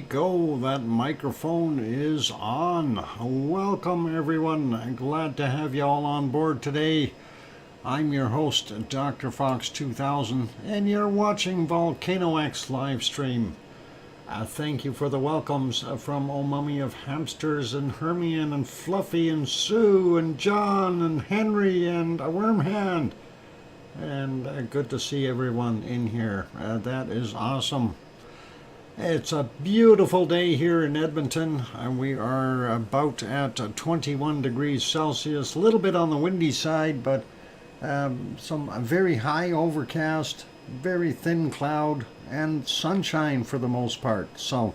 go. That microphone is on. Welcome, everyone. Glad to have you all on board today. I'm your host, DrFox2000, and you're watching VolcanoX live stream. Thank you for the welcomes from Oh Mummy of Hamsters and Hermione and Fluffy and Sue and John and Henry and a Wormhand. And good to see everyone in here. That is awesome. It's a beautiful day here in Edmonton. We are about at 21 degrees Celsius, a little bit on the windy side, but some very high overcast, very thin cloud, and sunshine for the most part. So,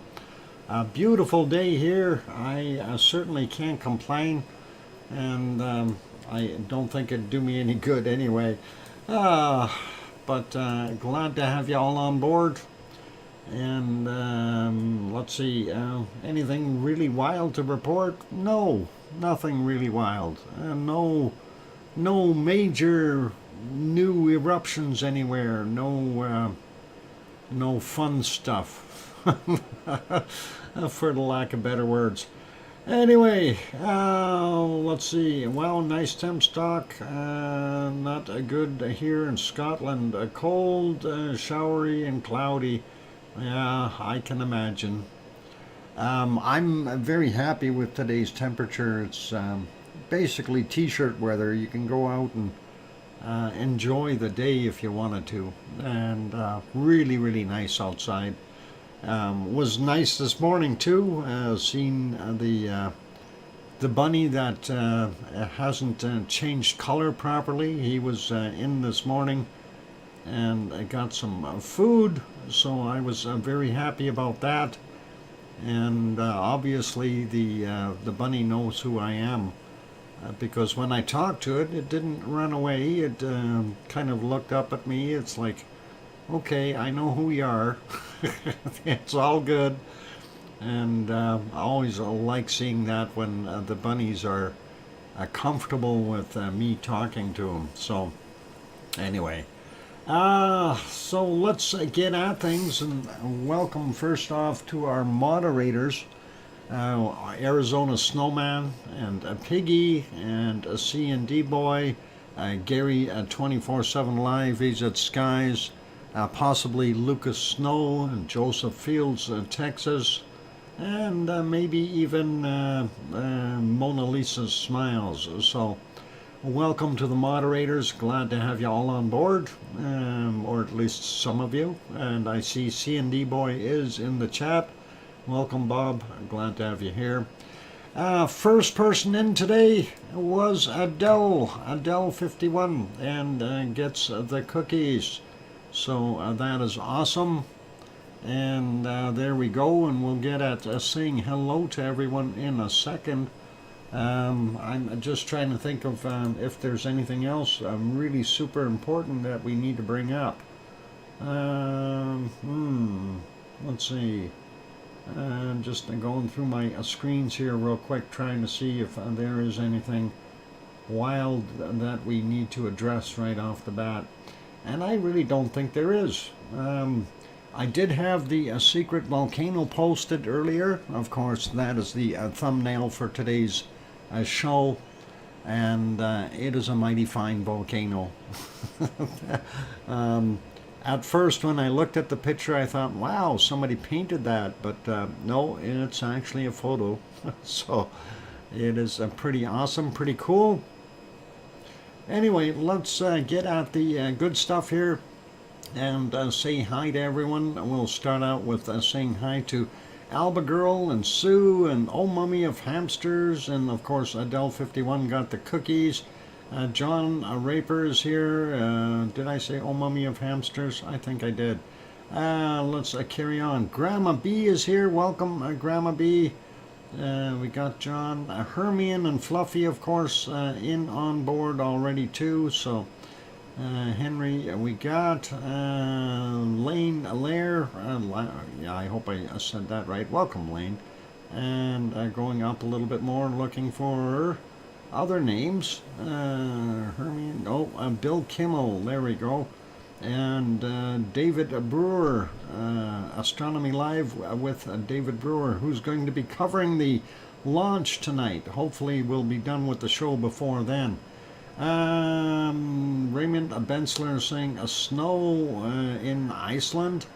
a beautiful day here. I certainly can't complain, and I don't think it'd do me any good anyway. But glad to have you all on board. And let's see, anything really wild to report? No, nothing really wild. No major new eruptions anywhere. No fun stuff, for the lack of better words. Anyway, let's see. Well, nice temp stock. Not good here in Scotland. Cold, showery, and cloudy. Yeah, I can imagine. I'm very happy with today's temperature. It's basically t-shirt weather. You can go out and enjoy the day if you wanted to. And really nice outside. Was nice this morning too. Seeing the bunny that hasn't changed color properly. He was in this morning, and I got some food, so I was very happy about that. And obviously the bunny knows who I am, because when I talked to it, it didn't run away. It kind of looked up at me. It's like, okay, I know who you are. It's all good. And I always like seeing that when the bunnies are comfortable with me talking to them. So anyway, so let's get at things, and welcome first off to our moderators, Arizona Snowman and Piggy and a C&D Boy, Gary 24/7 Live, he's at Skies, possibly Lucas Snow and Joseph Fields, Texas, and maybe even Mona Lisa Smiles. So welcome to the moderators. Glad to have you all on board, or at least some of you. And I see C&D Boy is in the chat. Welcome, Bob. Glad to have you here. First person in today was Adele51, and gets the cookies. So that is awesome. And there we go, and we'll get at saying hello to everyone in a second. I'm just trying to think of if there's anything else really super important that we need to bring up. Let's see. Just going through my screens here real quick, trying to see if there is anything wild that we need to address right off the bat. And I really don't think there is. I did have the secret volcano posted earlier. Of course, that is the thumbnail for today's show, and it is a mighty fine volcano. At first, when I looked at the picture, I thought, wow, somebody painted that, but no, it's actually a photo. So it is pretty awesome, pretty cool. Anyway, let's get at the good stuff here and say hi to everyone. We'll start out with saying hi to Alba Girl and Sue and Oh Mummy of Hamsters, and of course Adele51 got the cookies. John Raper is here. Did I say Oh Mummy of Hamsters? I think I did. Let's carry on. Grandma B is here. Welcome, Grandma B. We got John, Hermione and Fluffy, of course, in on board already too. So Henry, we got Lane Lair. Yeah, I hope I said that right. Welcome, Lane. And going up a little bit more, looking for other names. Hermione, Bill Kimmel, there we go. and David Brewer, Astronomy Live with David Brewer, who's going to be covering the launch tonight. Hopefully we'll be done with the show before then. Raymond Bensler saying snow in Iceland.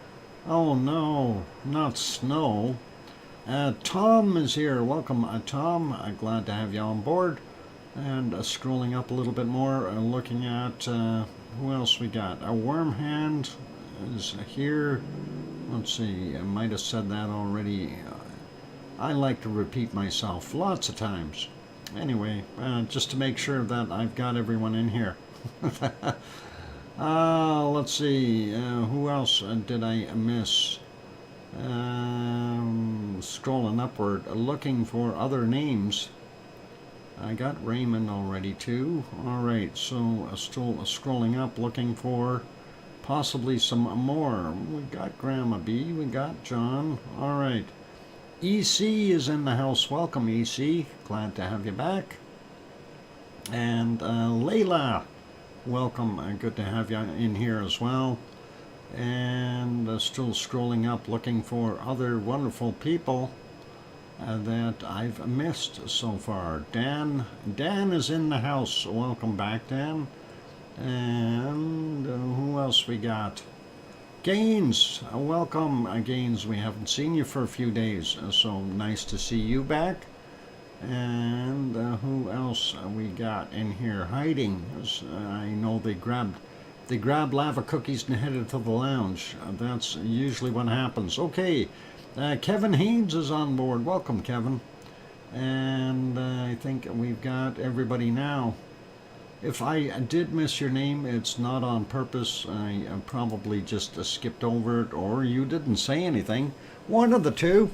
Oh no, not snow. Tom is here. Welcome, Tom. Glad to have you on board. And scrolling up a little bit more, looking at who else we got. A Worm Hand is here. Let's see, I might have said that already. I like to repeat myself lots of times. Anyway, just to make sure that I've got everyone in here. Let's see, who else did I miss? Scrolling upward, looking for other names. I got Raymond already too. Alright, so still scrolling up, looking for possibly some more. We got Grandma B, we got John. Alright. EC is in the house. Welcome, EC. Glad to have you back. And Layla, welcome. Good to have you in here as well. And still scrolling up, looking for other wonderful people that I've missed so far. Dan is in the house. Welcome back, Dan. And who else we got? Gaines, welcome, Gaines. We haven't seen you for a few days, so nice to see you back. And who else we got in here hiding? I know they grabbed lava cookies and headed to the lounge. That's usually what happens. Okay, Kevin Haynes is on board. Welcome, Kevin. And I think we've got everybody now. If I did miss your name, it's not on purpose. I probably just skipped over it, or you didn't say anything. One of the two.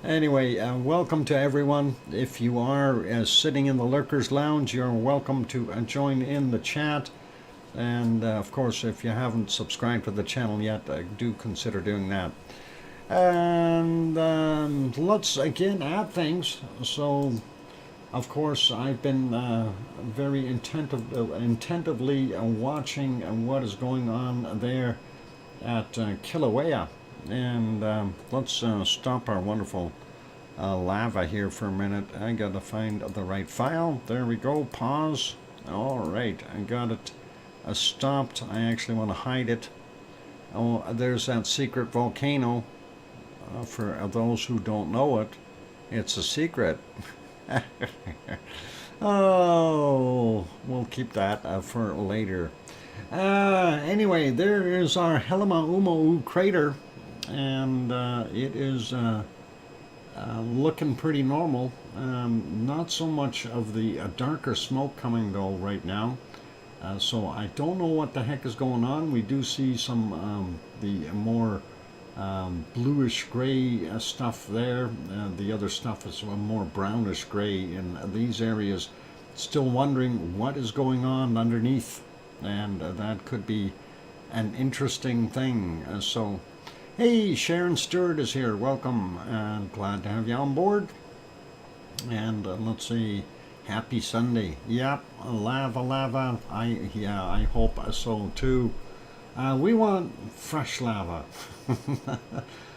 Anyway, welcome to everyone. If you are sitting in the Lurkers Lounge, you're welcome to join in the chat. And of course, if you haven't subscribed to the channel yet, do consider doing that. And let's again add things. So, of course, I've been very attentively watching what is going on there at Kilauea. And let's stop our wonderful lava here for a minute. I gotta find the right file. There we go. Pause. All right, I got it stopped. I actually want to hide it. Oh, there's that secret volcano. For those who don't know it, it's a secret. Oh, we'll keep that for later. Anyway, there is our Helima Umou crater, and it is looking pretty normal. Not so much of the darker smoke coming though right now. So I don't know what the heck is going on. We do see some the more bluish gray stuff there. The other stuff is more brownish gray in these areas. Still wondering what is going on underneath, and that could be an interesting thing. So, hey, Sharon Stewart is here. Welcome, and glad to have you on board. And let's see, happy Sunday. Yep, lava. I hope so too. We want fresh lava,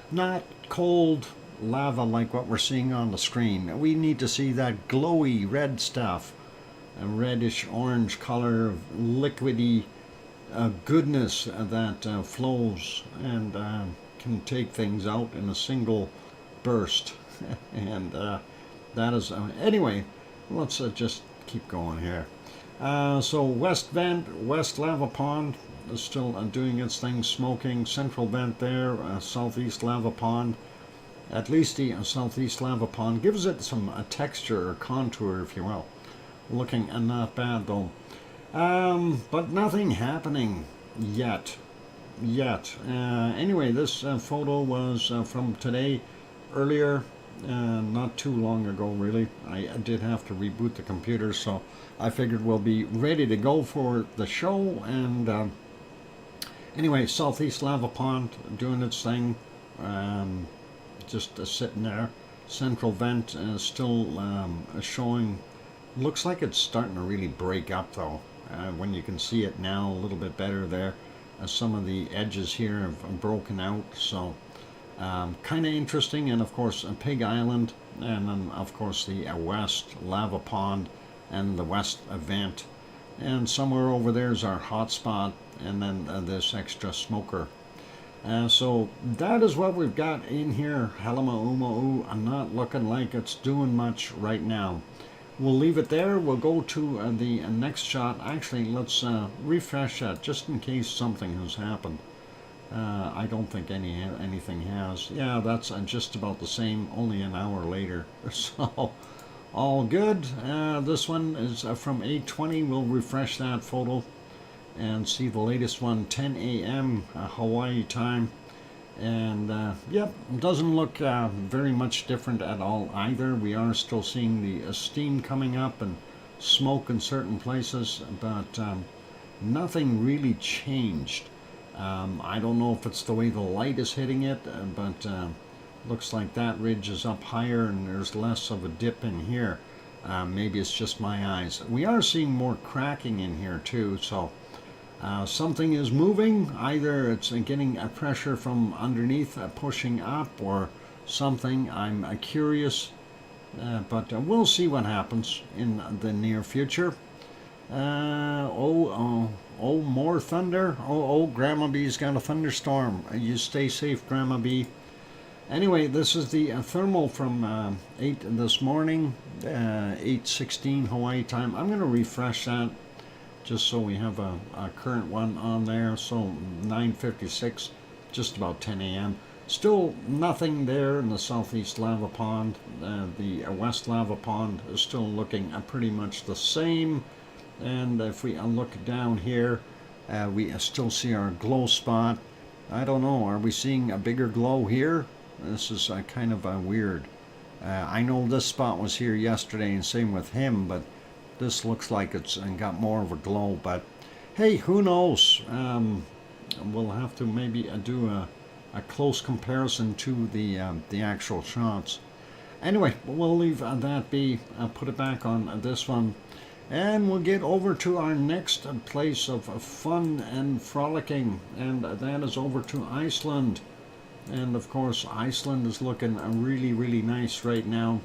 not cold lava like what we're seeing on the screen. We need to see that glowy red stuff, a reddish orange color, liquidy goodness that flows and can take things out in a single burst. And that is anyway. Let's just keep going here. So West Vent, West Lava Pond is still doing its thing, smoking. Central Vent there, Southeast Lava Pond. At least the Southeast Lava Pond gives it some texture or contour, if you will. Looking not bad though. But nothing happening yet. Anyway, this photo was from today, earlier. Not too long ago, really. I did have to reboot the computer, so I figured we'll be ready to go for the show. And anyway, Southeast Lava Pond doing its thing, just sitting there. Central Vent still showing. Looks like it's starting to really break up, though. when you can see it now a little bit better there. Some of the edges here have broken out, so kind of interesting. And of course Pig Island, and then of course the west lava pond and the west vent, and somewhere over there is our hotspot, and then this extra smoker. So that is what we've got in here. Halama I'm not looking like it's doing much right now. We'll leave it there. We'll go to the next shot. Actually, let's refresh that just in case something has happened. I don't think anything has. Yeah, that's just about the same, only an hour later. So all good. This one is from 8:20. We'll refresh that photo and see the latest one, 10 a.m. Hawaii time. And yep, doesn't look very much different at all either. We are still seeing the steam coming up and smoke in certain places, but nothing really changed. I don't know if it's the way the light is hitting it, but looks like that ridge is up higher and there's less of a dip in here. Maybe it's just my eyes. We are seeing more cracking in here too, so something is moving. Either it's getting a pressure from underneath pushing up or something. I'm curious, but we'll see what happens in the near future. Oh, more thunder. Oh, Grandma Bee's got a thunderstorm. You stay safe, Grandma Bee. Anyway, this is the thermal from 8 this morning, 8:16 Hawaii time. I'm going to refresh that just so we have a current one on there. So 9:56, just about 10 a.m. Still nothing there in the southeast lava pond. The west lava pond is still looking pretty much the same. And if we look down here, we still see our glow spot. I don't know, are we seeing a bigger glow here? This is kind of weird. I know this spot was here yesterday and same with him, but this looks like it's got more of a glow. But hey, who knows? We'll have to maybe do a close comparison to the actual shots. Anyway, we'll leave that be. I'll put it back on this one. And we'll get over to our next place of fun and frolicking, and that is over to Iceland. And of course, Iceland is looking really, really nice right now.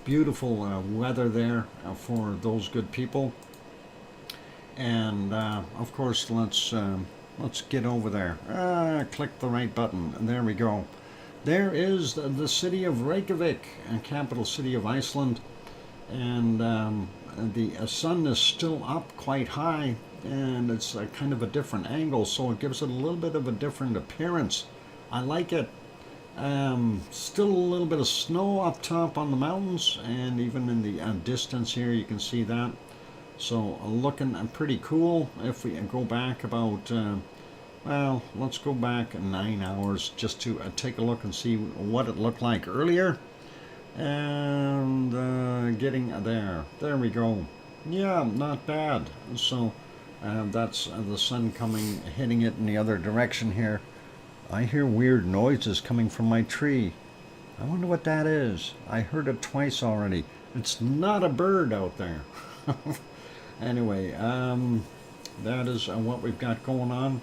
Beautiful weather there for those good people. And of course, let's get over there. Click the right button, and there we go. There is the city of Reykjavik, capital city of Iceland. And the sun is still up quite high, and it's kind of a different angle, so it gives it a little bit of a different appearance. I like it. Still a little bit of snow up top on the mountains, and even in the distance here you can see that. So looking pretty cool. If we go back about well, let's go back 9 hours just to take a look and see what it looked like earlier. And getting there we go. Yeah, not bad. So that's the sun coming, hitting it in the other direction here. I hear weird noises coming from my tree. I wonder what that is. I heard it twice already. It's not a bird out there. Anyway, that is what we've got going on.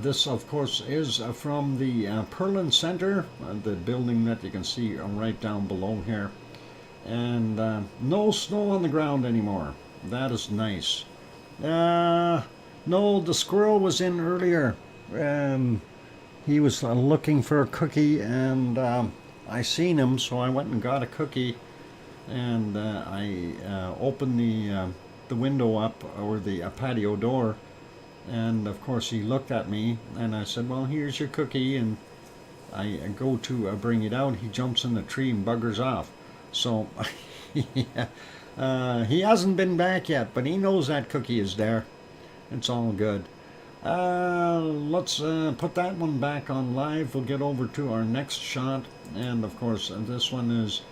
This, of course, is from the Perlin Center, the building that you can see right down below here. And no snow on the ground anymore. That is nice. No, the squirrel was in earlier. He was looking for a cookie, and I seen him, so I went and got a cookie. And I opened the window up, or the patio door. And of course he looked at me, and I said, well, here's your cookie. And I go to bring it out. He jumps in the tree and buggers off. So he hasn't been back yet, but he knows that cookie is there. It's all good. Let's put that one back on live. We'll get over to our next shot. And of course this one is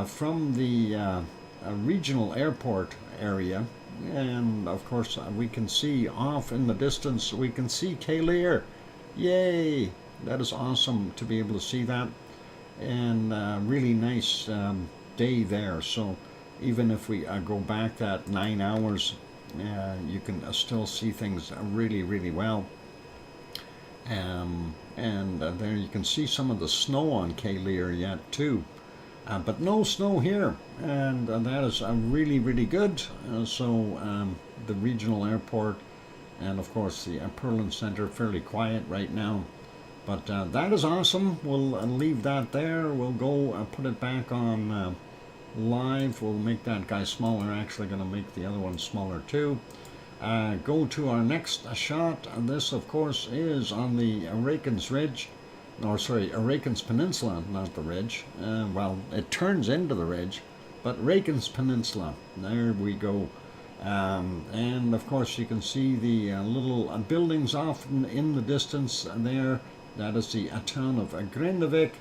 from the regional airport area. And of course we can see off in the distance, we can see Kilauea. Yay! That is awesome to be able to see that. And really nice day there. So even if we go back that 9 hours, you can still see things really, really well. And there you can see some of the snow on Kilauea yet too. But no snow here, and that is really, really good. The regional airport and of course the Perlin Center fairly quiet right now. But that is awesome. We'll leave that there. We'll go put it back on live. We'll make that guy smaller. Actually going to make the other one smaller too. Go to our next shot. This of course is on the Arakans Ridge. Or sorry, Arakans Peninsula, not the ridge. Well, it turns into the ridge, but Arakans Peninsula. There we go. And of course you can see the little buildings off in the distance there. That is the town of Grindavik.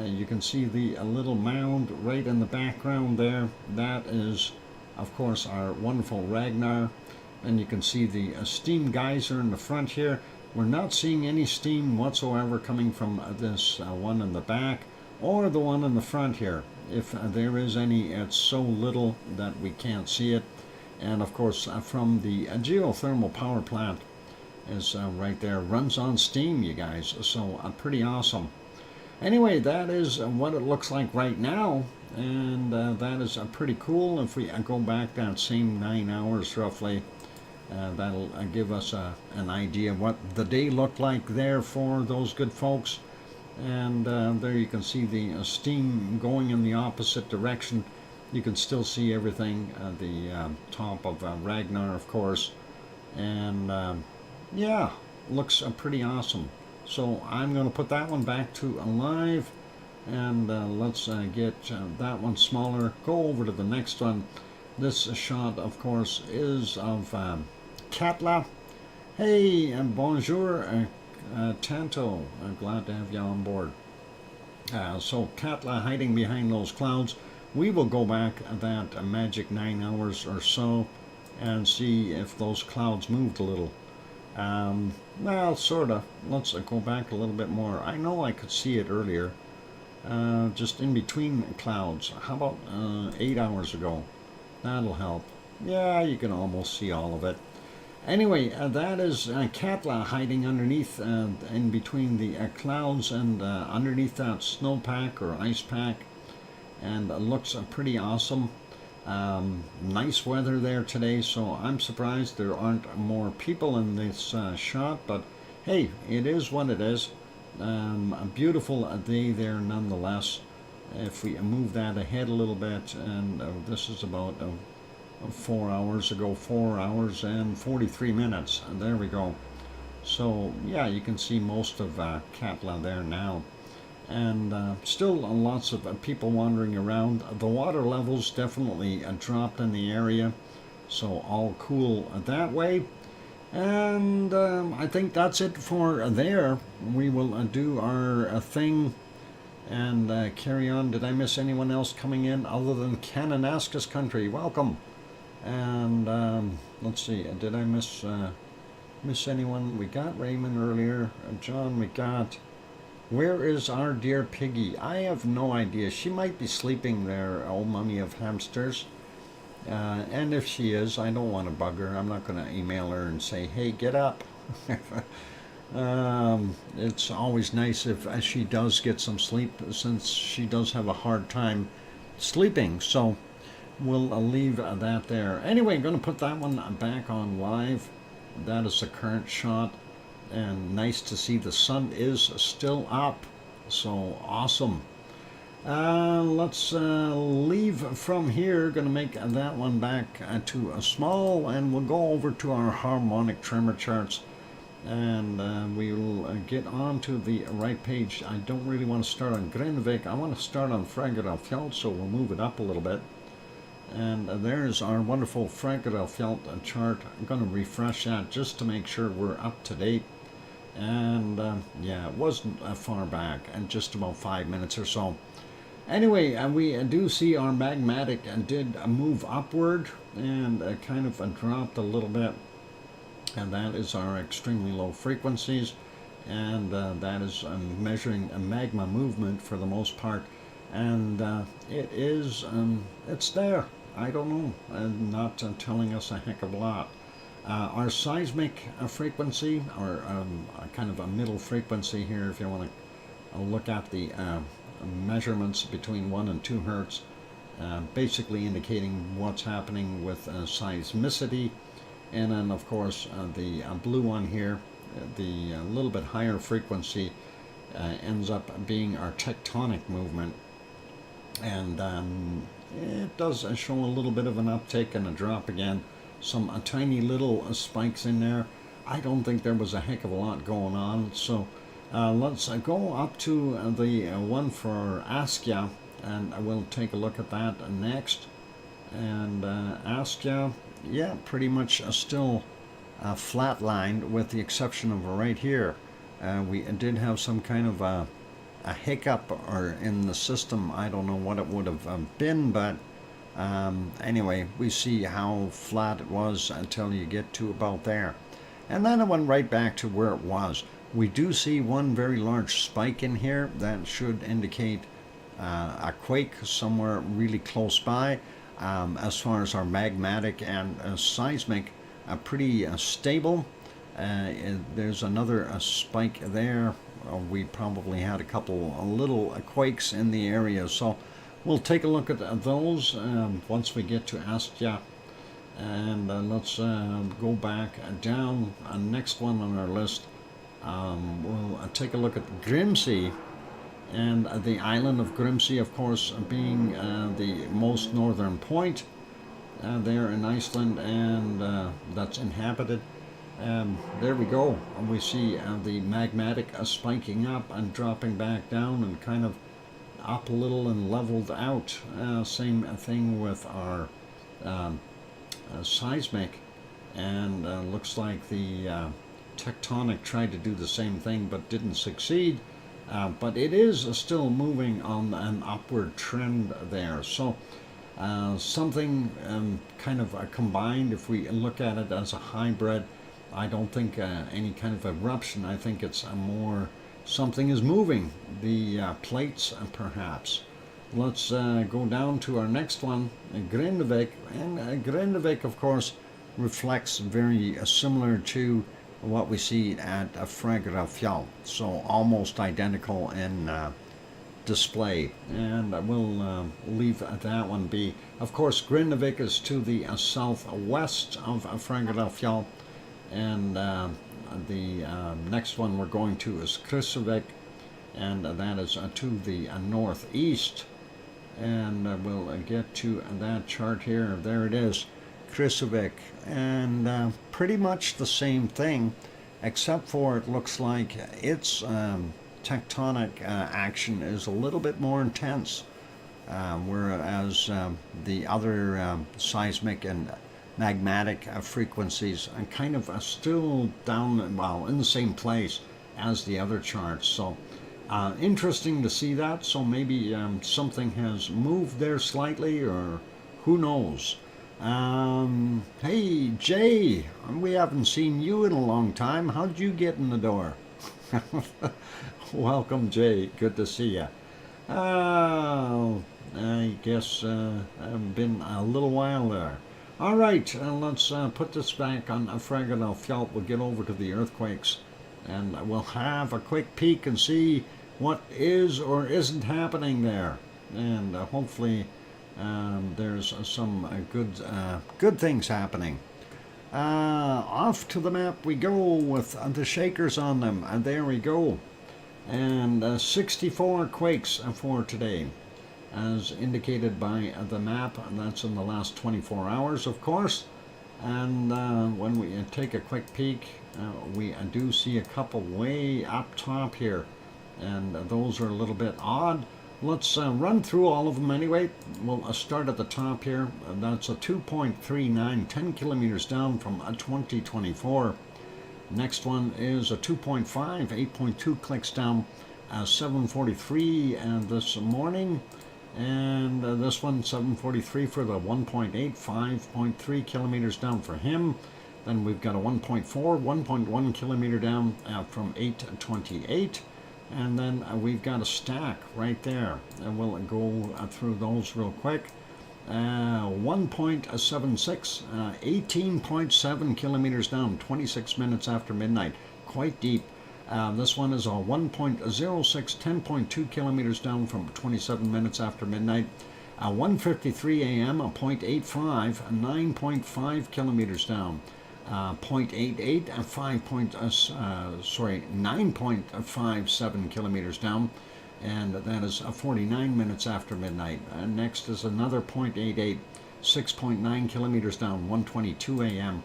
You can see the little mound right in the background there. That is, of course, our wonderful Ragnar. And you can see the steam geyser in the front here. We're not seeing any steam whatsoever coming from this one in the back or the one in the front here. If there is any, it's so little that we can't see it. And of course, from the geothermal power plant is right there, runs on steam, you guys. So pretty awesome. Anyway, that is what it looks like right now. And that is pretty cool. If we go back that same 9 hours roughly, that'll give us an idea of what the day looked like there for those good folks. And there you can see the steam going in the opposite direction. You can still see everything, the top of Ragnar, of course. And yeah, looks pretty awesome. So I'm going to put that one back to live. And let's get that one smaller. Go over to the next one. This shot, of course, is of Katla. Hey, and bonjour, Tanto. I'm glad to have you on board. So Katla hiding behind those clouds. We will go back that magic 9 hours or so and see if those clouds moved a little. Well, sort of. Let's go back a little bit more. I know I could see it earlier, just in between clouds. How about 8 hours ago? That'll help. Yeah, you can almost see all of it. Anyway, that is Katla hiding underneath, in between the clouds and underneath that snowpack or ice pack. And it looks pretty awesome. Nice weather there today, so I'm surprised there aren't more people in this shot. But hey, it is what it is. A beautiful day there nonetheless. If we move that ahead a little bit, and this is about 4 hours ago, 4 hours and 43 minutes. And there we go. So yeah, you can see most of Katla there now. And still lots of people wandering around. The water levels definitely dropped in the area. So all cool that way. And I think that's it for there. We will do our thing and carry on. Did I miss anyone else coming in other than Kananaskis country? Welcome. And let's see, did I miss anyone? We got Raymond earlier. John, we got... Where is our dear Piggy? I have no idea. She might be sleeping there, old mummy of hamsters. And if she is, I don't want to bug her. I'm not going to email her and say, hey, get up. It's always nice if she does get some sleep, since she does have a hard time sleeping. So we'll leave that there. Anyway, I'm going to put that one back on live. That is the current shot. And nice to see the sun is still up. So awesome. Let's leave from here. Going to make that one back to a small, and we'll go over to our harmonic tremor charts, and we'll get on to the right page. I don't really want to start on Grindavik. I want to start on Frageralfjall, so we'll move it up a little bit. And there's our wonderful Frageralfjall chart. I'm going to refresh that just to make sure we're up to date. And yeah, it wasn't far back, and just about 5 minutes or so. Anyway, we do see our magmatic did move upward and kind of dropped a little bit. And that is our extremely low frequencies. And that is measuring a magma movement for the most part. And it is, it's there. I don't know, not telling us a heck of a lot. Our seismic frequency, or kind of a middle frequency here, if you want to look at the measurements between 1 and 2 hertz, basically indicating what's happening with seismicity. And then, of course, the blue one here, the little bit higher frequency, ends up being our tectonic movement. And it does show a little bit of an uptick and a drop again. Some tiny little spikes in there. I don't think there was a heck of a lot going on. So let's go up to the one for Askja, and we'll take a look at that next. And Askja, yeah, pretty much still flatlined, with the exception of right here. We did have some kind of a hiccup or in the system. I don't know what it would have been, but anyway, we see how flat it was until you get to about there. And then it went right back to where it was. We do see one very large spike in here that should indicate a quake somewhere really close by. As far as our magmatic and seismic, pretty stable. There's another spike there. We probably had a couple little quakes in the area, so we'll take a look at those once we get to Askja. And let's go back down. Next one on our list, we'll take a look at Grimsey. And the island of Grimsey, of course, being the most northern point there in Iceland, and that's inhabited. There we go. We see the magmatic spiking up and dropping back down and kind of up a little and leveled out. Same thing with our seismic, and looks like the tectonic tried to do the same thing but didn't succeed. But it is still moving on an upward trend there. So something kind of combined, if we look at it as a hybrid. I don't think any kind of eruption. I think it's more something is moving. The plates, perhaps. Let's go down to our next one, Grindavik. And Grindavik, of course, reflects very similar to what we see at Fræðarfjall, so almost identical in display, and we'll leave that one be. Of course, Grindavik is to the southwest of Fræðarfjall, and the next one we're going to is Krýsuvík, and that is to the northeast. And we'll get to that chart here. There it is, Krýsuvík, and pretty much the same thing, except for it looks like its tectonic action is a little bit more intense, whereas the other seismic and magmatic frequencies are kind of still down, well, in the same place as the other charts. So interesting to see that. So maybe something has moved there slightly, or who knows. Hey Jay, we haven't seen you in a long time. How'd you get in the door? Welcome, Jay. Good to see you. I guess I've been a little while there. All right, let's put this back on Fræðarfjall. We'll get over to the earthquakes, and we'll have a quick peek and see what is or isn't happening there. And hopefully there's some good things happening. Off to the map we go with the shakers on them, and there we go. And 64 quakes for today, as indicated by the map, and that's in the last 24 hours, of course. And when we take a quick peek, we do see a couple way up top here, and those are a little bit odd. Let's run through all of them anyway. We'll start at the top here. That's a 2.39, 10 kilometers down from 2024. Next one is a 2.5, 8.2 clicks down, 7:43 this morning. And this one, 7:43 for the 1.8, 5.3 kilometers down for him. Then we've got a 1.4, 1.1 kilometer down from 8:28. And then we've got a stack right there, and we'll go through those real quick. 1.76, 18.7 kilometers down, 26 minutes after midnight. Quite deep. This one is a 1.06, 10.2 kilometers down from 27 minutes after midnight. 1:53 a.m., a 0.85, 9.5 kilometers down. 0.88, 9.57 kilometers down, and that is 49 minutes after midnight. Next is another 0.88, 6.9 kilometers down, 1:22 a.m.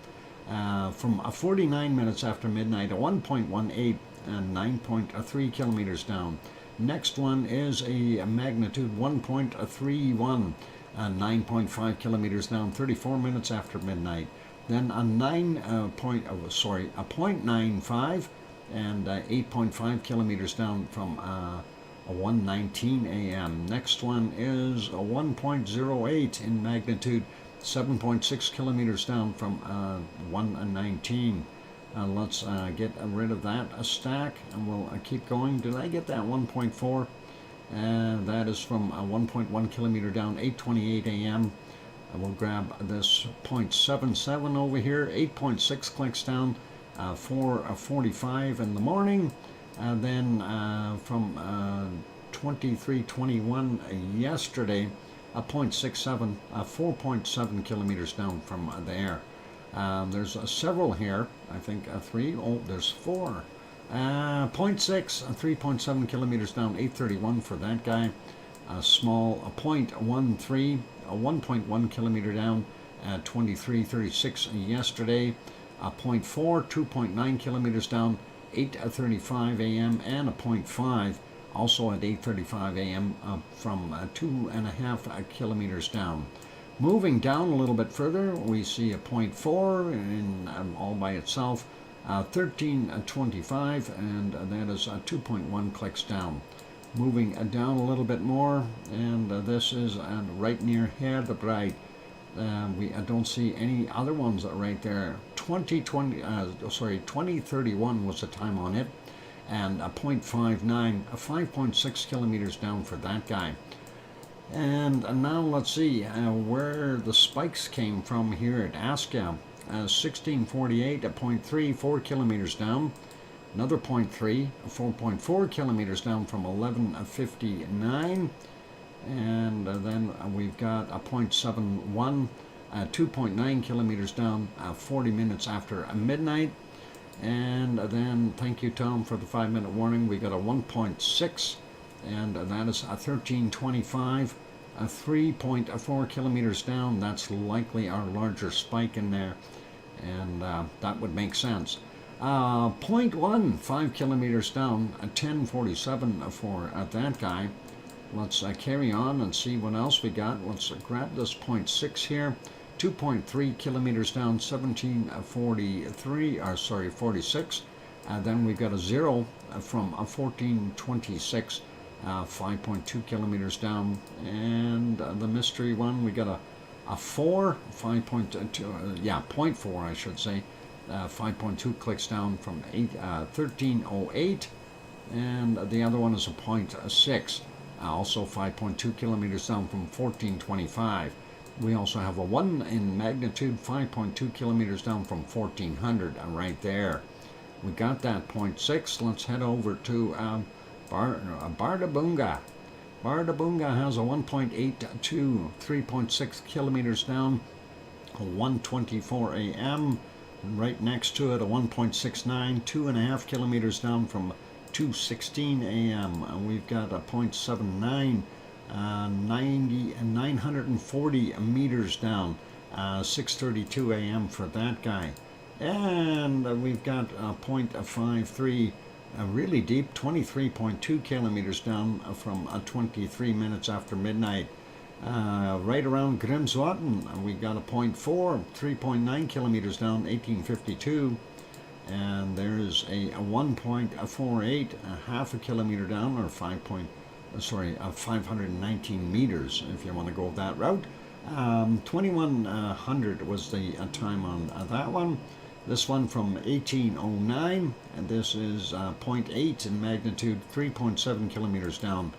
From 49 minutes after midnight, a 1.18 and 9.3 kilometers down. Next one is a magnitude 1.31, 9.5 kilometers down, 34 minutes after midnight. Then a 0.95 and 8.5 kilometers down from 1:19 a.m. Next one is a 1.08 in magnitude, 7.6 kilometers down from 1:19. Let's get rid of that stack, and we'll keep going. Did I get that 1.4? That is from 1.1 kilometer down, 8:28 a.m. We'll grab this 0.77 over here, 8.6 clicks down, 4:45 in the morning. Then from 23:21 yesterday, a 0.67, 4.7 kilometers down from there. There's several here. I think 3. Oh, there's 4. 0.6, 3.7 kilometers down, 8:31 for that guy. A small 0.13, 1.1 kilometer down, 23:36 yesterday. 0.4, 2.9 kilometers down, 8:35 a.m. and a 0.5, also at 8:35 a.m. From 2.5 kilometers down. Moving down a little bit further, we see a 0.4 in all by itself, 13:25, and that is 2.1 clicks down. Moving down a little bit more, and this is right near Herdebreit. We don't see any other ones right there. 2031 was the time on it, and a 0.59, 5.6 kilometers down for that guy. And now let's see where the spikes came from here at Aska. 1648, a 0.3, 4 kilometers down. Another 0.3, 4.4 kilometers down from 11:59. And then we've got a 0.71, 2.9 kilometers down, 40 minutes after midnight. And then, thank you, Tom, for the 5-minute warning. We got a 1.6, and that is a 13:25, 3.4 kilometers down. That's likely our larger spike in there, and that would make sense. 0.1, 5 kilometers down, 10:47 for that guy. Let's carry on and see what else we got. Let's grab this 0.6 here. 2.3 kilometers down, 46. Then we've got a 0 from 14:26, 5.2 kilometers down. And the mystery one, we got a 4, 5.2, 0.4 I should say, 5.2 clicks down from 13:08. And the other one is a 0.6. Also 5.2 kilometers down from 14:25. We also have a 1 in magnitude, 5.2 kilometers down from 1400 right there. We got that 0.6. Let's head over to Bardabunga. Bardabunga has a 1.82, 3.6 kilometers down, 1:24 a.m. And right next to it, a 1.69, 2.5 kilometers down from 2:16 a.m. We've got a 0.79, 940 meters down, 6:32 a.m. for that guy. And we've got a 0.53, really deep, 23.2 kilometers down from 23 minutes after midnight. Right around Grimsvatn, we got a 0.4, 3.9 kilometers down, 18:52. And there's a 1.48, a half a kilometer down, or 519 meters, if you want to go that route. 2100 was the time on that one. This one from 1809, and this is 0.8 in magnitude, 3.7 kilometers down,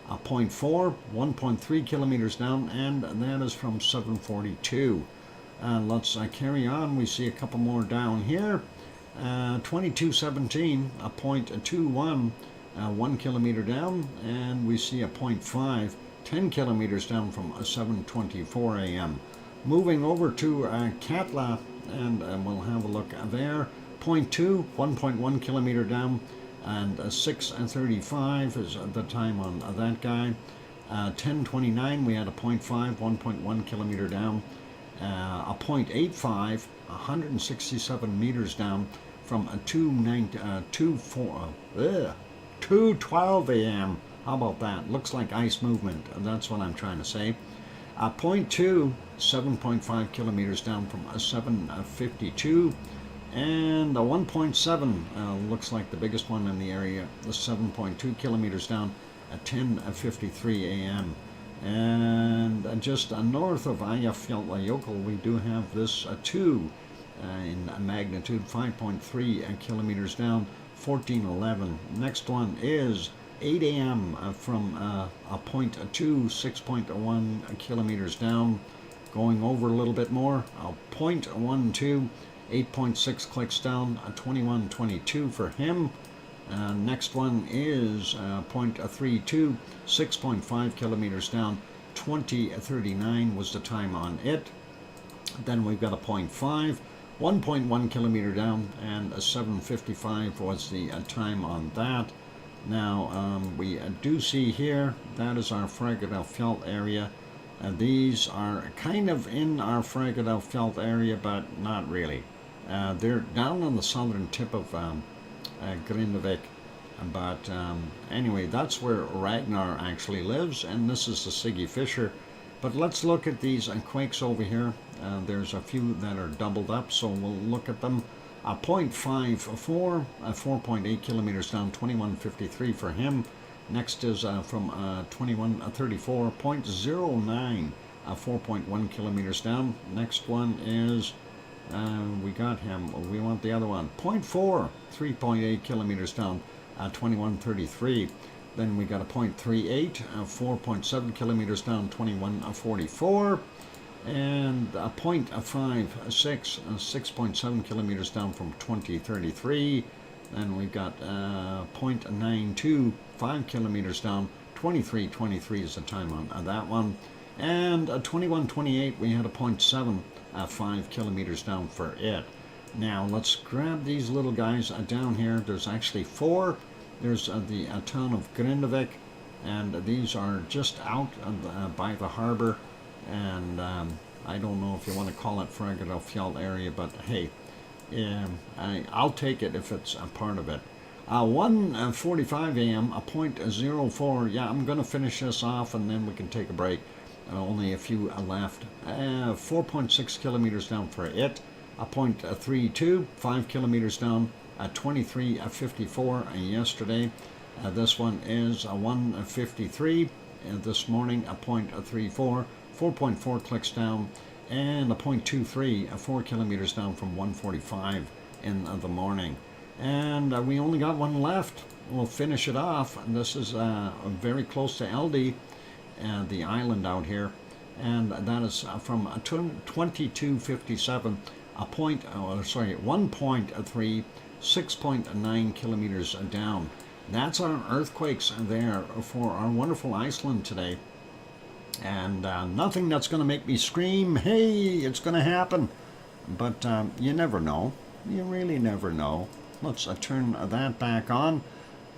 a 0.4, 1.3 kilometers down, and that is from 742. Let's carry on. We see a couple more down here. 2217, a 0.21, 1 kilometer down, and we see a 0.5, 10 kilometers down from 7:24 a.m. Moving over to Katla, and we'll have a look there. 0.2, 1.1 kilometer down, and 6:35 is the time on that guy. 10:29 we had a 0.5, 1.1 kilometer down, a 0.85, 167 meters down from 2:12 a.m. How about that? Looks like ice movement. That's what I'm trying to say. 0.2, 7.5 kilometers down from 7:52. And 1.7 looks like the biggest one in the area, the 7.2 kilometers down at 10:53 a.m. And just north of Eyjafjallajökull, we do have this 2 in magnitude, 5.3 kilometers down, 14:11. Next one is 8 a.m. From a 0.2, 6.1 kilometers down, going over a little bit more, 0.12. 8.6 clicks down, 21:22 for him. Next one is 0.32, 6.5 kilometers down, 20:39 was the time on it. Then we've got a 0.5, 1.1 kilometer down, and 7:55 was the time on that. Now we do see here, that is our Fagradalsfjall area. These are kind of in our Fagradalsfjall area, but not really. They're down on the southern tip of Grindavik, but anyway, that's where Ragnar actually lives, and this is the Siggy Fisher. But let's look at these quakes over here. There's a few that are doubled up, so we'll look at them. 0.54, 4.8 kilometers down, 21:53 for him. Next is from 21:34, 0.09, 4.1 kilometers down. Next one is, we got him, we want the other one, 0.4, 3.8 kilometers down, 21:33. Then we got a 0.38, 4.7 kilometers down, 21:44. And a 0.56, 6.7 kilometers down from 20:33. Then we've got 0.92, 5 kilometers down, 23:23 is the time on that one. And 21:28, we had a 0.7, 5 kilometers down for it. Now let's grab these little guys down here. There's actually 4. There's the town of Grindavik, and these are just out by the harbor. And I don't know if you want to call it Fagradalsfjall area, but hey, I'll take it if it's a part of it. 1:45 a.m., a 0.04. Yeah, I'm going to finish this off and then we can take a break. Only a few left. 4.6 kilometers down for it. A 0.32, 5 kilometers down, 23:54 yesterday. This one is 1:53 this morning, a 0.34, 4.4 clicks down, and a 0.23, 4 kilometers down from 1:45 in the morning. And we only got one left. We'll finish it off. And this is very close to Eldi, the island out here, and that is from 22:57, 1.3, 6.9 kilometers down. That's our earthquakes there for our wonderful Iceland today. And nothing that's going to make me scream, hey, it's going to happen. But you never know. You really never know. Let's turn that back on,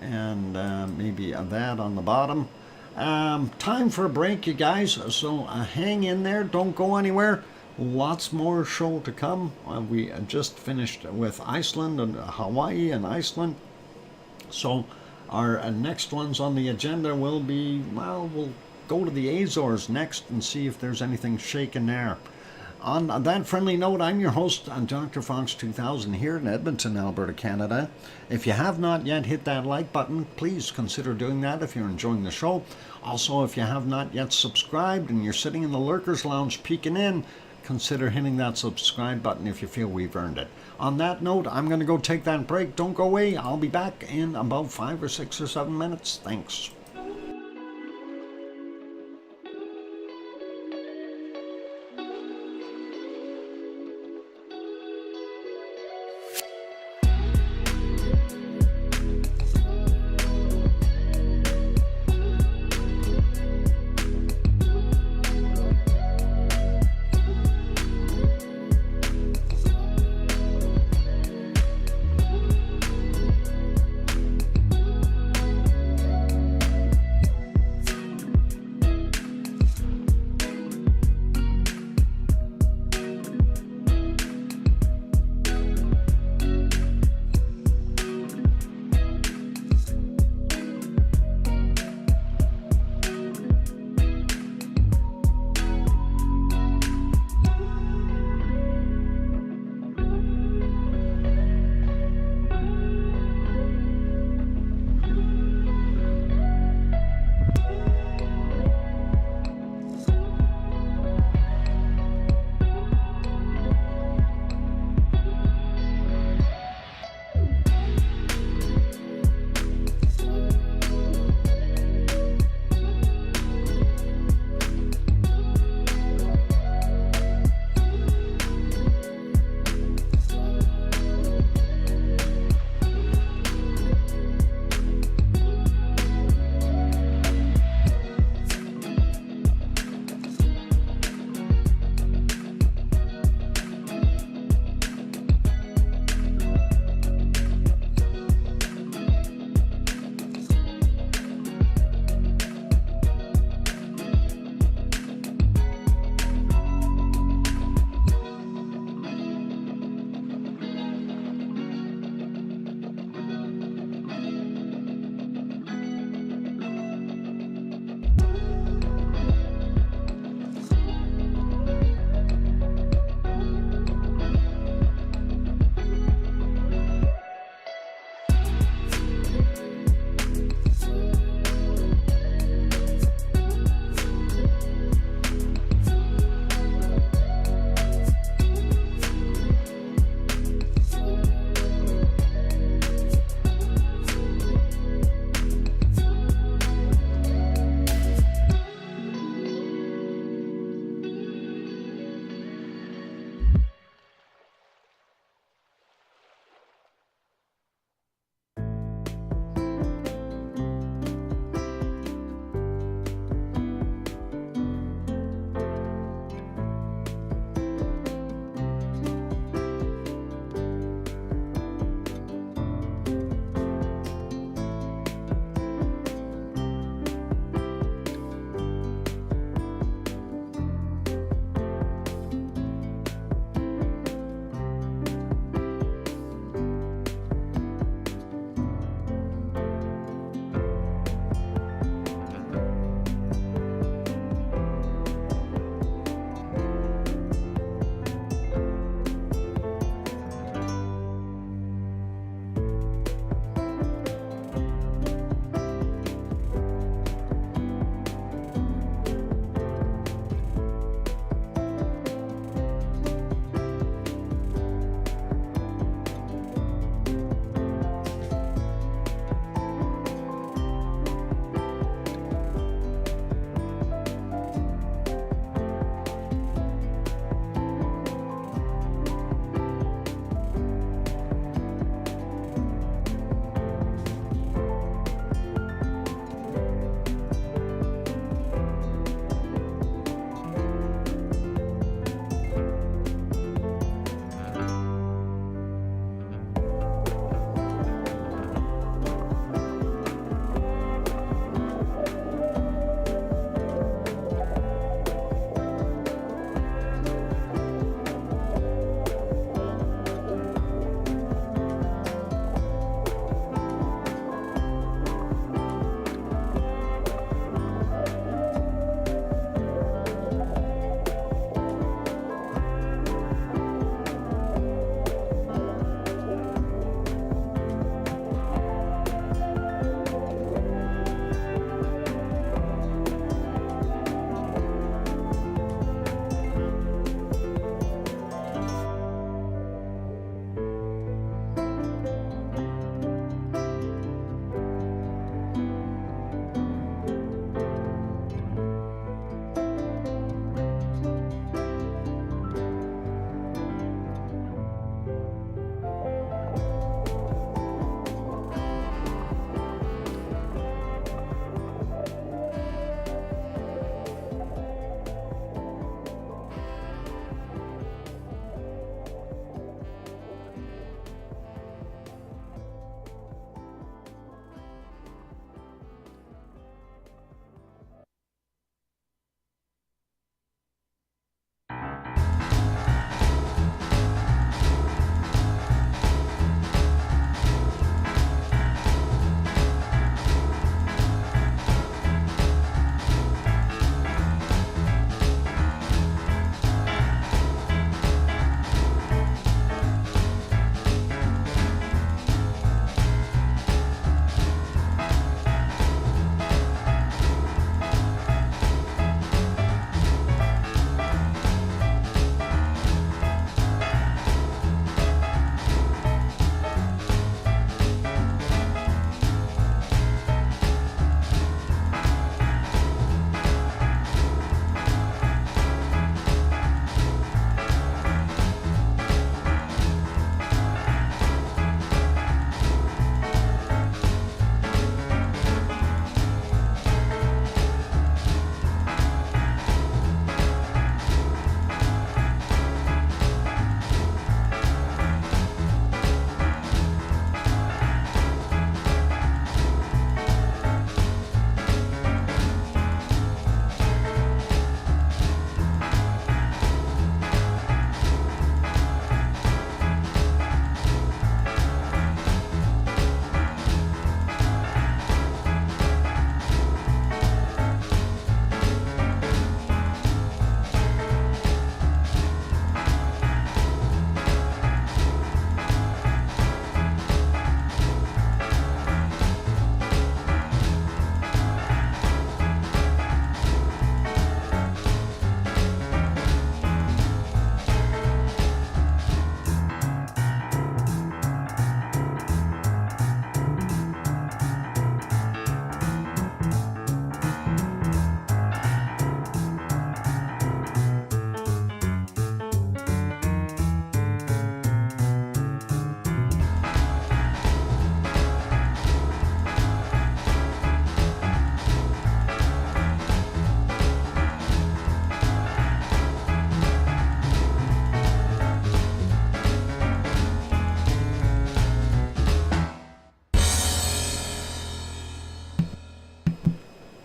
and maybe that on the bottom. Time for a break, you guys, so hang in there. Don't go anywhere. Lots more show to come. We just finished with Iceland and Hawaii and Iceland. So our next ones on the agenda will be, well, we'll go to the Azores next and see if there's anything shaking there. On that friendly note, I'm your host, DrFox2000 here in Edmonton, Alberta, Canada. If you have not yet hit that like button, please consider doing that if you're enjoying the show. Also, if you have not yet subscribed and you're sitting in the Lurkers Lounge peeking in, consider hitting that subscribe button if you feel we've earned it. On that note, I'm going to go take that break. Don't go away. I'll be back in about 5 or 6 or 7 minutes. Thanks.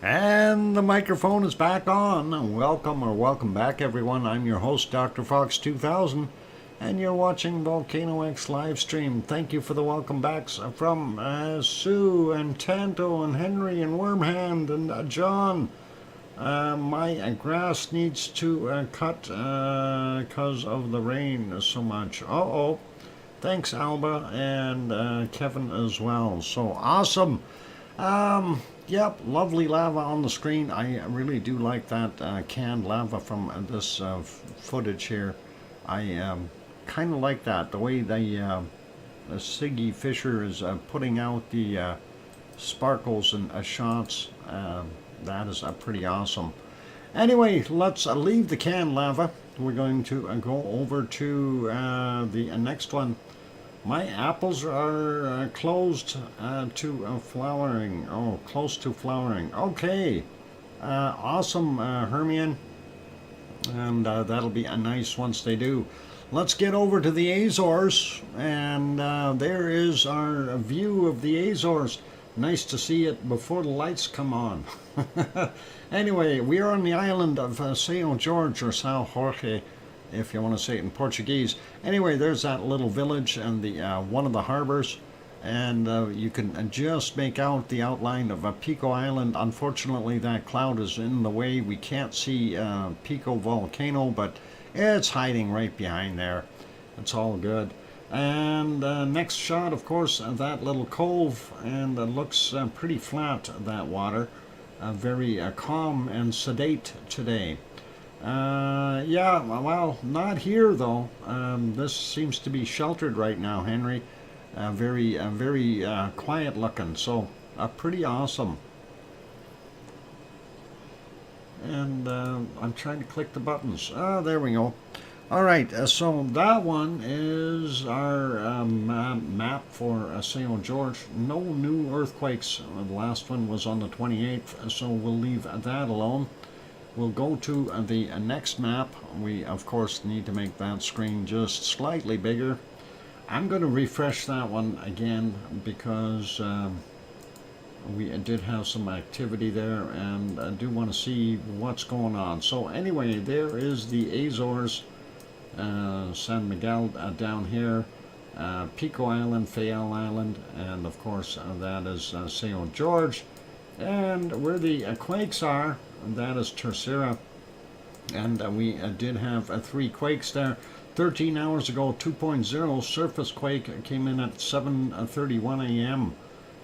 And the microphone is back on. Welcome back, everyone. I'm your host, DrFox2000, and you're watching VolcanoX live stream. Thank you for the welcome backs from Sue and Tanto and Henry and Wormhand and John. My grass needs to cut because of the rain so much. Uh-oh. Thanks, Alba, and Kevin as well. So awesome. Yep, lovely lava on the screen. I really do like that canned lava from this footage here. I kind of like that, the way the Siggy Fisher is putting out the sparkles and shots. That is pretty awesome. Anyway, let's leave the canned lava. We're going to go over to the next one. My apples are closed to flowering. Oh, close to flowering. Okay. Awesome, Hermione. And that'll be nice once they do. Let's get over to the Azores. And there is our view of the Azores. Nice to see it before the lights come on. Anyway, we are on the island of São Jorge, or São Jorge, if you want to say it in Portuguese. Anyway, there's that little village and the one of the harbors, and you can just make out the outline of Pico Island. Unfortunately, that cloud is in the way. We can't see Pico Volcano, but it's hiding right behind there. It's all good. And next shot, of course, that little cove, and it looks pretty flat, that water. Very calm and sedate today. Yeah, well, not here though. This seems to be sheltered right now, Henry. Very quiet looking, so pretty awesome. And I'm trying to click the buttons. There we go. All right, so that one is our map for São Jorge. No new earthquakes. The last one was on the 28th, so we'll leave that alone. We'll go to the next map. We, of course, need to make that screen just slightly bigger. I'm going to refresh that one again because we did have some activity there, and I do want to see what's going on. So anyway, there is the Azores, San Miguel down here, Pico Island, Fayal Island, and of course that is São Jorge. And where the quakes are, that is Terceira, and we did have 3 quakes there. 13 hours ago, 2.0 surface quake came in at 7:31 a.m.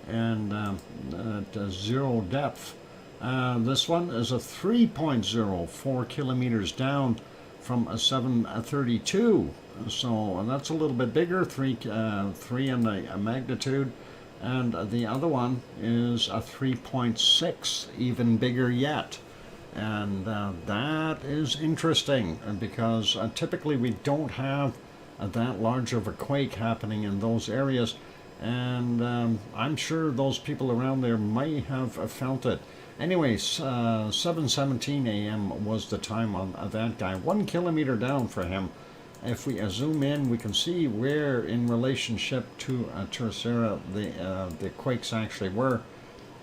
and at 0 depth. This one is a 3.0, 4 kilometers down from a 7:32. So that's a little bit bigger, 3 in the magnitude. And the other one is a 3.6, even bigger yet. And that is interesting because typically we don't have that large of a quake happening in those areas. And I'm sure those people around there may have felt it. Anyway, 7:17 a.m. was the time on that guy. 1 kilometer down for him. If we zoom in, we can see where in relationship to Terceira the quakes actually were.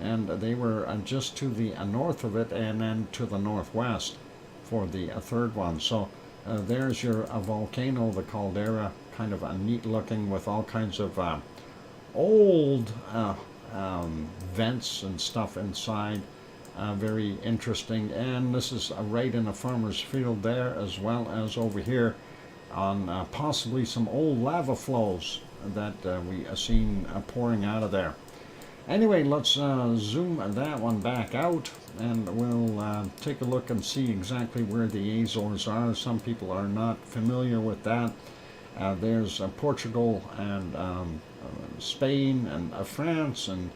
And they were just to the north of it and then to the northwest for the third one. So there's your volcano, the caldera, kind of neat looking with all kinds of old vents and stuff inside. Very interesting. And this is right in a farmer's field there, as well as over here on possibly some old lava flows that we seen pouring out of there. Anyway, let's zoom that one back out, and we'll take a look and see exactly where the Azores are. Some people are not familiar with that. There's Portugal and Spain and France and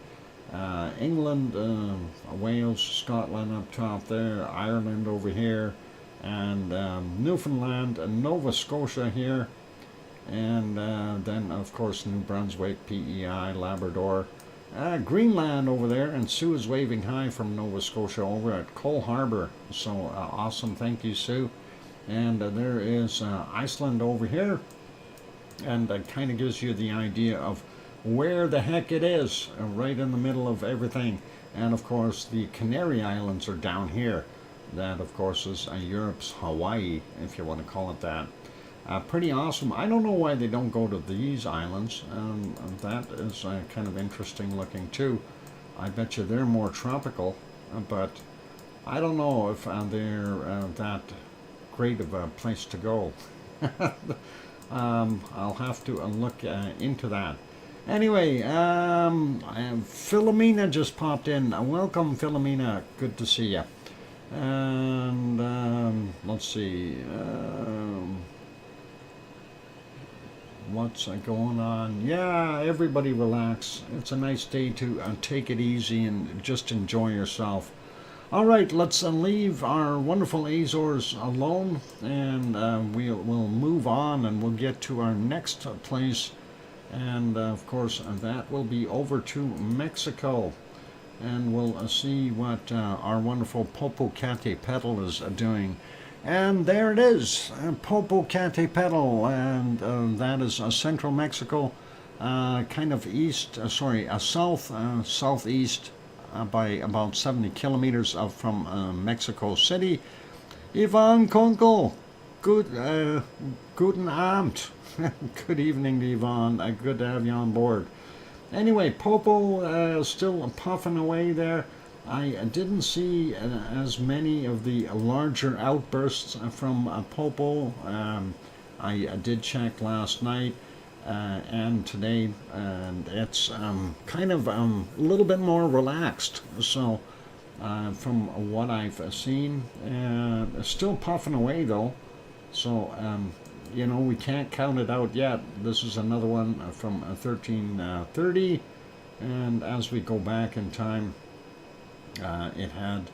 England, Wales, Scotland up top there, Ireland over here, and Newfoundland and Nova Scotia here, and then of course New Brunswick, PEI, Labrador, Greenland over there, and Sue is waving hi from Nova Scotia over at Cole Harbour. So awesome, thank you, Sue. And there is Iceland over here, and that kind of gives you the idea of where the heck it is, right in the middle of everything. And of course the Canary Islands are down here. That of course is Europe's Hawaii, if you want to call it that. Pretty awesome. I don't know why they don't go to these islands. That is kind of interesting looking too. I bet you they're more tropical, but I don't know if they're that great of a place to go. I'll have to look into that. Anyway, Philomena just popped in. Welcome, Philomena. Good to see you. And let's see. What's going on? Yeah, everybody relax. It's a nice day to take it easy and just enjoy yourself. All right, let's leave our wonderful Azores alone, and we'll move on, and we'll get to our next place. And of course, that will be over to Mexico. And we'll see what our wonderful Popocatépetl is doing. And there it is, Popocatépetl, and that is central Mexico, kind of southeast by about 70 kilometers up from Mexico City. Ivan Kunkel, guten Abend. Good evening to Ivan, good to have you on board. Anyway, Popo still puffing away there. I didn't see as many of the larger outbursts from Popo. I did check last night and today, and it's kind of a little bit more relaxed. So from what I've seen, still puffing away though. So you know, we can't count it out yet. This is another one from 1330, and as we go back in time, it had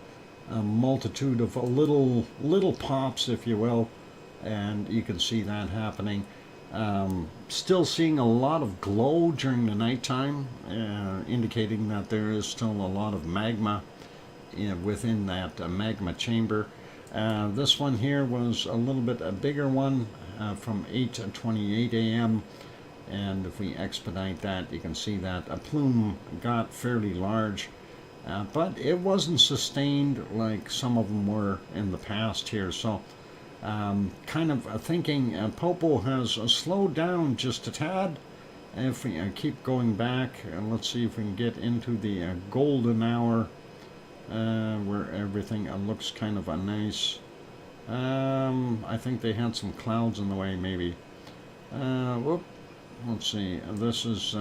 a multitude of little pops, if you will, and you can see that happening. Still seeing a lot of glow during the nighttime, indicating that there is still a lot of magma within that magma chamber. This one here was a little bit a bigger one, from 8:28 a.m. and if we expedite that, you can see that a plume got fairly large, but it wasn't sustained like some of them were in the past here. So kind of thinking Popo has slowed down just a tad. If we keep going back, let's see if we can get into the golden hour, where everything looks kind of nice. I think they had some clouds in the way, maybe. Let's see, this is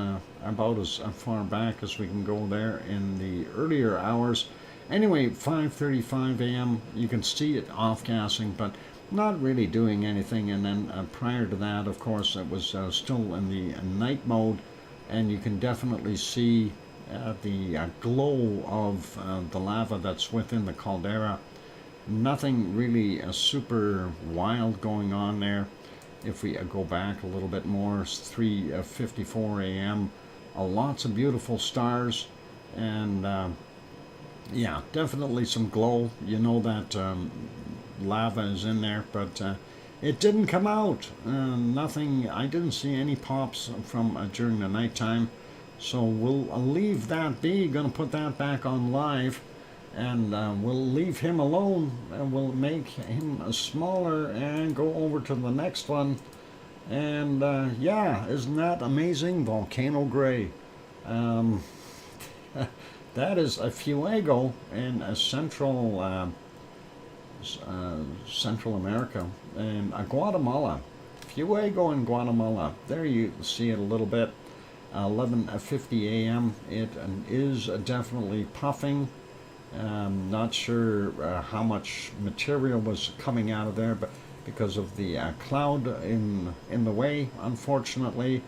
about as far back as we can go there in the earlier hours. Anyway, 5:35 a.m. you can see it off-gassing, but not really doing anything. And then prior to that, of course, it was still in the night mode, and you can definitely see the glow of the lava that's within the caldera. Nothing really super wild going on there. If we go back a little bit more, 3:54 a.m. Lots of beautiful stars, and yeah, definitely some glow. You know that lava is in there, but it didn't come out. Nothing. I didn't see any pops from during the nighttime, so we'll leave that be. Gonna put that back on live. And we'll leave him alone, and we'll make him smaller and go over to the next one. And yeah, isn't that amazing? Volcano Gray. That is a Fuego in Central America, and Guatemala. Fuego in Guatemala. There you see it a little bit. 11:50 a.m. It is definitely puffing. Not sure how much material was coming out of there, but because of the cloud in the way, unfortunately.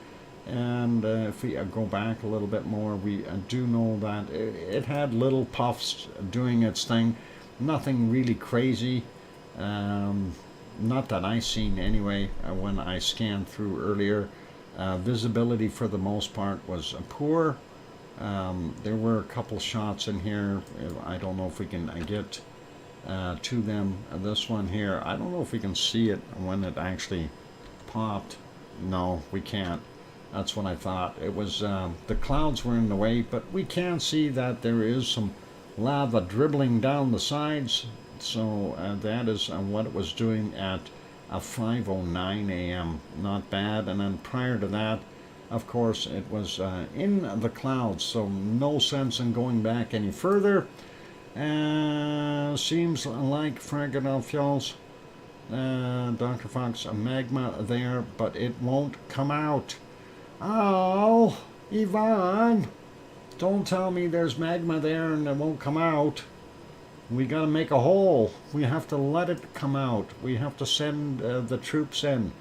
And if we go back a little bit more, we do know that it had little puffs doing its thing. Nothing really crazy. Not that I seen anyway when I scanned through earlier. Visibility for the most part was poor. There were a couple shots in here. I don't know if we can get to them. This one here, I don't know if we can see it when it actually popped. No, we can't. That's what I thought. It was the clouds were in the way, but we can see that there is some lava dribbling down the sides. So that is what it was doing at 5:09 a.m. Not bad. And then prior to that, of course, it was in the clouds. So no sense in going back any further. Seems like Fragadalfjall's Dr. Fox, a magma there, but it won't come out. Oh, Yvonne, don't tell me there's magma there and it won't come out. We gotta make a hole. We have to let it come out. We have to send the troops in,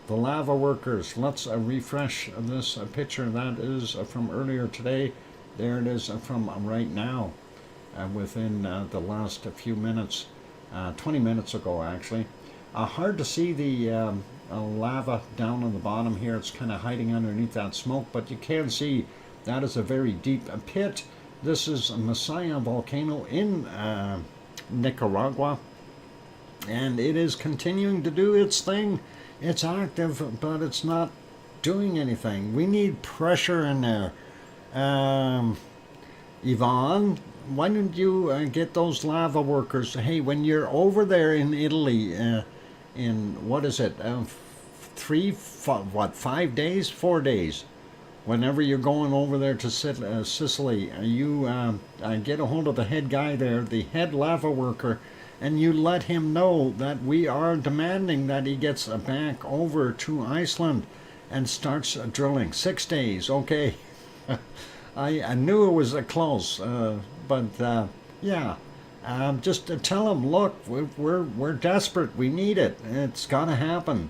the lava workers. Let's refresh this picture. That is from earlier today. There it is from right now, within the last few minutes, 20 minutes ago actually. Hard to see the lava down on the bottom here. It's kind of hiding underneath that smoke, but you can see that is a very deep pit. This is a Messiah volcano in Nicaragua, and it is continuing to do its thing. It's active, but it's not doing anything. We need pressure in there. Yvonne, why don't you get those lava workers? Hey, when you're over there in Italy, in what is it, 5 days, 4 days, whenever you're going over there to Sicily, you get a hold of the head guy there, the head lava worker, and you let him know that we are demanding that he gets back over to Iceland and starts drilling. 6 days, okay. I knew it was close, but yeah. Just tell him, look, we're desperate. We need it. It's got to happen.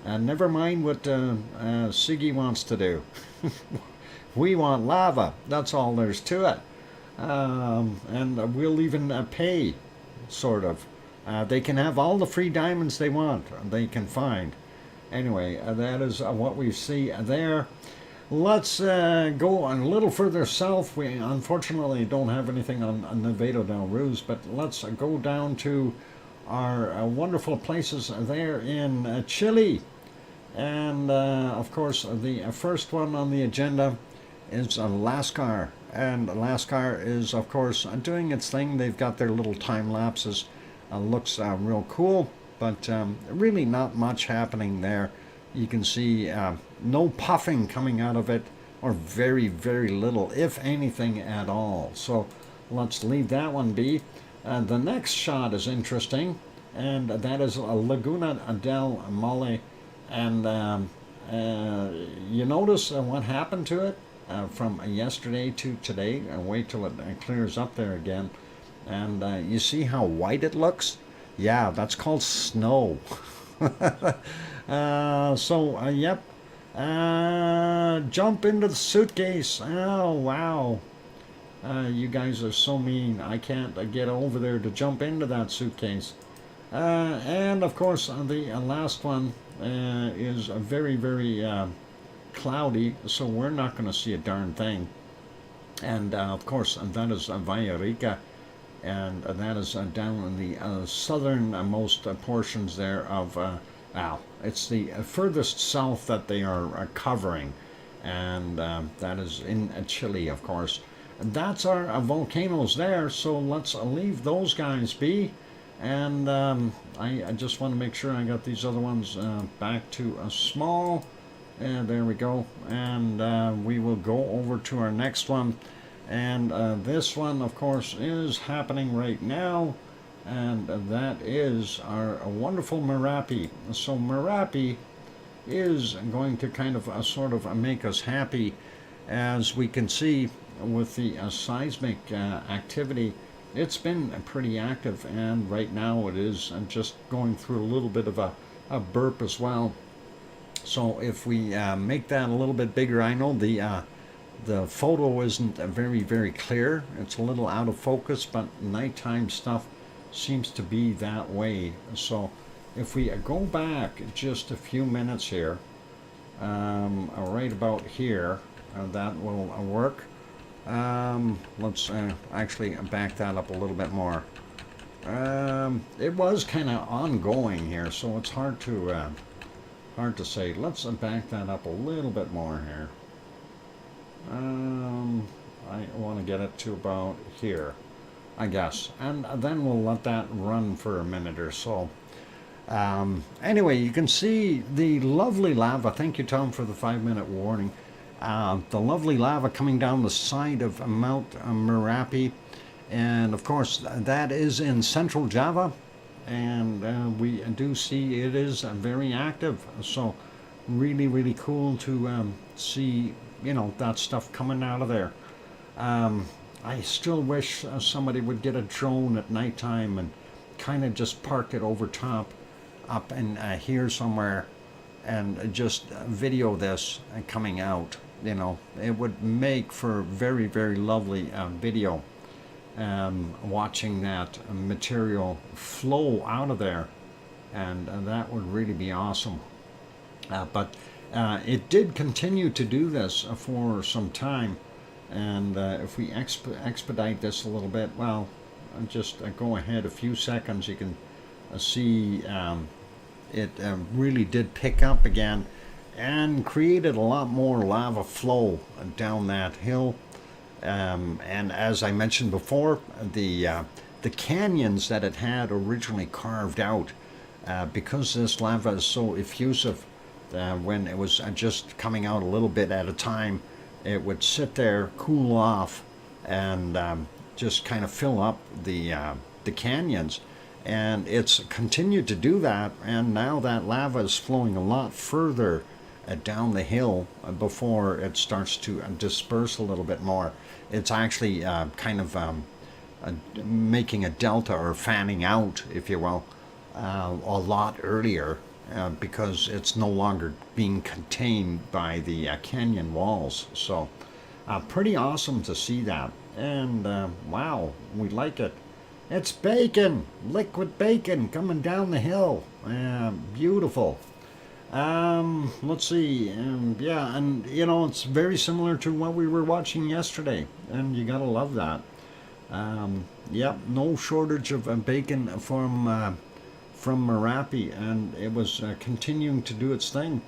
Never mind what Siggy wants to do. We want lava. That's all there's to it. And we'll even pay, sort of. They can have all the free diamonds they want. They can find. Anyway, that is what we see there. Let's go a little further south. We unfortunately don't have anything on Nevado del Ruz, but let's go down to our wonderful places there in Chile. And of course, the first one on the agenda is Lascar. And Lascar is, of course, doing its thing. They've got their little time lapses. Looks real cool, but really not much happening there. You can see no puffing coming out of it, or very, very little, if anything at all. So let's leave that one be. The next shot is interesting, and that is Laguna del Mole. And you notice what happened to it from yesterday to today. Wait till it clears up there again. And you see how white it looks? Yeah, that's called snow. Yep. Jump into the suitcase. Oh, wow. You guys are so mean. I can't get over there to jump into that suitcase. And of course, the last one is very, very cloudy, so we're not going to see a darn thing. And of course, that is Vallarrica, and that is down in the southernmost portions there of it's the furthest south that they are covering, and that is in Chile, of course. And that's our volcanoes there, so let's leave those guys be. And I just want to make sure I got these other ones back to a small. And there we go. And we will go over to our next one. And this one, of course, is happening right now. And that is our wonderful Merapi. So Merapi is going to kind of sort of make us happy, as we can see with the seismic activity. It's been pretty active, and right now it is just going through a little bit of a burp as well. So if we make that a little bit bigger, I know the photo isn't very, very clear. It's a little out of focus, but nighttime stuff seems to be that way. So if we go back just a few minutes here, right about here, that will work. Let's actually back that up a little bit more. It was kind of ongoing here, so it's hard to hard to say. Let's back that up a little bit more here. I want to get it to about here, I guess, and then we'll let that run for a minute or so. Anyway, you can see the lovely lava. Thank you, Tom, for the 5-minute warning. The lovely lava coming down the side of Mount Merapi, and of course that is in central Java, and we do see it is very active. So really, really cool to see, you know, that stuff coming out of there. I still wish somebody would get a drone at nighttime and kind of just park it over top up in here somewhere and just video this coming out. You know, it would make for very, very lovely video, watching that material flow out of there, and that would really be awesome. But it did continue to do this for some time, and if we expedite this a little bit, well, just go ahead a few seconds, you can see it really did pick up again and created a lot more lava flow down that hill. And as I mentioned before, the canyons that it had originally carved out, because this lava is so effusive, when it was just coming out a little bit at a time, it would sit there, cool off, and just kind of fill up the canyons. And it's continued to do that, and now that lava is flowing a lot further down the hill before it starts to disperse a little bit more. It's actually kind of making a delta, or fanning out, if you will, a lot earlier, because it's no longer being contained by the canyon walls. So pretty awesome to see that, and wow, we like it. It's bacon, liquid bacon coming down the hill. Beautiful. Let's see. Yeah, and you know, it's very similar to what we were watching yesterday, and you gotta love that. Yep, no shortage of bacon from Merapi, and it was continuing to do its thing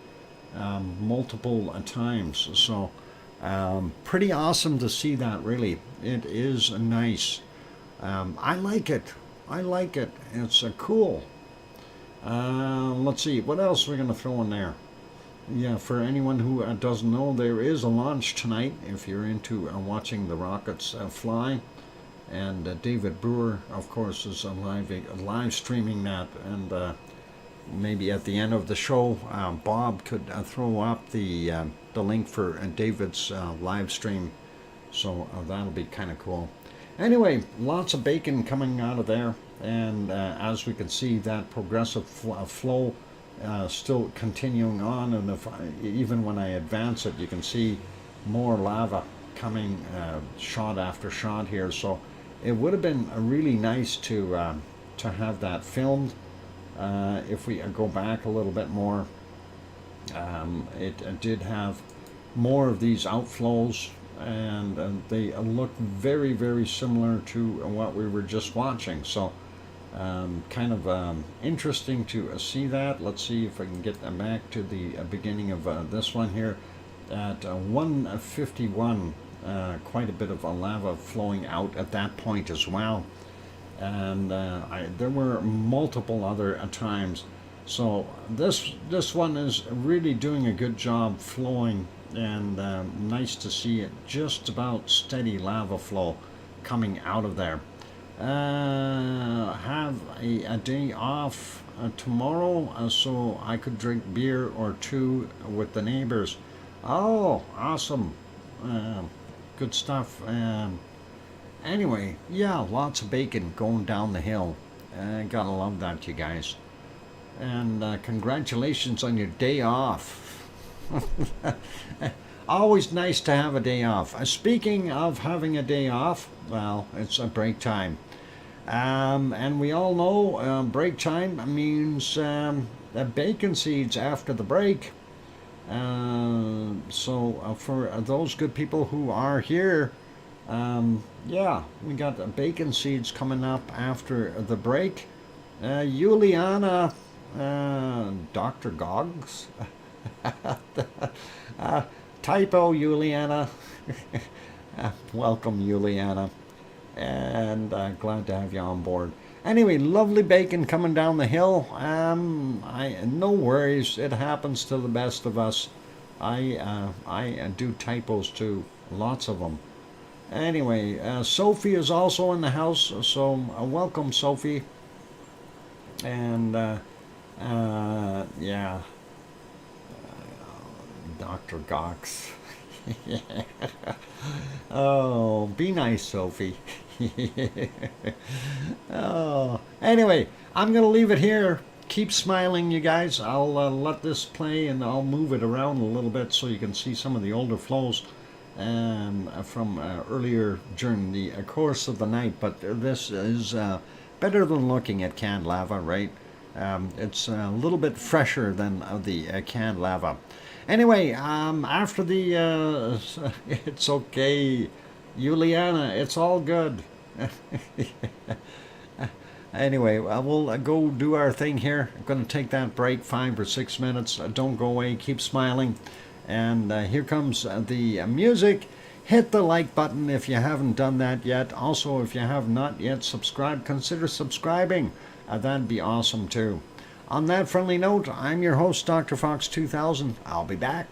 multiple times. So pretty awesome to see that. Really, it is nice. I like it. I like it. It's cool. Let's see, what else we're going to throw in there. Yeah, for anyone who doesn't know, there is a launch tonight if you're into watching the rockets fly. And David Brewer, of course, is live streaming that. And maybe at the end of the show, Bob could throw up the link for David's live stream. So that'll be kind of cool. Anyway, lots of bacon coming out of there, and as we can see, that progressive flow still continuing on, and even when I advance it, you can see more lava coming shot after shot here. So it would have been really nice to have that filmed. If we go back a little bit more, it did have more of these outflows, and they look very, very similar to what we were just watching. So kind of interesting to see that. Let's see if I can get back to the beginning of this one here at 151. Quite a bit of lava flowing out at that point as well, and there were multiple other times. So this one is really doing a good job flowing, and nice to see it, just about steady lava flow coming out of there. Have a day off tomorrow, so I could drink beer or two with the neighbors. Oh, awesome. Good stuff. Anyway, yeah, lots of bacon going down the hill. Gotta love that, you guys. And congratulations on your day off. Always nice to have a day off. Speaking of having a day off, well, it's a break time. And we all know break time means bacon seeds after the break. So for those good people who are here, yeah, we got bacon seeds coming up after the break. Juliana, Dr. Gogs? Typo, Juliana. Welcome, Juliana. And glad to have you on board. Anyway, lovely bacon coming down the hill. No worries. It happens to the best of us. I do typos too. Lots of them. Anyway, Sophie is also in the house, so welcome, Sophie. And yeah, Dr. Gox. Oh, be nice, Sophie. Oh, anyway, I'm gonna leave it here. Keep smiling, you guys. I'll let this play and I'll move it around a little bit so you can see some of the older flows from earlier during the course of the night. But this is better than looking at canned lava, right? It's a little bit fresher than the canned lava. Anyway, after the it's okay, Juliana, it's all good. Anyway, we'll go do our thing here. I'm going to take that break, 5 or 6 minutes. Don't go away, keep smiling. And here comes the music. Hit the like button if you haven't done that yet. Also, if you have not yet subscribed, consider subscribing. That'd be awesome too. On that friendly note, I'm your host, DrFox2000. I'll be back.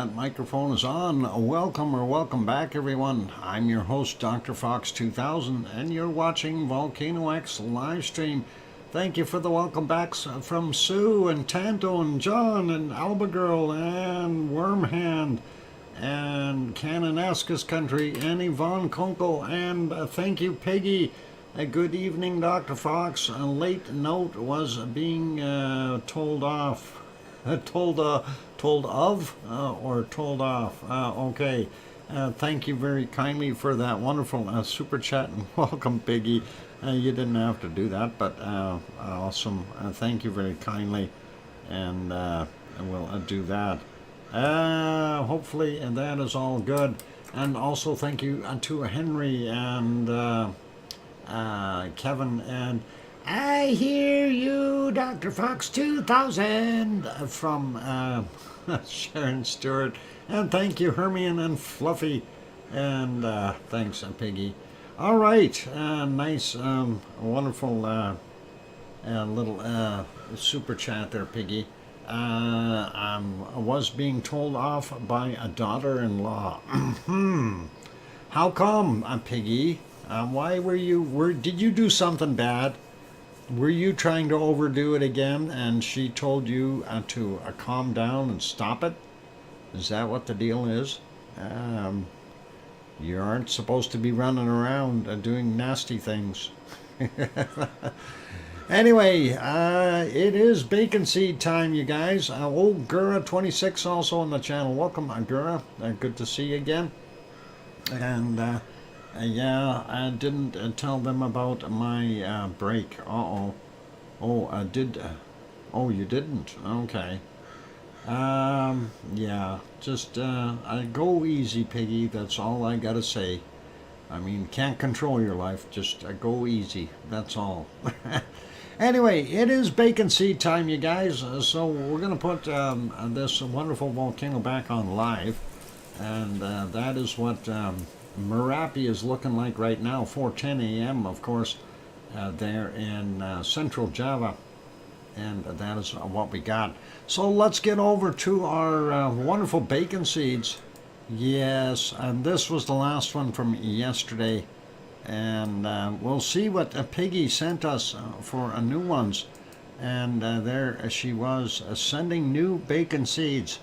that microphone is on. Welcome or welcome back, everyone. I'm your host, DrFox2000, and you're watching VolcanoX live stream. Thank you for the welcome backs from Sue and Tanto and John and Albagirl and Wormhand and Canonescus Country and Yvonne Kunkel, and thank you, Peggy. Good evening, Dr. Fox. A late note was being told off. Told of or told off. Okay. Thank you very kindly for that wonderful super chat, and welcome, Piggy. You didn't have to do that, but awesome. Thank you very kindly, and we'll do that. Hopefully that is all good. And also thank you to Henry and Kevin and I hear you, Dr. Fox 2000 from Sharon Stewart. And thank you, Hermione and Fluffy. And thanks, Piggy. All right. Nice, wonderful little super chat there, Piggy. I was being told off by a daughter-in-law. How come, Piggy? Why did you do something bad? Were you trying to overdo it again and she told you to calm down and stop it? Is that what the deal is? You aren't supposed to be running around doing nasty things. Anyway, it is bacon seed time, you guys. Old Gura26 also on the channel. Welcome, Gura. Good to see you again. And yeah, I didn't tell them about my break. Oh, you didn't? Okay. Yeah, just go easy, Piggy. That's all I gotta say. I mean, can't control your life. Just go easy. That's all. Anyway, it is bacon seed time, you guys. So we're gonna put this wonderful volcano back on live, and that is what Merapi is looking like right now, 4:10 a.m. of course, there in central Java, and that is what we got. So let's get over to our wonderful bacon seeds. Yes, and this was the last one from yesterday, and we'll see what Piggy sent us for new ones. And there she was sending new bacon seeds,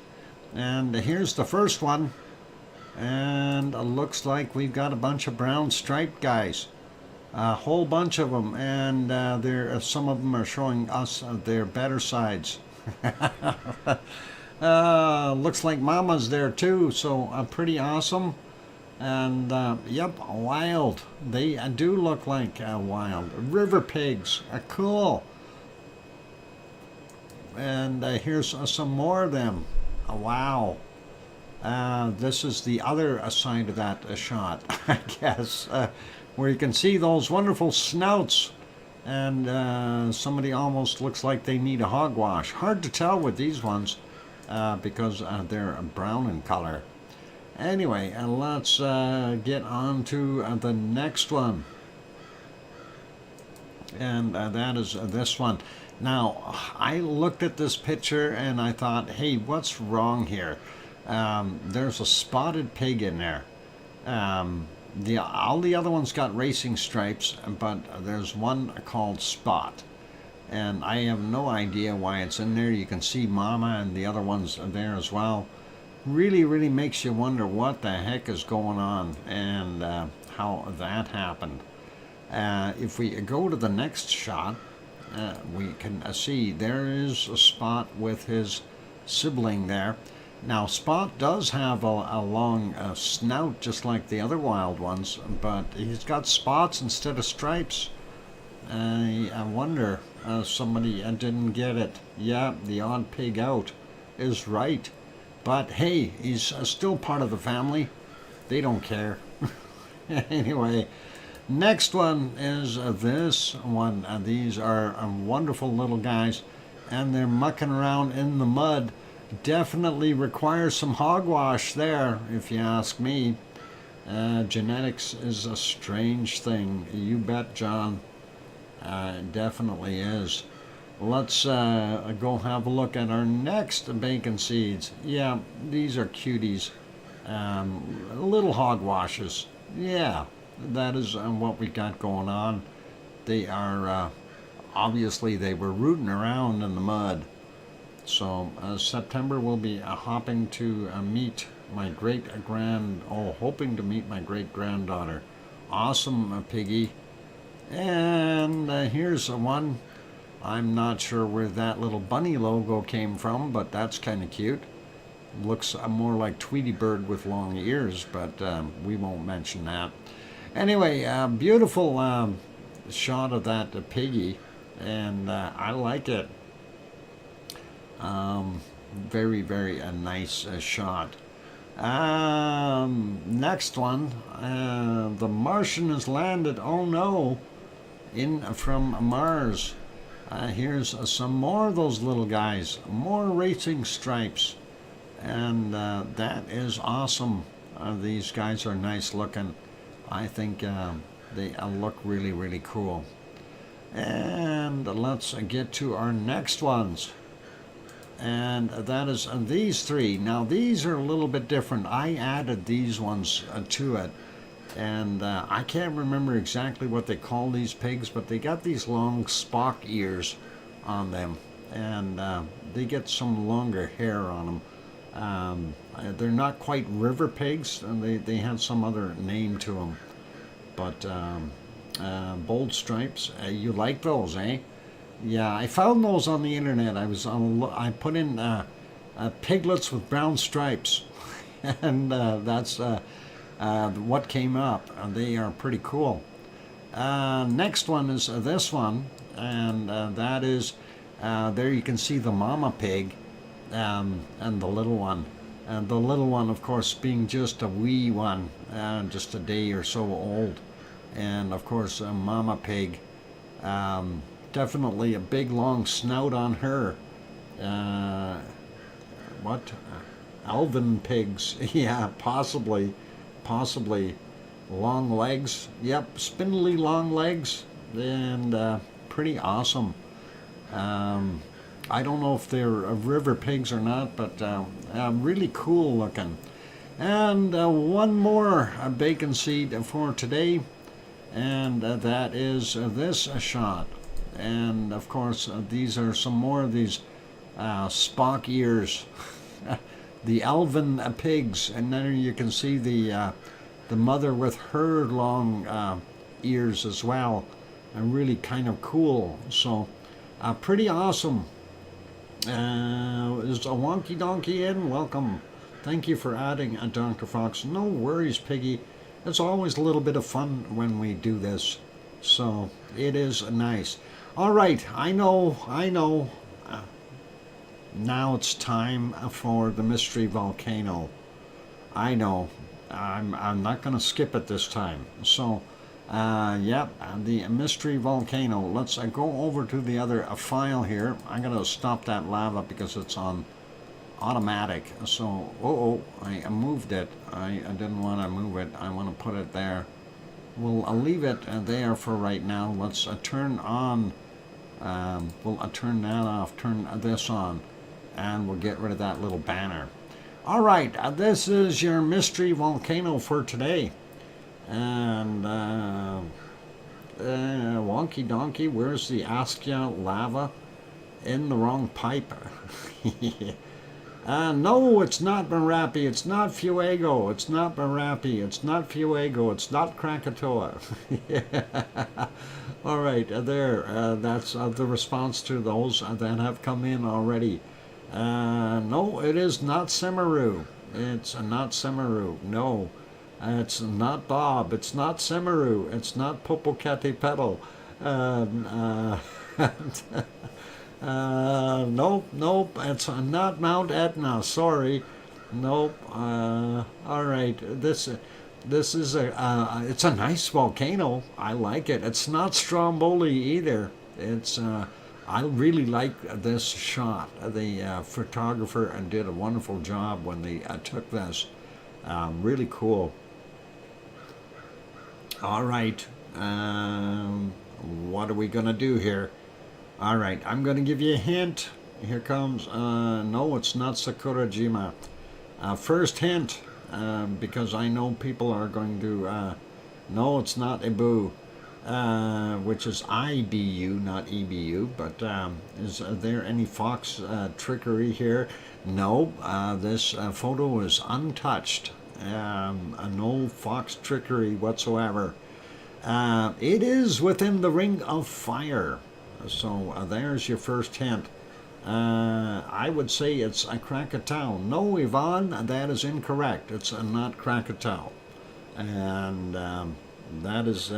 and here's the first one. And it looks like we've got a bunch of brown striped guys, a whole bunch of them, and some of them are showing us their better sides. Looks like Mama's there too, so pretty awesome. And yep, wild. They do look like wild river pigs. Cool. And here's some more of them. Wow. This is the other side of that shot, I guess, where you can see those wonderful snouts, and somebody almost looks like they need a hogwash. Hard to tell with these ones because they're brown in color. Anyway, let's get on to the next one, and that is this one. Now, I looked at this picture and I thought, hey, what's wrong here? There's a spotted pig in there. All the other ones got racing stripes, but there's one called Spot. And I have no idea why it's in there. You can see Mama and the other ones there as well. Really, really makes you wonder what the heck is going on and how that happened. If we go to the next shot, we can see there is a Spot with his sibling there. Now, Spot does have a long snout, just like the other wild ones, but he's got spots instead of stripes. I wonder, somebody didn't get it. Yeah, the odd pig out is right. But hey, he's still part of the family. They don't care. Anyway, next one is this one. These are wonderful little guys, and they're mucking around in the mud. Definitely requires some hogwash there, if you ask me. Genetics is a strange thing. You bet, John. It definitely is. let's go have a look at our next bacon seeds. Yeah, these are cuties. Little hogwashes. Yeah, that is what we got going on. They are, obviously, they were rooting around in the mud. So September we'll be hopping to meet my hoping to meet my great granddaughter. Awesome piggy. And here's one. I'm not sure where that little bunny logo came from, but that's kind of cute. Looks more like Tweety Bird with long ears, but we won't mention that. Anyway, beautiful shot of that piggy, and I like it. Very, very nice shot. Next one, the Martian has landed. Oh no, in from Mars. Here's some more of those little guys, more racing stripes, and that is awesome. These guys are nice looking. I think they look really, really cool. And let's get to our next ones. And that is these three. Now these are a little bit different. I added these ones to it, and I can't remember exactly what they call these pigs, but they got these long Spock ears on them, and they get some longer hair on them. They're not quite river pigs, and they have some other name to them, but bold stripes. You like those, eh? Yeah, I found those on the internet. I put in piglets with brown stripes, and that's what came up. They are pretty cool. Next one is this one, and that is there you can see the mama pig and the little one. And the little one, of course, being just a wee one, just a day or so old. And of course, mama pig. Definitely a big long snout on her. What? Alvin pigs. Yeah, possibly. Long legs. Yep, spindly long legs. And pretty awesome. I don't know if they're river pigs or not, but really cool looking. And one more bacon seed for today. And that is this shot. And of course, these are some more of these Spock ears, the Alvin pigs, and then you can see the mother with her long ears as well, and really kind of cool. So, pretty awesome. Is a Wonky Donkey in? Welcome. Thank you for adding Dr. Fox. No worries, Piggy. It's always a little bit of fun when we do this, so it is nice. All right, I know. Now it's time for the mystery volcano. I know. I'm not going to skip it this time. So, yep, the mystery volcano. Let's go over to the other file here. I'm going to stop that lava because it's on automatic. So, I moved it. I didn't want to move it. I want to put it there. I'll leave it there for right now. Let's turn on. We'll turn that off, turn this on, and we'll get rid of that little banner. All right, this is your mystery volcano for today. And Wonky Donkey, where's the Askia lava? In the wrong pipe. No, it's not Merapi, it's not Fuego, it's not Merapi, it's not Fuego, it's not Krakatoa. All right, that's the response to those that have come in already. No, it is not Semeru. It's not Semeru. No, it's not Bob. It's not Semeru. It's not Popocatépetl. Nope. It's not Mount Etna. Sorry. Nope. All right. This is it's a nice volcano. I like it. It's not Stromboli either. It's I really like this shot. The photographer did a wonderful job when they took this. Really cool. All right. What are we gonna do here? All right, I'm going to give you a hint. Here comes, no, it's not Sakurajima. First hint, because I know people are going to, no, it's not Ibu, which is IBU, not EBU, but is there any fox trickery here? No, this photo is untouched. No fox trickery whatsoever. It is within the ring of fire. So there's your first hint. I would say it's a Krakatau. No, Yvonne, that is incorrect. It's not Krakatau. And that is,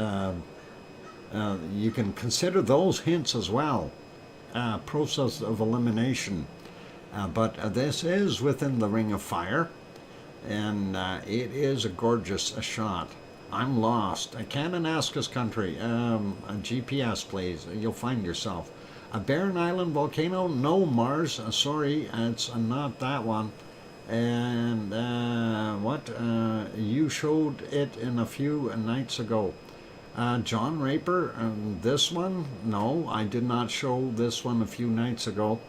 you can consider those hints as well. Process of elimination. But this is within the ring of fire. And it is a gorgeous shot. I'm lost. Cananaskis country. A GPS, please. You'll find yourself. A barren island volcano? No, Mars. Sorry, it's not that one. And what? You showed it in a few nights ago. John Raper, this one? No, I did not show this one a few nights ago.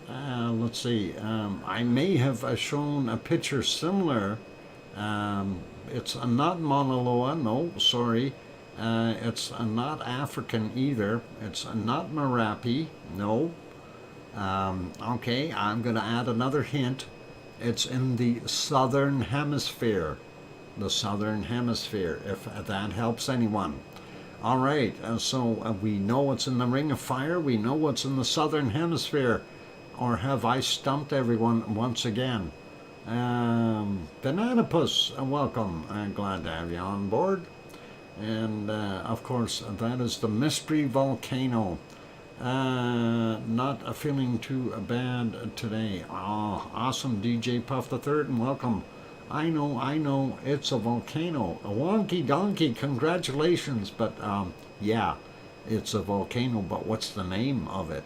Let's see. I may have shown a picture similar. It's not Mauna Loa, no, sorry. It's not African either. It's not Merapi, no. Okay, I'm going to add another hint. It's in the southern hemisphere. The southern hemisphere, if that helps anyone. All right, so we know it's in the ring of fire. We know what's in the southern hemisphere. Or have I stumped everyone once again? Bananapus, welcome. I'm glad to have you on board. And of course, that is the mystery volcano. Not feeling too bad today. Oh, awesome, DJ Puff the Third, and welcome. I know, it's a volcano. A wonky donkey, congratulations. But yeah, it's a volcano, but what's the name of it?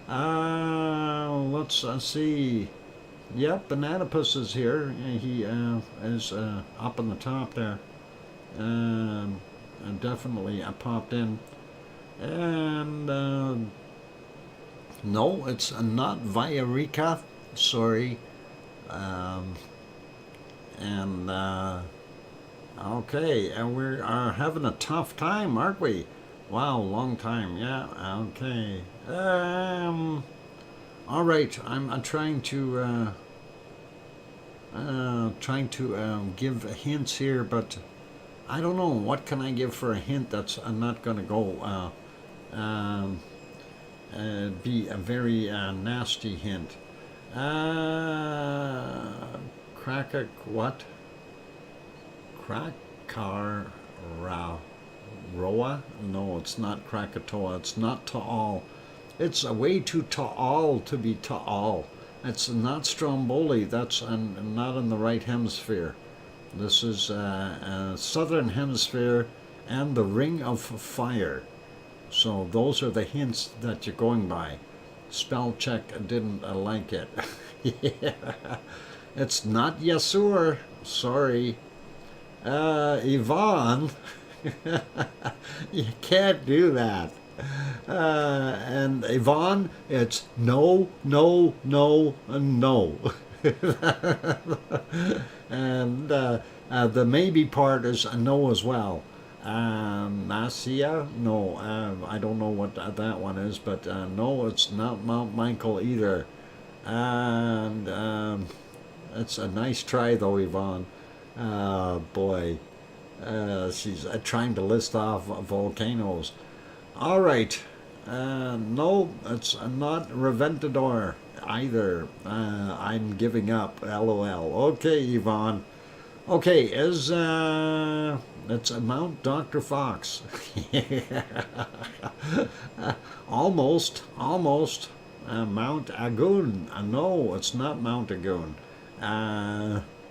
Let's see. Yep, Bananapus is here. He is up on the top there. Definitely popped in. And no, it's not Villarrica. Sorry. Okay, and we are having a tough time, aren't we? Wow, long time. Yeah. Okay. All right. I'm trying to give hints here, but I don't know what can I give for a hint that's not going to go be a very nasty hint. What? Roa? No, it's not Krakatoa. It's not Taal. It's way too Taal to be Taal. It's not Stromboli. That's not in the right hemisphere. This is southern hemisphere and the ring of fire. So those are the hints that you're going by. Spell check didn't like it. Yeah. It's not Yasur. Sorry. Yvonne. You can't do that. And Yvonne, it's no. And the maybe part is no as well. Nasia? No, I don't know what that one is, but no, it's not Mount Michael either. And it's a nice try though, Yvonne. Boy. She's trying to list off volcanoes. All right. No, it's not Reventador either. I'm giving up. LOL. Okay, Yvonne. Okay, it's Mount Dr. Fox. Almost. Mount Agun. No, it's not Mount Agun.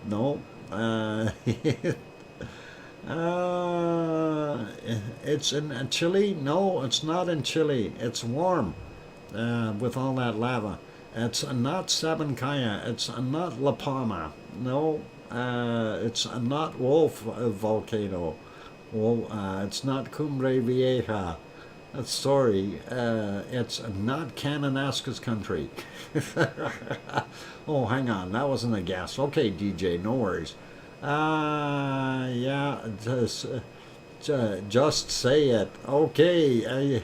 No. It's in Chile? No, it's not in Chile. It's warm with all that lava. It's not Sabancaya. It's not La Palma. No, it's not Wolf volcano. Well, it's not Cumbre Vieja. Sorry, it's not Kananaska's country. Oh, hang on, that wasn't a guess. Okay, DJ, no worries. Yeah, just say it. Okay.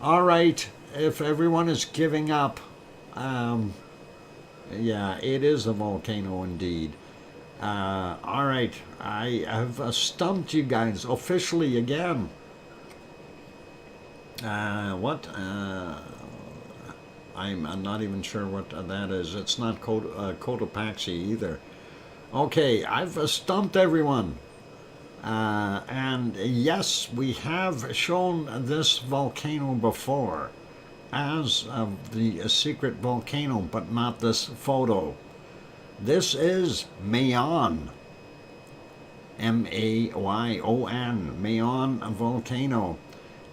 All right, if everyone is giving up, um, yeah, it is a volcano indeed. All right, I have stumped you guys officially again. What? I'm not even sure what that is. It's not Cotopaxi either. Okay, I've stumped everyone. And yes, we have shown this volcano before as the secret volcano, but not this photo. This is Mayon, Mayon, Mayon volcano,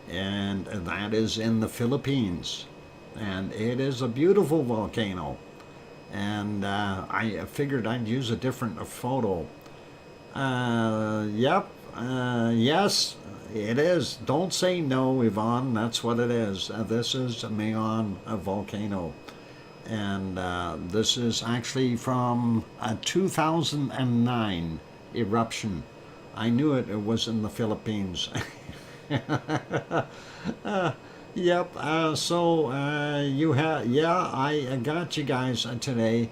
and that is in the Philippines. And it is a beautiful volcano. And I figured I'd use a different photo. Yep, yes, it is. Don't say no, Yvonne. That's what it is. This is Mayon volcano. And this is actually from a 2009 eruption. I knew it was in the Philippines. Yep, you have, yeah, I got you guys today.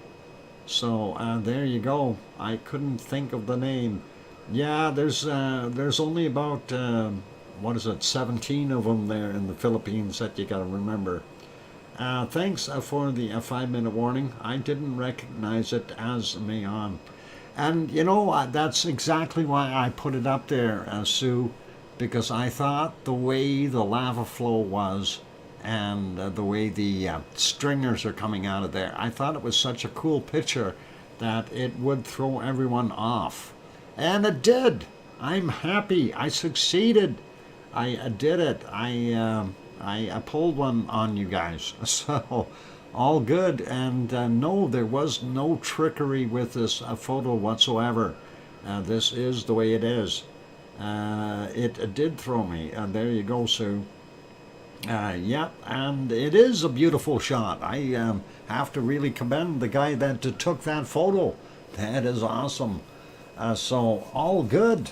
So there you go. I couldn't think of the name. Yeah, there's only about what is it, 17 of them there in the Philippines that you got to remember. Thanks for the 5-minute warning. I didn't recognize it as Mayon. And you know, that's exactly why I put it up there, Sue, because I thought the way the lava flow was and the way the stringers are coming out of there, I thought it was such a cool picture that it would throw everyone off. And it did. I'm happy. I succeeded. I did it. I pulled one on you guys. So all good. And no, there was no trickery with this photo whatsoever. This is the way it is. It did throw me. There you go, Sue. Yep, and it is a beautiful shot. I have to really commend the guy that took that photo. That is awesome. So all good.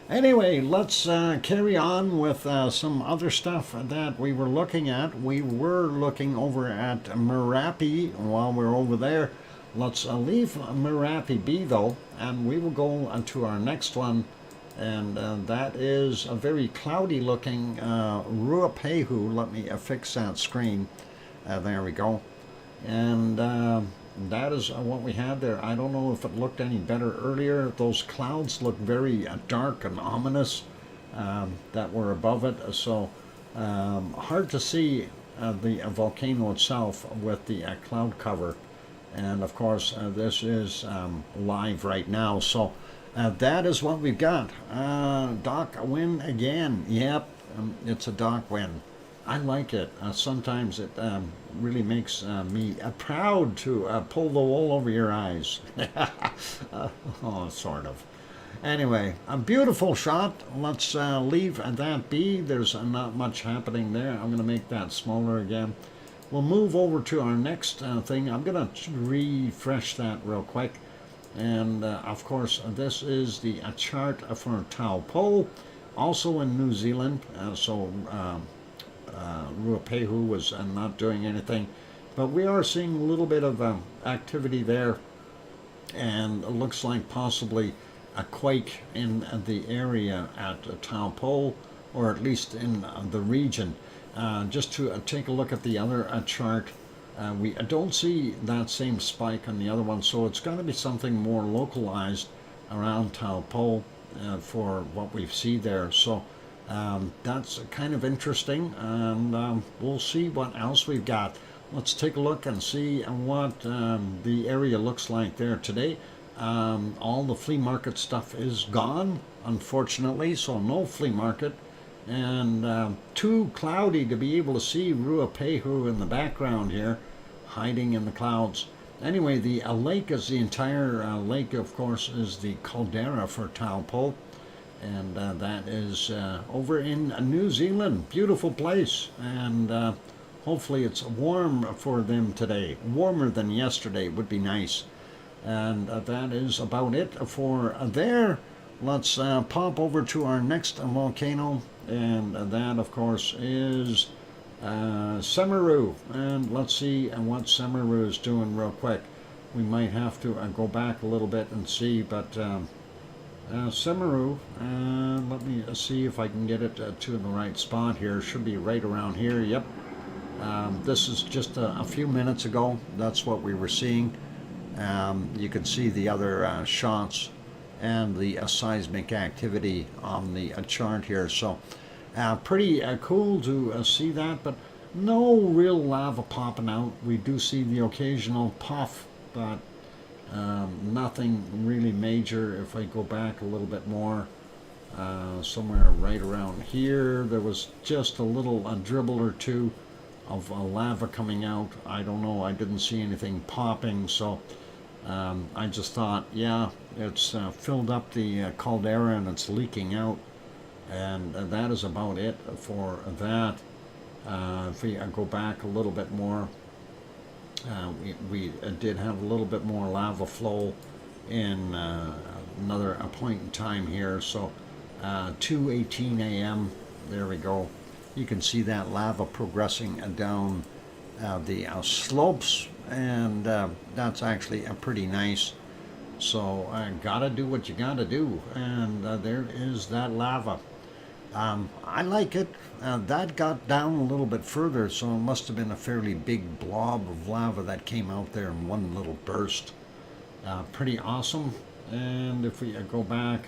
Anyway, let's carry on with some other stuff that we were looking at. We were looking over at Merapi while we're over there. Let's leave Merapi be though, and we will go to our next one. And that is a very cloudy looking Ruapehu. Let me fix that screen. There we go. And that is what we had there. I don't know if it looked any better earlier. Those clouds look very dark and ominous that were above it. So hard to see the volcano itself with the cloud cover. And of course, this is live right now. So that is what we've got. Dock win again. Yep, it's a dock win. I like it. Sometimes it really makes me proud to pull the wool over your eyes. Oh, sort of. Anyway, a beautiful shot. Let's leave that be. There's not much happening there. I'm going to make that smaller again. We'll move over to our next thing. I'm going to refresh that real quick. And of course, this is the chart for Taupo, also in New Zealand. Ruapehu was not doing anything, but we are seeing a little bit of activity there, and it looks like possibly a quake in the area at Taupo, or at least in the region. Just to take a look at the other chart. We don't see that same spike on the other one, so it's got to be something more localized around Taupo for what we see there. So that's kind of interesting, and we'll see what else we've got. Let's take a look and see what the area looks like there today. All the flea market stuff is gone, unfortunately, so no flea market. And too cloudy to be able to see Ruapehu in the background here, hiding in the clouds. Anyway, the lake is the entire lake, of course, is the caldera for Taupo. and that is over in New Zealand. Beautiful place, and hopefully it's warm for them today. Warmer than yesterday would be nice. And that is about it for there. Let's pop over to our next volcano, and that of course is Semeru. And let's see what Semeru is doing real quick. We might have to go back a little bit and see, but Semeru, let me see if I can get it to the right spot here. Should be right around here. Yep. This is just a few minutes ago. That's what we were seeing. You can see the other shots and the seismic activity on the chart here. So pretty cool to see that, but no real lava popping out. We do see the occasional puff, but nothing really major. If I go back a little bit more, somewhere right around here, there was just a little dribble or two of lava coming out. I don't know, I didn't see anything popping, so I just thought, yeah, it's filled up the caldera and it's leaking out, and that is about it for that. If we go back a little bit more, we did have a little bit more lava flow in another point in time here. So 2:18 a.m. there we go. You can see that lava progressing down the slopes, and that's actually pretty nice. So gotta do what you gotta do, and there is that lava. I like it. That got down a little bit further, so it must have been a fairly big blob of lava that came out there in one little burst. Pretty awesome. And if we go back,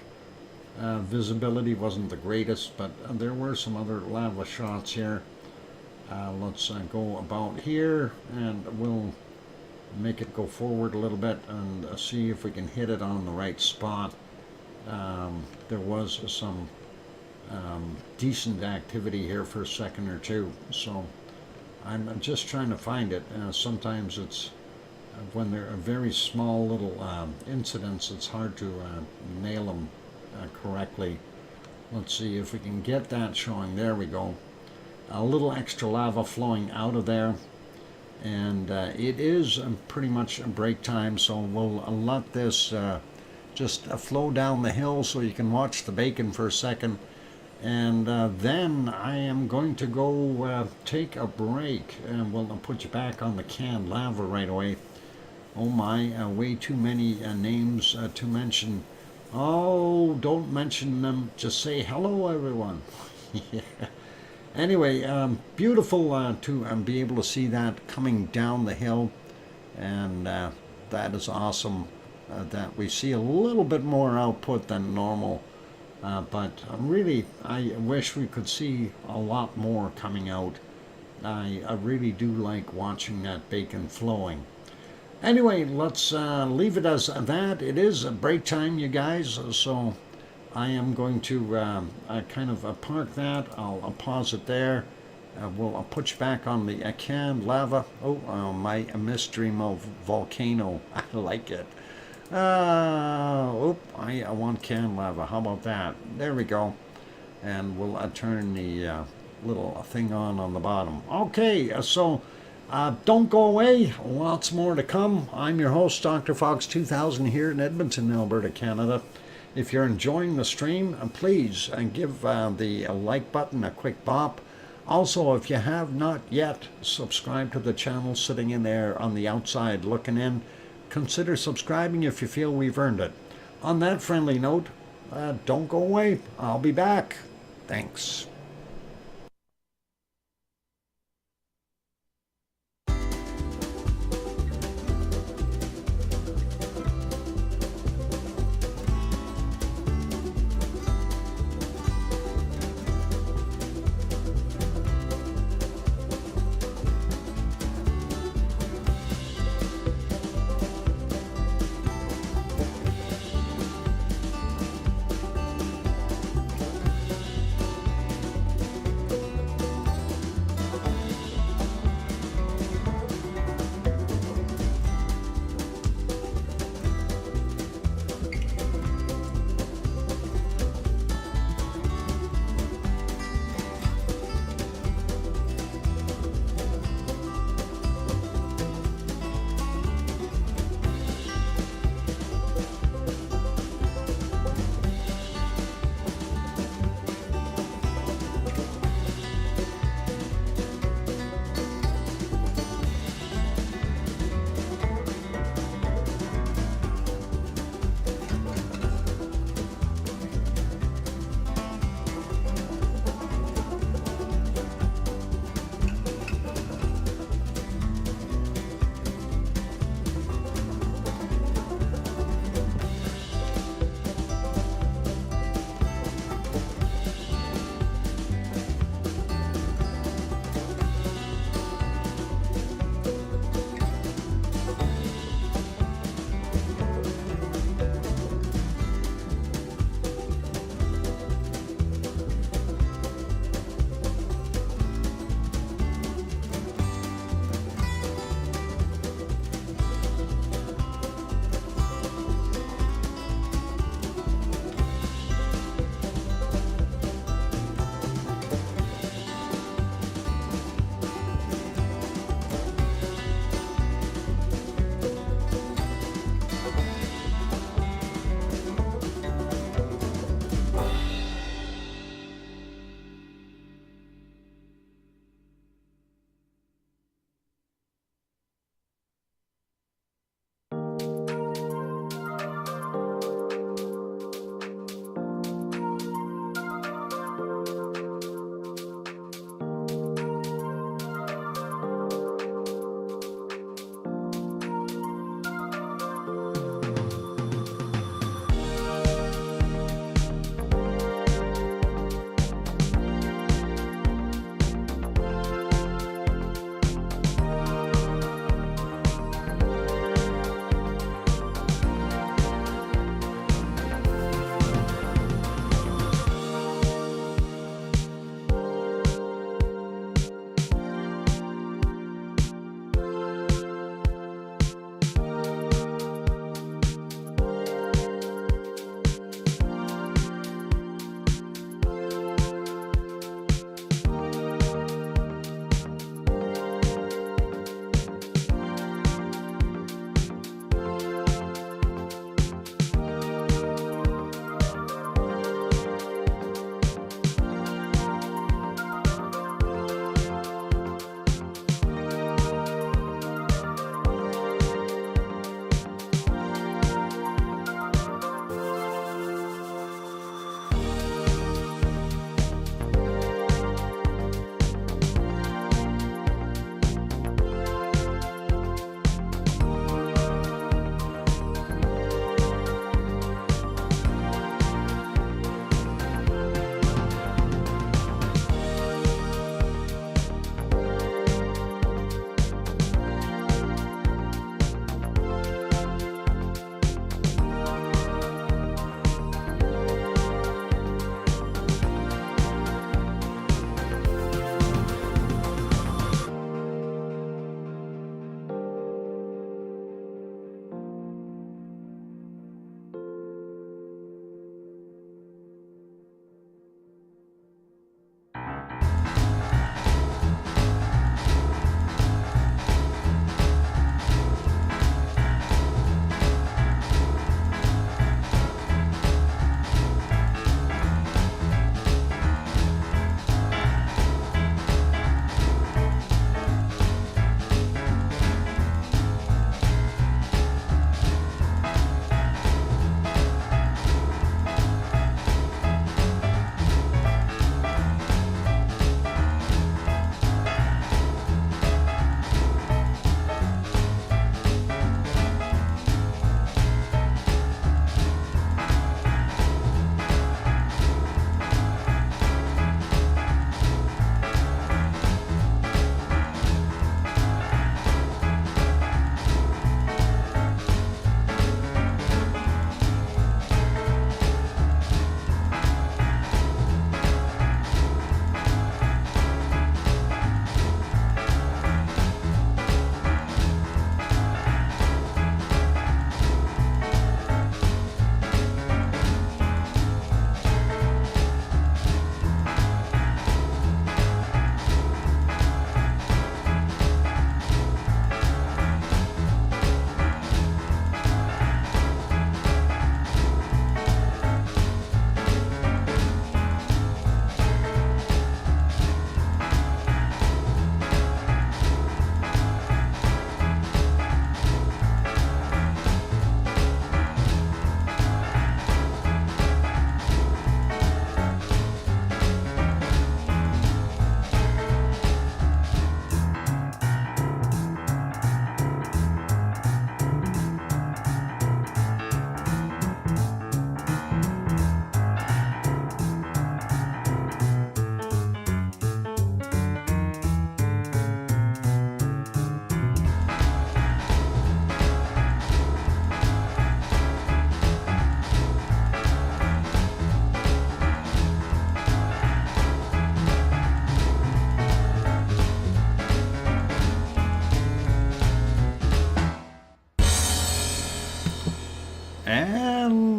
visibility wasn't the greatest, but there were some other lava shots here. Let's go about here, and we'll make it go forward a little bit and see if we can hit it on the right spot. There was some decent activity here for a second or two, so I'm just trying to find it. Sometimes it's when they're very small little incidents, it's hard to nail them correctly. Let's see if we can get that showing. There we go. A little extra lava flowing out of there, and it is pretty much break time, so we'll let this just flow down the hill so you can watch the bacon for a second. And then I am going to go take a break, and we'll put you back on the canned lava right away. Oh my, way too many names to mention. Oh, don't mention them. Just say hello, everyone. Yeah. Anyway, beautiful to be able to see that coming down the hill, and that is awesome that we see a little bit more output than normal. But really, I wish we could see a lot more coming out. I really do like watching that bacon flowing. Anyway, let's leave it as that. It is a break time, you guys, so I am going to kind of park that. I'll pause it there. We'll put you back on the canned lava. Oh, my midstream of volcano. I like it. I want canned lava. How about that? There we go. And we'll turn the little thing on the bottom. Okay, so don't go away. Lots more to come. I'm your host, DrFox2000, here in Edmonton, Alberta, Canada. If you're enjoying the stream, please give the like button a quick bop. Also, if you have not yet subscribed to the channel sitting in there on the outside looking in, consider subscribing if you feel we've earned it. On that friendly note, don't go away. I'll be back. Thanks.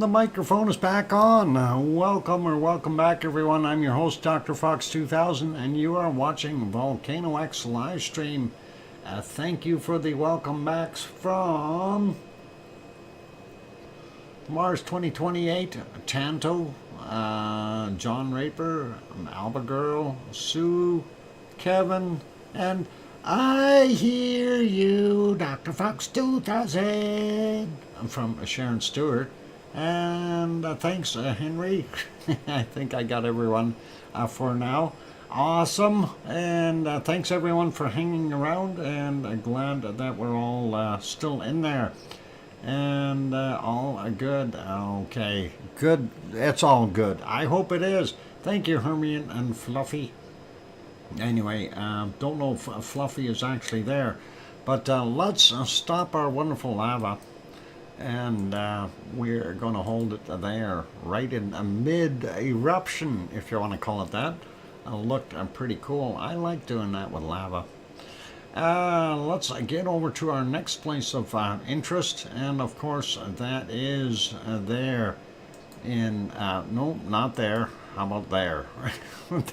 And the microphone is back on. Welcome back, everyone. I'm your host, DrFox2000, and you are watching VolcanoX live stream. Thank you for the welcome backs from Mars 2028, Tanto, John Raper, Alba Girl, Sue, Kevin, and I hear you, DrFox2000. I'm from Sharon Stewart. And thanks, Henry. I think I got everyone for now. Awesome. And thanks, everyone, for hanging around. And glad that we're all still in there. And all good. Okay, good. It's all good. I hope it is. Thank you, Hermione and Fluffy. Anyway, don't know if Fluffy is actually there, but let's stop our wonderful lava, and we're going to hold it there, right in a mid-eruption, if you want to call it that. Looked pretty cool. I like doing that with lava. Let's get over to our next place of interest, and of course that is there in, no, not there. How about there?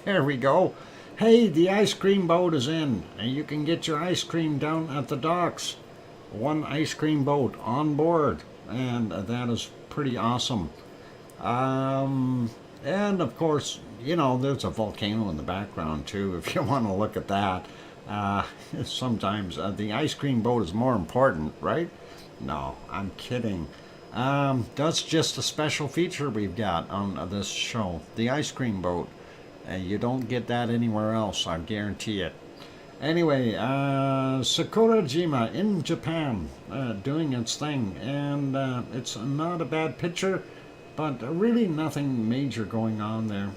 There we go. Hey, the ice cream boat is in. You can get your ice cream down at the docks. One ice cream boat on board, and that is pretty awesome. And of course, you know, there's a volcano in the background too, if you want to look at that. Sometimes the ice cream boat is more important, right? No, I'm kidding. That's just a special feature we've got on this show, the ice cream boat. You don't get that anywhere else, I guarantee it. Anyway, Sakurajima in Japan doing its thing, and it's not a bad picture, but really nothing major going on there.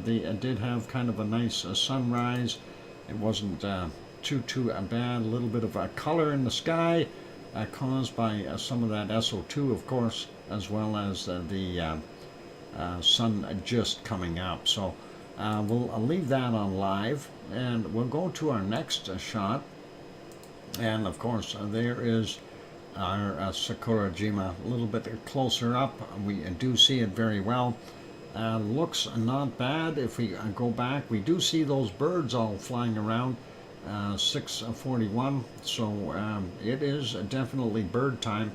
They did have kind of a nice sunrise. It wasn't too bad. A little bit of a color in the sky caused by some of that SO2, of course, as well as the sun just coming up. So we'll leave that on live, and we'll go to our next shot. And of course, there is our Sakurajima a little bit closer up. We do see it very well. Looks not bad. If we go back, we do see those birds all flying around. 6:41, so it is definitely bird time.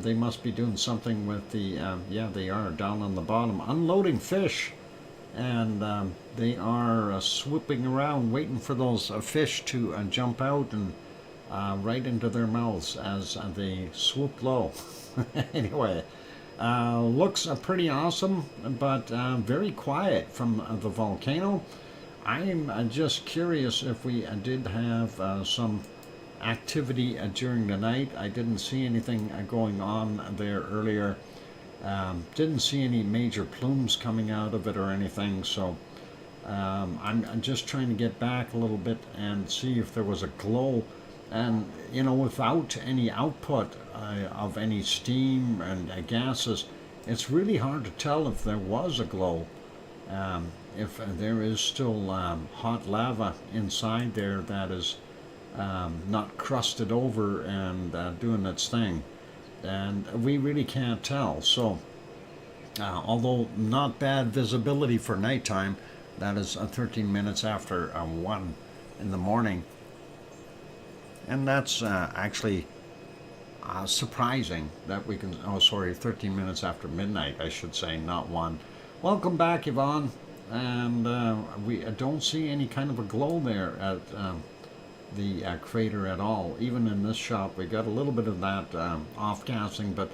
They must be doing something with the, yeah, they are down on the bottom unloading fish. And they are swooping around waiting for those fish to jump out and right into their mouths as they swoop low. Anyway, looks pretty awesome, but very quiet from the volcano. I'm just curious if we did have some activity during the night. I didn't see anything going on there earlier. Didn't see any major plumes coming out of it or anything, so I'm just trying to get back a little bit and see if there was a glow. And, you know, without any output of any steam and gases, it's really hard to tell if there was a glow. If there is still hot lava inside there that is not crusted over and doing its thing. And we really can't tell. So, although not bad visibility for nighttime, that is 13 minutes after 1 in the morning. And that's actually surprising that we can, 13 minutes after midnight, I should say, not 1. Welcome back, Yvonne. And we don't see any kind of a glow there at the crater at all. Even in this shot, we got a little bit of that off-gassing, but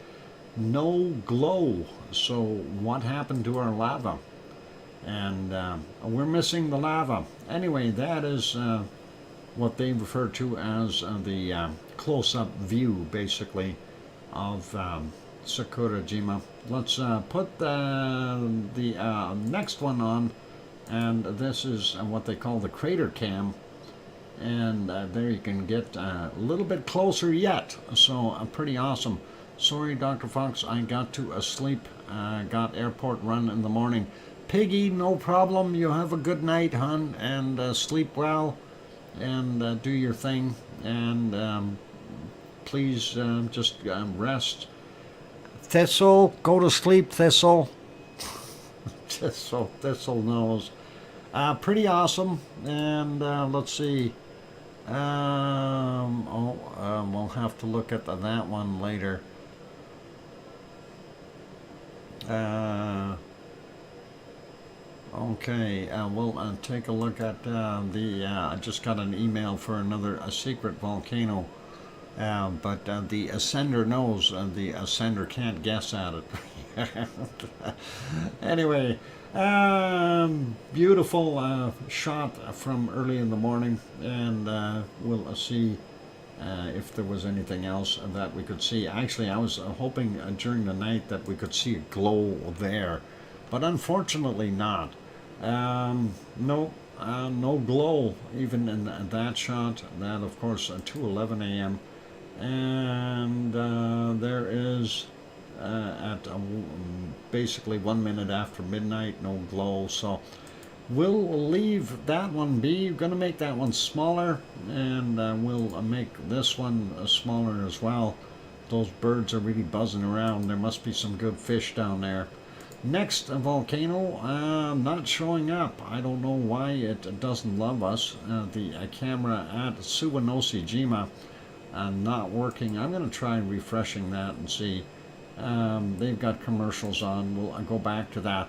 no glow. So what happened to our lava? And we're missing the lava. Anyway, that is what they refer to as the close-up view, basically, of Sakurajima. Let's put the next one on, and this is what they call the crater cam. And there you can get a little bit closer yet, so pretty awesome. Sorry, Dr. Fox, I got to sleep, got airport run in the morning. Piggy, no problem, you have a good night, hon, and sleep well, and do your thing, and please just rest. Thistle, go to sleep, Thistle. Thistle knows. Pretty awesome. And let's see. We'll have to look at that one later. Okay, we'll take a look at I just got an email for a secret volcano, but the ascender knows, the ascender can't guess at it. Anyway, beautiful shot from early in the morning, and we'll see if there was anything else that we could see. Actually, I was hoping during the night that we could see a glow there, but unfortunately not. No, no glow even in that shot. That, of course, 2:11 a.m. And there is at basically 1 minute after midnight, no glow. So we'll leave that one be. We're going to make that one smaller, and we'll make this one smaller as well. Those birds are really buzzing around. There must be some good fish down there. Next volcano, not showing up. I don't know why it doesn't love us. The camera at Sakurajima not working. I'm going to try refreshing that and see. They've got commercials on. We'll go back to that.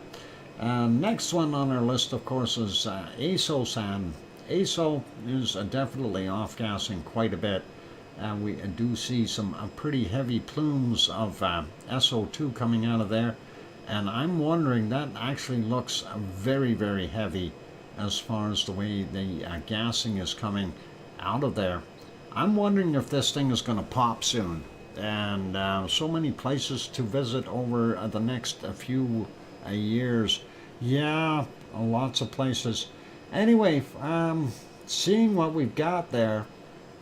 Next one on our list, of course, is Aso-san. Aso is definitely off-gassing quite a bit. We do see some pretty heavy plumes of SO2 coming out of there. And I'm wondering, that actually looks very, very heavy as far as the way the gassing is coming out of there. I'm wondering if this thing is going to pop soon. And so many places to visit over the next few years. Yeah, lots of places. Anyway, seeing what we've got there,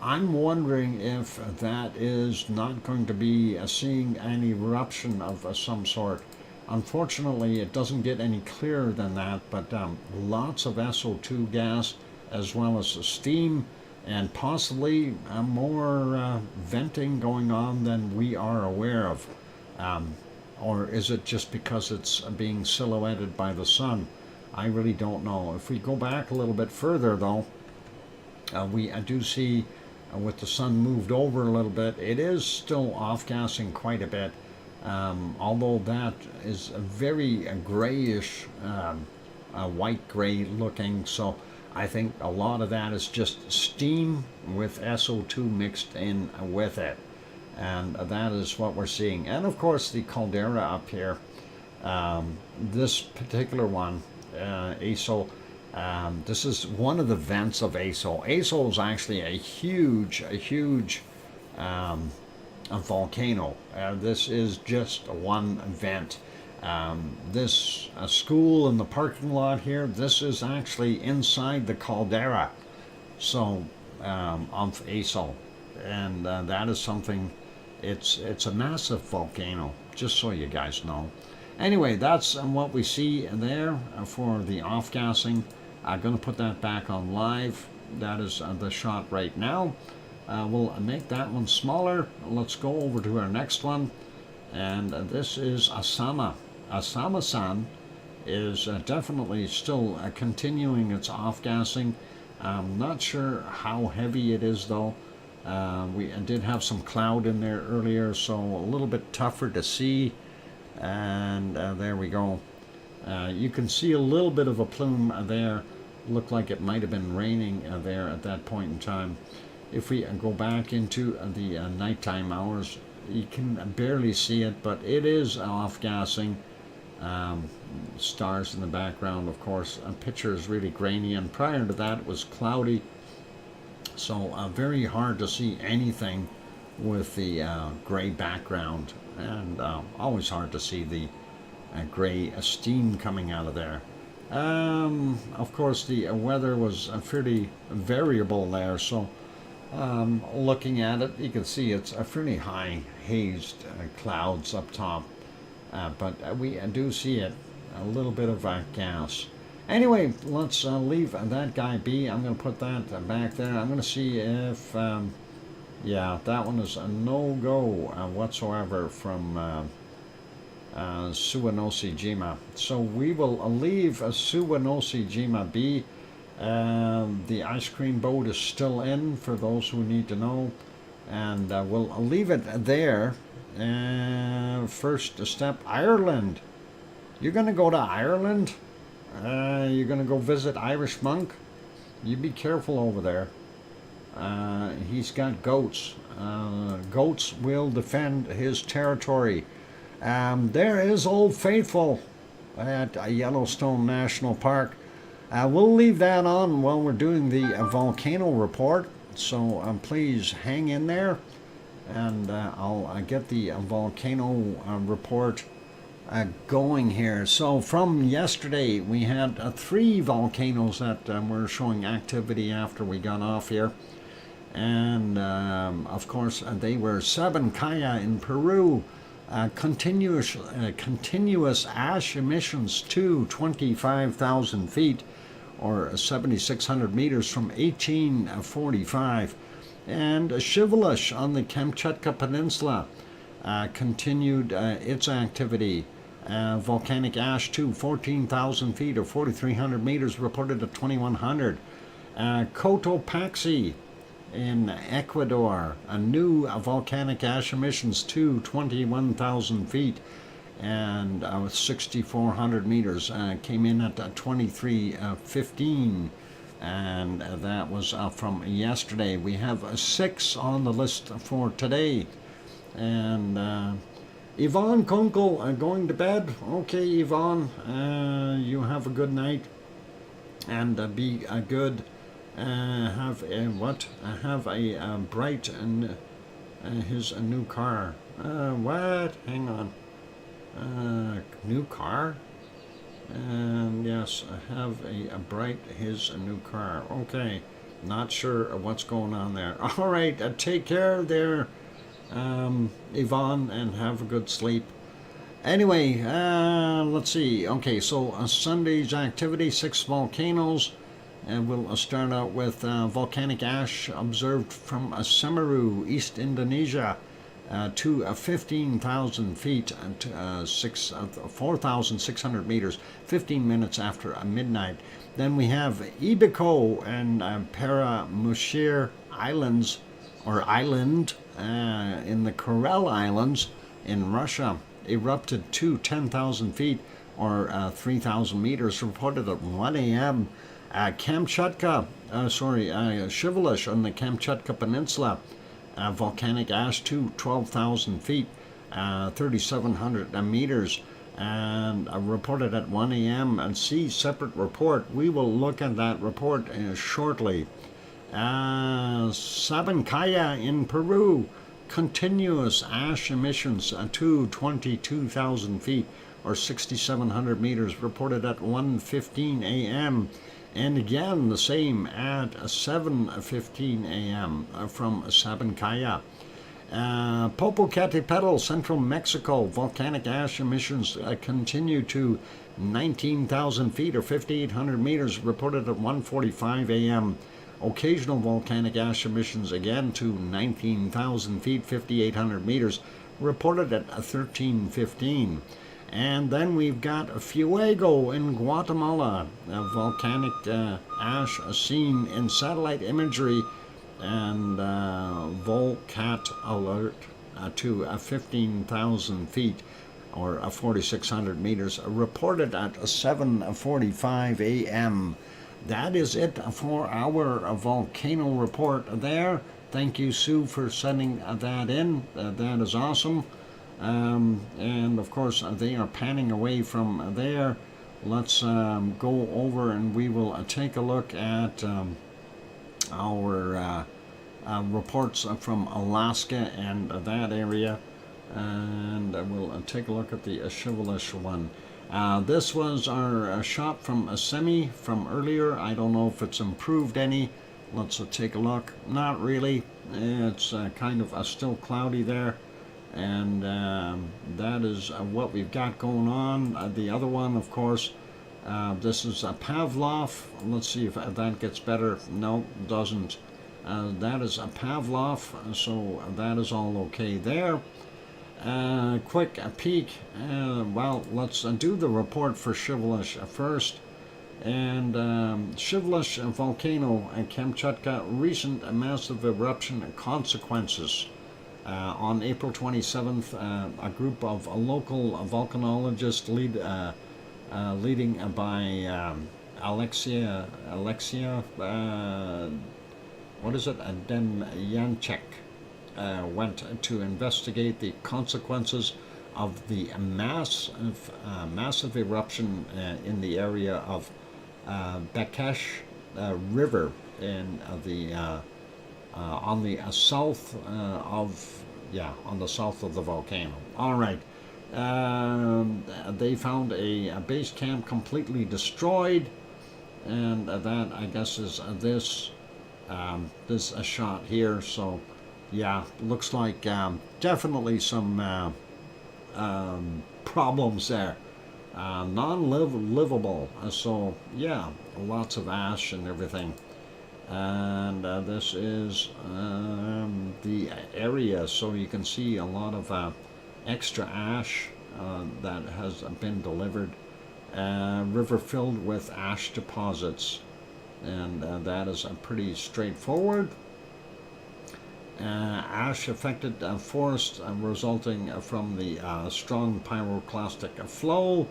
I'm wondering if that is not going to be seeing an eruption of some sort. Unfortunately, it doesn't get any clearer than that, but lots of SO2 gas as well as steam, and possibly more venting going on than we are aware of. Or is it just because it's being silhouetted by the sun? I really don't know. If we go back a little bit further, though, we do see with the sun moved over a little bit, it is still off-gassing quite a bit. Although that is a very grayish, white-gray looking, so I think a lot of that is just steam with SO2 mixed in with it. And that is what we're seeing. And of course the caldera up here, this particular one, Aso, this is one of the vents of Aso. Aso is actually a huge a volcano. This is just one vent. This school in the parking lot here, this is actually inside the caldera, so of Aso, and that is something. It's a massive volcano, just so you guys know. Anyway, that's what we see there for the off-gassing. I'm going to put that back on live. That is the shot right now. We'll make that one smaller. Let's go over to our next one, and this is Asama. Asama-san is definitely still continuing its off-gassing. I'm not sure how heavy it is, though. We did have some cloud in there earlier, so a little bit tougher to see. And there we go. You can see a little bit of a plume there. Looked like it might have been raining there at that point in time. If we go back into the nighttime hours, you can barely see it, but it is off-gassing. Stars in the background, of course. A picture is really grainy, and prior to that it was cloudy. So very hard to see anything with the gray background, and always hard to see the gray steam coming out of there. Of course, the weather was fairly variable there, so looking at it, you can see it's a fairly high hazed clouds up top, but we do see it, a little bit of gas. Anyway, let's leave that guy be. I'm going to put that back there. I'm going to see if, yeah, that one is a no-go whatsoever from Suwanoshijima. So we will leave Suwanoshijima be. The ice cream boat is still in for those who need to know, and we'll leave it there. First step, Ireland. You're going to go to Ireland? You're going to go visit Irish monk? You be careful over there. He's got goats. Goats will defend his territory. There is Old Faithful at Yellowstone National Park. We'll leave that on while we're doing the volcano report, so please hang in there, and I'll get the volcano report going here. So from yesterday, we had 3 volcanoes that were showing activity after we got off here. And of course, they were Sabancaya in Peru, continuous ash emissions to 25,000 feet, or 7,600 meters from 1845. And Shivelish on the Kamchatka Peninsula continued its activity. Volcanic ash to 14,000 feet, or 4,300 meters, reported at 2,100. Cotopaxi in Ecuador, a new volcanic ash emissions to 21,000 feet and 6,400 meters, came in at 2315, and that was from yesterday. We have 6 on the list for today. And Yvonne Kunkel going to bed. Okay, Yvonne, you have a good night, and be good. Have a what? Have a bright and his a new car. What? Hang on. New car? And yes, have a bright his a new car. Okay, not sure what's going on there. All right, take care there, Yvonne, and have a good sleep. Anyway, let's see. Okay, so Sunday's activity, 6 volcanoes. And we'll start out with volcanic ash observed from Semeru, East Indonesia, to 15,000 feet and 4,600 meters, 15 minutes after midnight. Then we have Ibiko and Paramushir Islands, or island, in the Kuril Islands in Russia, erupted to 10,000 feet, or 3,000 meters, reported at 1 a.m. Shivelish on the Kamchatka Peninsula, volcanic ash to 12,000 feet, 3,700 meters, and reported at 1 a.m. and see separate report. We will look at that report shortly. Sabancaya in Peru, continuous ash emissions to 22,000 feet, or 6,700 meters, reported at 1:15 a.m. And again, the same at 7:15 a.m. From Sabancaya. Popocatépetl, central Mexico, volcanic ash emissions continue to 19,000 feet, or 5,800 meters, reported at 1:45 a.m. Occasional volcanic ash emissions again to 19,000 feet, 5,800 meters, reported at 13:15. And then we've got Fuego in Guatemala, a volcanic ash seen in satellite imagery, and Volcat alert to 15,000 feet, or 4,600 meters, reported at 7:45 a.m. That is it for our volcano report there. Thank you, Sue, for sending that in. That is awesome. And of course, they are panning away from there. Let's go over and we will take a look at our reports from Alaska and that area. And we'll take a look at the Shivelish one. This was our shot from a semi from earlier. I don't know if it's improved any. Let's take a look. Not really. It's kind of still cloudy there. And that is what we've got going on. The other one, of course, this is a Pavlov. Let's see if that gets better. No, doesn't. That is a Pavlov, so that is all okay there. quick peek. Well, let's do the report for Shivelish first. And Shivelish volcano in Kamchatka, recent massive eruption consequences. On April 27th, a group of local volcanologists leading by Alexia, what is it, Demyanchek, went to investigate the consequences of the massive eruption in the area of Bekesh River in on the south on the south of the volcano. All right. They found a base camp completely destroyed, and that, I guess, is this shot here. So yeah, looks like definitely some problems there, non-livable. So yeah, lots of ash and everything. And this is the area, so you can see a lot of extra ash that has been delivered. River filled with ash deposits, and that is pretty straightforward. Ash affected forest resulting from the strong pyroclastic flow.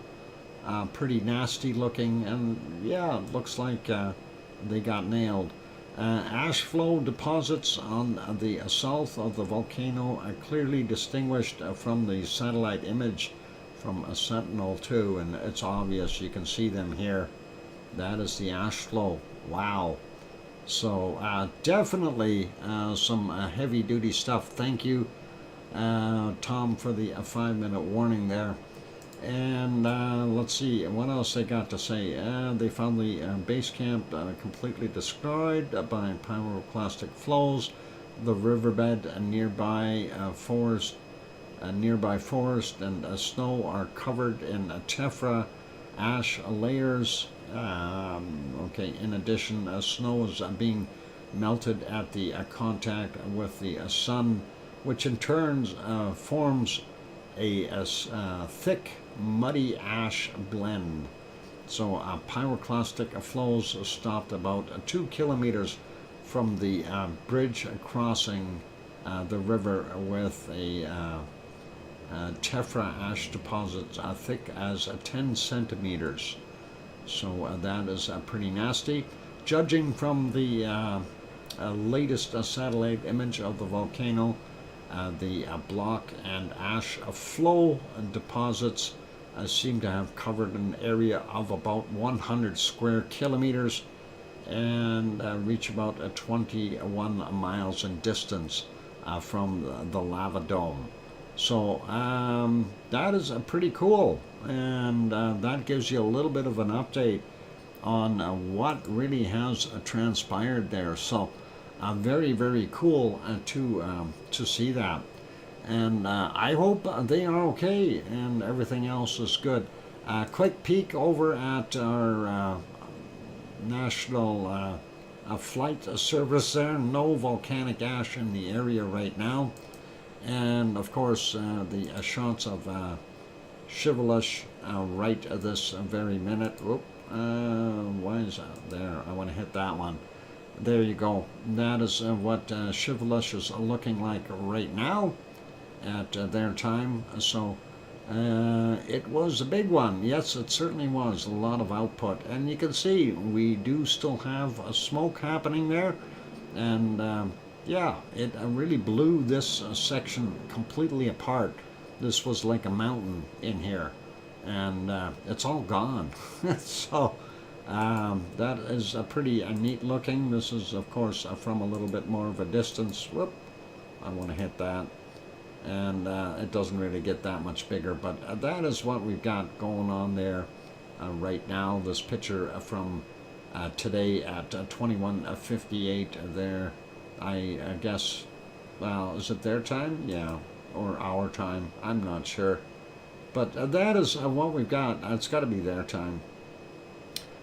Pretty nasty looking, and yeah, it looks like they got nailed. Ash flow deposits on the south of the volcano are clearly distinguished from the satellite image from Sentinel-2, and it's obvious, you can see them here. That is the ash flow. Wow. So definitely some heavy-duty stuff. Thank you, Tom, for the 5-minute warning there. And let's see, what else they got to say? They found the base camp completely destroyed by pyroclastic flows. The riverbed and nearby forest and snow are covered in tephra ash layers. Okay. In addition, snow is being melted at the contact with the sun, which in turn forms a thick, muddy ash blend. So pyroclastic flows stopped about 2 kilometers from the bridge crossing the river with a tephra ash deposits thick as 10 centimeters. So that is pretty nasty. Judging from the latest satellite image of the volcano, the block and ash flow deposits seem to have covered an area of about 100 square kilometers and reach about 21 miles in distance from the lava dome. So that is pretty cool, and that gives you a little bit of an update on what really has transpired there. So very, very cool to see that, and I hope they are okay and everything else is good. Quick peek over at our national flight service there. No volcanic ash in the area right now, and of course the shots of Shivelish right this very minute. Whoop, why is that there? I want to hit that one. There you go. That is what Shivelish is looking like right now at their time. So it was a big one. Yes, it certainly was. A lot of output. And you can see we do still have smoke happening there. And yeah, it really blew this section completely apart. This was like a mountain in here. And it's all gone. So that is pretty neat looking. This is, of course, from a little bit more of a distance. Whoop, I want to hit that. And it doesn't really get that much bigger, but that is what we've got going on there right now. This picture from today at 21:58 there. I guess, well, is it their time? Yeah, or our time? I'm not sure. But that is what we've got. It's got to be their time,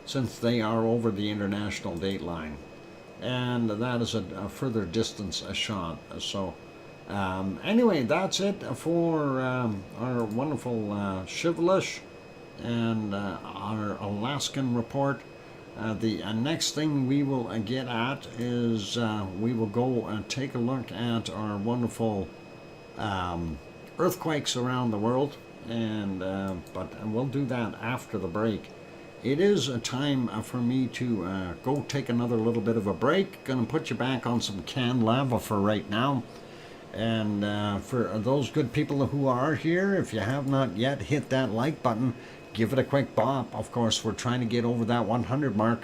since they are over the international date line. And that is a further distance shot. So Anyway, that's it for our wonderful Shivelish and our Alaskan report. The next thing we will get at is we will go and take a look at our wonderful earthquakes around the world, and but we'll do that after the break. It is a time for me to go take another little bit of a break. Gonna put you back on some canned lava for right now. And for those good people who are here, if you have not yet hit that like button, give it a quick bop. Of course, we're trying to get over that 100 mark,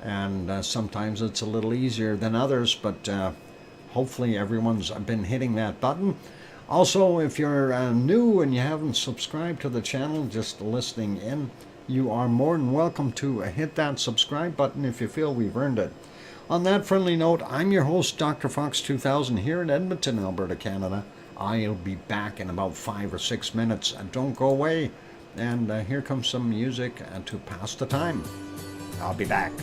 and sometimes it's a little easier than others, but hopefully everyone's been hitting that button. Also, if you're new and you haven't subscribed to the channel, just listening in, you are more than welcome to hit that subscribe button if you feel we've earned it. On that friendly note, I'm your host, DrFox2000, here in Edmonton, Alberta, Canada. I'll be back in about 5 or 6 minutes. Don't go away. And here comes some music to pass the time. I'll be back.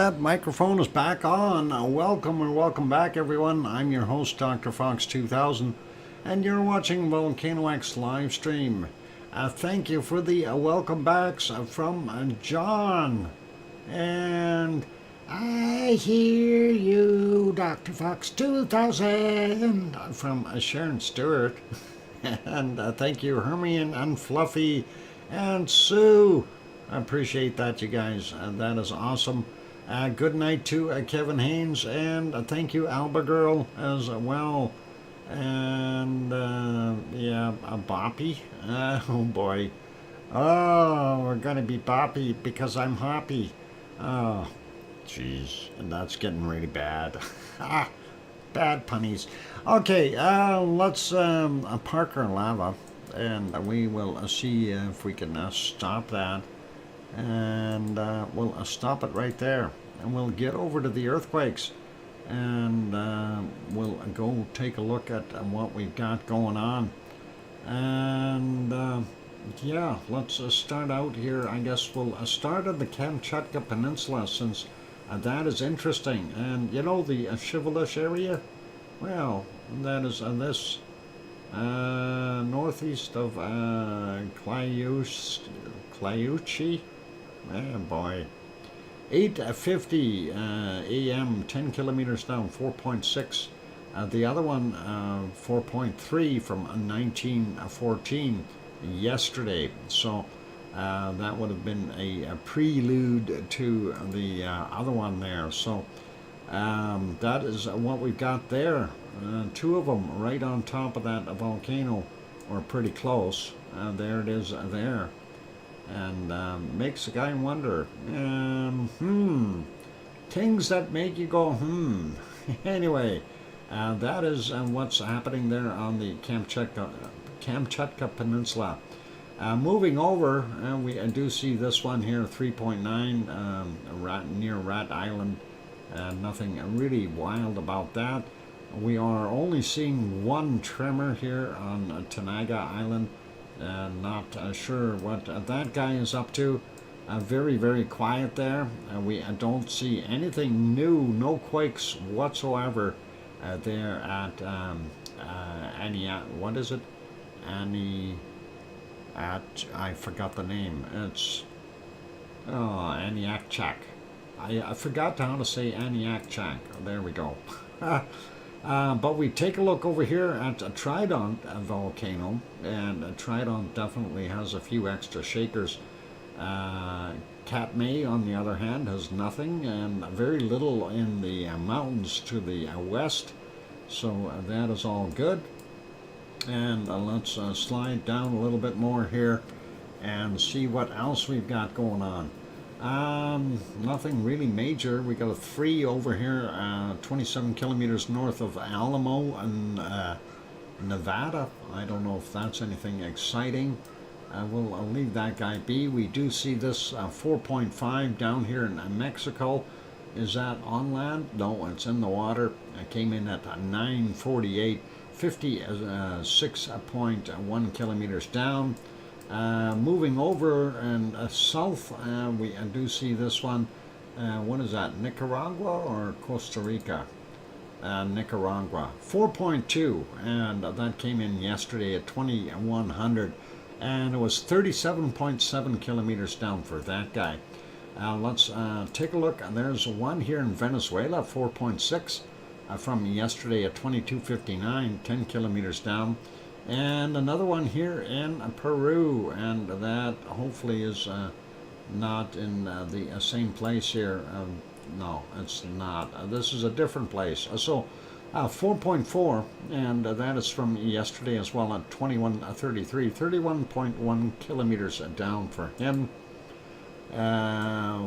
that microphone is back on. Welcome back, everyone. I'm your host, DrFox2000, and you're watching VolcanoX live stream. Thank you for the welcome backs from John. And I hear you, DrFox2000, from Sharon Stewart. And thank you, Hermione and Fluffy and Sue. I appreciate that, you guys. That is awesome. Good night to Kevin Haynes, and thank you, Alba Girl, as well. And yeah, Boppy. Oh boy. Oh, we're gonna be Boppy because I'm Hoppy. Oh, jeez, and that's getting really bad. Bad punnies. Okay, let's park our lava, and we will see if we can stop that. And we'll stop it right there, and we'll get over to the earthquakes, and we'll go take a look at what we've got going on. And yeah, let's start out here. I guess we'll start on the Kamchatka Peninsula, since that is interesting. And you know, the Shivalish area, well, that is this northeast of Kilauea. Oh boy. 8:50 a.m., 10 kilometers down, 4.6. The other one, 4.3 from 1914 yesterday. So that would have been a prelude to the other one there. So that is what we've got there. Two of them right on top of that volcano, or pretty close. There it is there. And makes a guy wonder. Things that make you go, Anyway, that is what's happening there on the Kamchatka Peninsula. Moving over, we do see this one here, 3.9, near Rat Island. Nothing really wild about that. We are only seeing one tremor here on Tanaga Island. Not sure what that guy is up to. Very, very quiet there. We don't see anything new, no quakes whatsoever there at what is it? I forgot the name. It's Aniakchak. I forgot how to say Aniakchak. There we go. But we take a look over here at Trident volcano, and Trident definitely has a few extra shakers. Katmai, on the other hand, has nothing, and very little in the mountains to the west, so that is all good. And let's slide down a little bit more here and see what else we've got going on. Nothing really major. We got a 3 over here, 27 kilometers north of Alamo in Nevada. I don't know if that's anything exciting. I'll leave that guy be. We do see this 4.5 down here in Mexico. Is that on land? No, it's in the water. It came in at 9:48, 56.1 kilometers down. Moving over and south, we do see this one. What is that, Nicaragua or Costa Rica? Nicaragua, 4.2, and that came in yesterday at 2100, and it was 37.7 kilometers down for that guy. Let's take a look. There's one here in Venezuela, 4.6, from yesterday at 2259, 10 kilometers down. And another one here in Peru, and that hopefully is not in the same place here. No, it's not. This is a different place. So 4.4, and that is from yesterday as well at 2133, 31.1 kilometers down for him.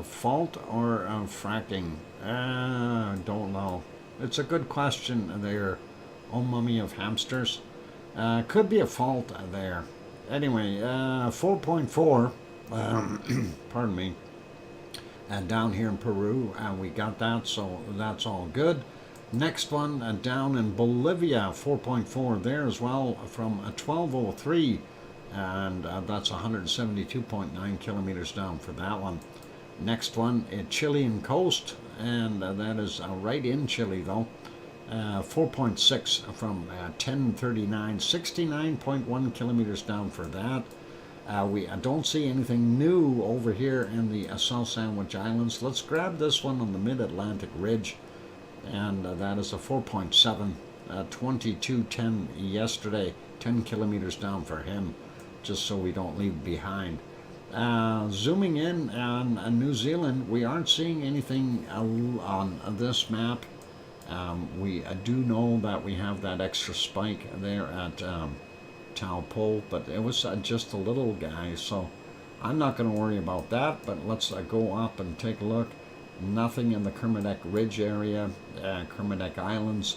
Fault or fracking? Don't know. It's a good question there. Oh, mummy of hamsters. Could be a fault there. Anyway, 4.4, pardon me, down here in Peru, we got that, so that's all good. Next one, down in Bolivia, 4.4 there as well, from 1203, and that's 172.9 kilometers down for that one. Next one, Chilean coast, and that is right in Chile though. 4.6 from 10:39, 69.1 kilometers down for that. We don't see anything new over here in the South Sandwich Islands. Let's grab this one on the Mid-Atlantic Ridge, and that is a 4.7, 22:10 yesterday, 10 kilometers down for him, just so we don't leave behind. Zooming in on New Zealand, we aren't seeing anything on this map. We do know that we have that extra spike there at Taupo, but it was just a little guy, so I'm not going to worry about that. But let's go up and take a look. Nothing in the Kermadec Ridge area, Kermadec Islands.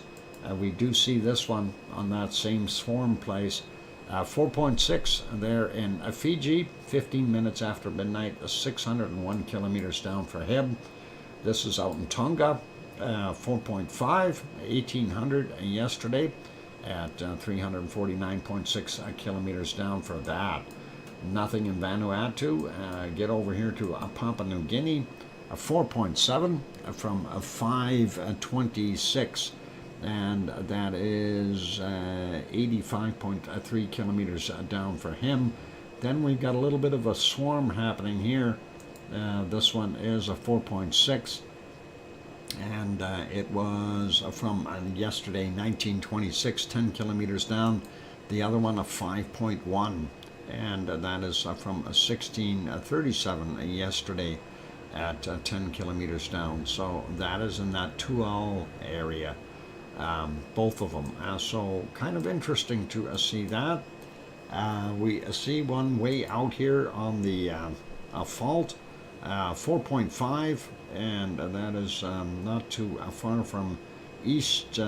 We do see this one on that same swarm place. 4.6 there in Fiji, 15 minutes after midnight, 601 kilometers down for him. This is out in Tonga, 4.5, 1800 yesterday at 349.6 kilometers down for that. Nothing in Vanuatu. Get over here to Papua New Guinea, 4.7 from 526, and that is 85.3 kilometers down for him. Then we've got a little bit of a swarm happening here. This one is a 4.6, and it was from yesterday, 1926, 10 kilometers down. The other one a 5.1, and that is from 1637 yesterday at 10 kilometers down. So that is in that Tual area, both of them. So kind of interesting to see that. We see one way out here on the fault, 4.5, and that is not too far from East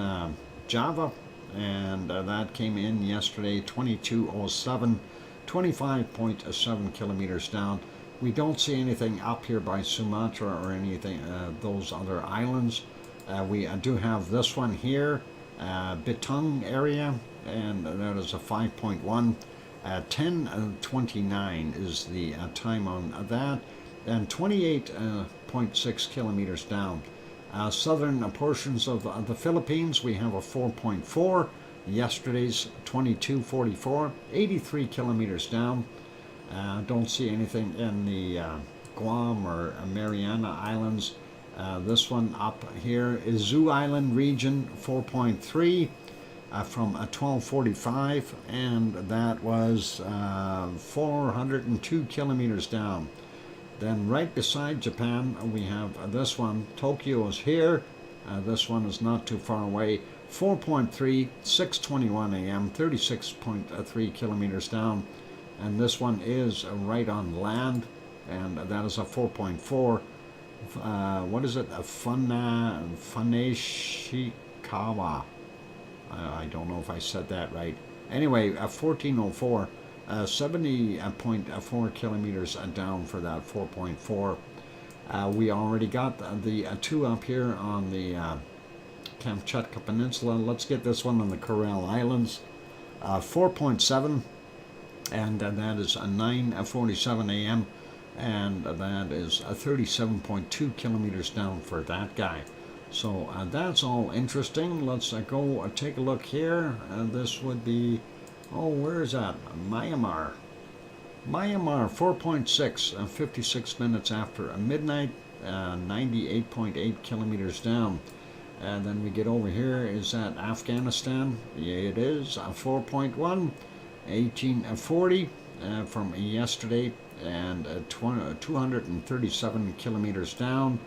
Java, and that came in yesterday, 2207, 25.7 kilometers down. We don't see anything up here by Sumatra or anything, those other islands. We do have this one here, Bitung area, and that is a 5.1. 10:29 is the time on that, and 28.6 kilometers down. Southern portions of the Philippines, we have a 4.4. Yesterday's 22:44, 83 kilometers down. Don't see anything in the Guam or Mariana Islands. This one up here is Zoo Island region, 4.3 from 12:45, and that was 402 kilometers down. Then right beside Japan, we have this one. Tokyo is here. This one is not too far away. 4.3, 6:21 a.m., 36.3 kilometers down. And this one is right on land, and that is a 4.4. What is it? A Funeshikawa. I don't know if I said that right. Anyway, 1404, 70.4 kilometers down for that 4.4. We already got the two up here on the Kamchatka Peninsula. Let's get this one on the Kuril Islands. 4.7, and that is 9:47 a.m., and that is 37.2 kilometers down for that guy. So that's all interesting. Let's go take a look here. This would be, where is that? Myanmar. Myanmar, 4.6, 56 minutes after midnight, 98.8 kilometers down. And then we get over here, is that Afghanistan? Yeah, it is, 4.1, 1840 from yesterday, and 237 kilometers down.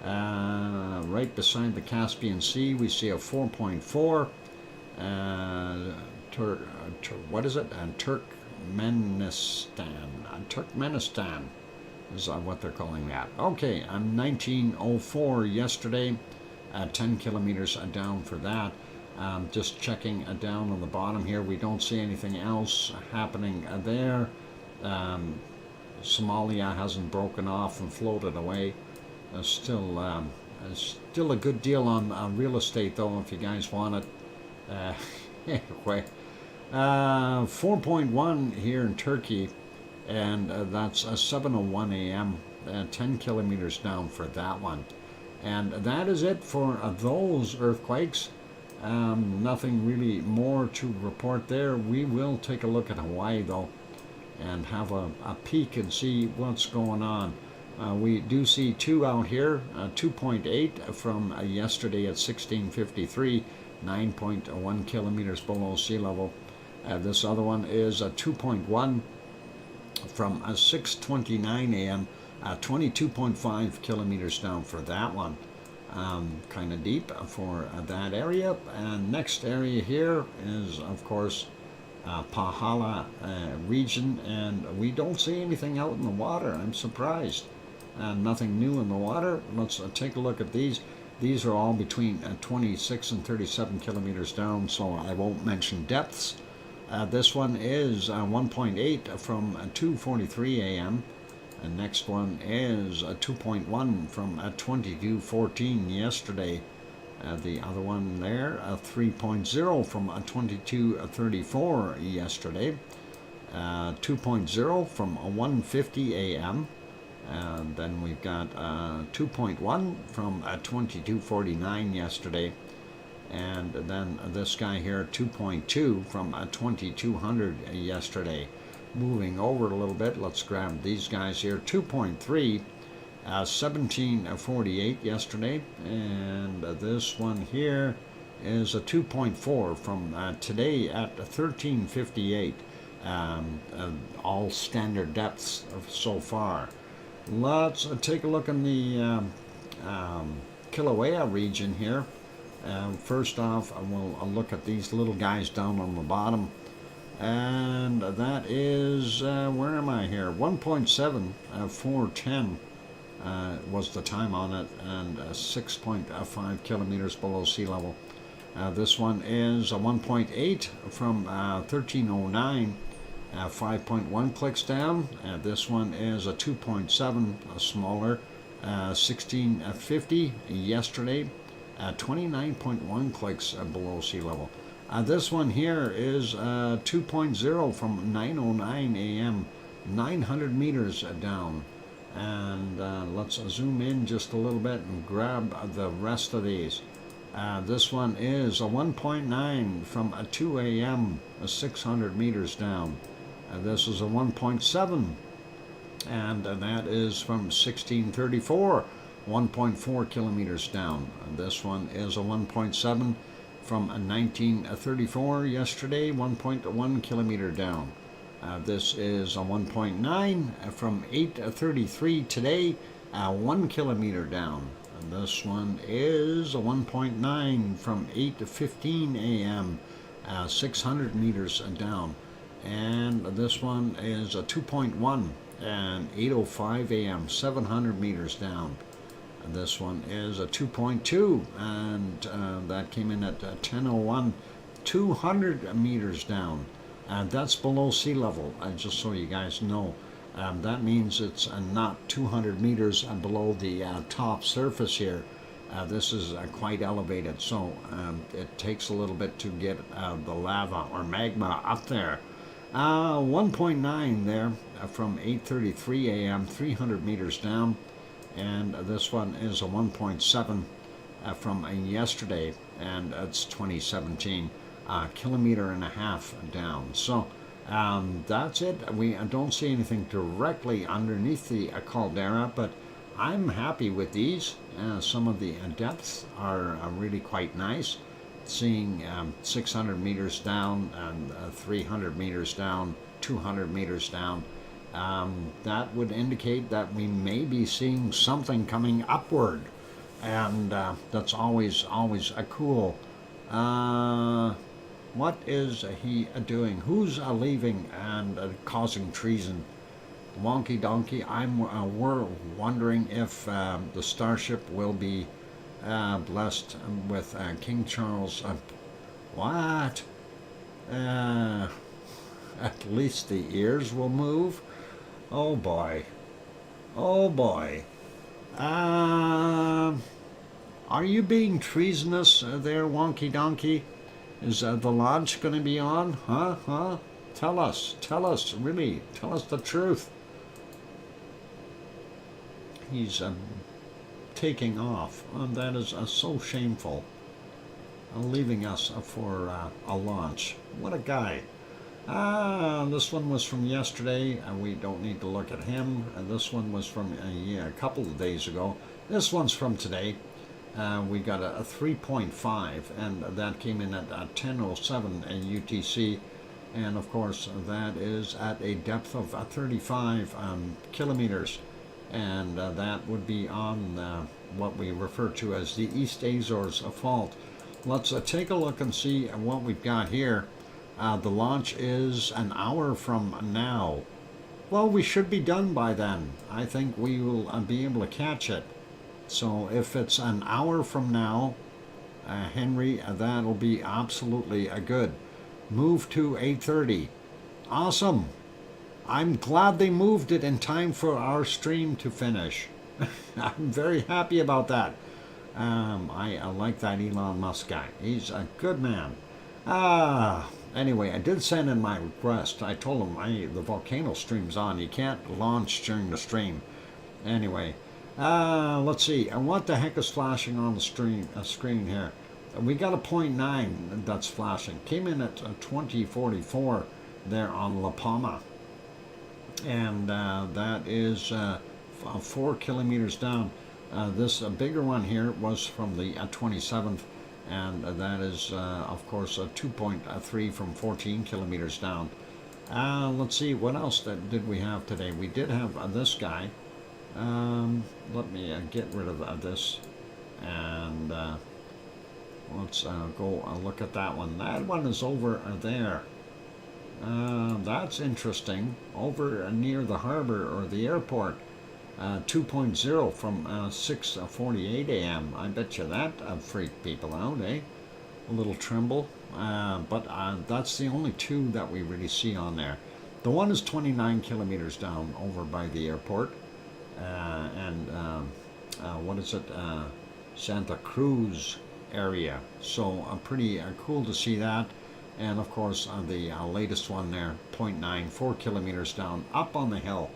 Right beside the Caspian Sea, we see a 4.4. What is it? Turkmenistan is what they're calling that. Okay, 1904 yesterday, 10 kilometers down for that. Just checking down on the bottom here, we don't see anything else happening there. Somalia hasn't broken off and floated away. Still a good deal on real estate, though, if you guys want it. Anyway, 4.1 here in Turkey, and that's 7:01 a.m., 10 kilometers down for that one. And that is it for those earthquakes. Nothing really more to report there. We will take a look at Hawaii though and have a peek and see what's going on. We do see 2 out here, 2.8 from yesterday at 1653, 9.1 kilometers below sea level. This other one is a 2.1 from 6:29 a.m. 22.5 kilometers down for that one. Kind of deep for that area. And next area here is, of course, Pahala region, and we don't see anything out in the water. I'm surprised. Nothing new in the water. Let's take a look at these. These are all between 26 and 37 kilometers down, so I won't mention depths. This one is 1.8 from 2:43 a.m. The next one is 2.1 from 22:14 yesterday. The other one there, 3.0 from 22:34 yesterday. 2.0 from 1:50 a.m. And then we've got 2.1 from 22:49 yesterday. And then this guy here, 2.2 from 2200 yesterday. Moving over a little bit, let's grab these guys here. 2.3, 1748 yesterday. And this one here is a 2.4 from today at 1358. All standard depths so far. Let's take a look in the Kilauea region here. First off, we'll look at these little guys down on the bottom. And that is, where am I here? 1.7, 410 was the time on it, and 6.5 kilometers below sea level. This one is a 1.8 from 1309, 5.1 clicks down. This one is a 2.7, smaller, 1650 yesterday, 29.1 clicks below sea level. This one here is 2.0 from 9:09 a.m., 900 meters down. And let's zoom in just a little bit and grab the rest of these. This one is a 1.9 from 2 a.m., 600 meters down. This is a 1.7, and that is from 1634, 1.4 kilometers down. This one is a 1.7 from 1934 yesterday, 1.1 kilometer down. This is a 1.9 from 8:33 today, 1 kilometer down. And this one is a 1.9 from 8:15 a.m., 600 meters down. And this one is a 2.1 and 8:05 a.m., 700 meters down. And this one is a 2.2, and that came in at 10:01, 200 meters down. And that's below sea level, just so you guys know. That means it's not 200 meters below the top surface here. This is quite elevated, so it takes a little bit to get the lava or magma up there. 1.9 there from 8:33 a.m., 300 meters down. And this one is a 1.7 from yesterday, and it's 2017, kilometer and a half down. So that's it. We don't see anything directly underneath the caldera, but I'm happy with these. Some of the depths are really quite nice. Seeing 600 meters down and 300 meters down, 200 meters down. That would indicate that we may be seeing something coming upward, and that's always cool. What is he doing? Who's leaving and causing treason? Wonky donkey. We're wondering if the starship will be blessed with King Charles. What? At least the ears will move. Oh boy. Oh boy. Are you being treasonous there, Wonky Donkey? Is the lodge going to be on? Huh? Tell us, really. Tell us the truth. He's taking off. That is so shameful. Leaving us for a launch. What a guy. This one was from yesterday, and we don't need to look at him. This one was from a couple of days ago. This one's from today. We got a 3.5, and that came in at 10:07 UTC. And of course, that is at a depth of 35 kilometers. And that would be on what we refer to as the East Azores Fault. Let's take a look and see what we've got here. The launch is an hour from now. Well, we should be done by then. I think we will be able to catch it. So if it's an hour from now, Henry, that'll be absolutely good. Move to 8:30. Awesome. I'm glad they moved it in time for our stream to finish. I'm very happy about that. I like that Elon Musk guy. He's a good man. Anyway, I did send in my request. I told him the volcano stream's on. You can't launch during the stream. Anyway, let's see. What the heck is flashing on the screen here? We got a 0.9 that's flashing. Came in at 2044 there on La Palma. And that is 4 kilometers down. This bigger one here was from the 27th, and that is, of course, 2.3 from 14 kilometers down. Let's see, what else did we have today? We did have this guy. Let me get rid of this, and let's go look at that one. That one is over there. That's interesting. Over near the harbor or the airport. 2.0 from 6:48 a.m. I bet you that freaked people out, eh? A little tremble. But that's the only two that we really see on there. The one is 29 kilometers down over by the airport. What is it? Santa Cruz area. So pretty cool to see that. And of course, the latest one there, 0.9, 4 kilometers down, up on the hill.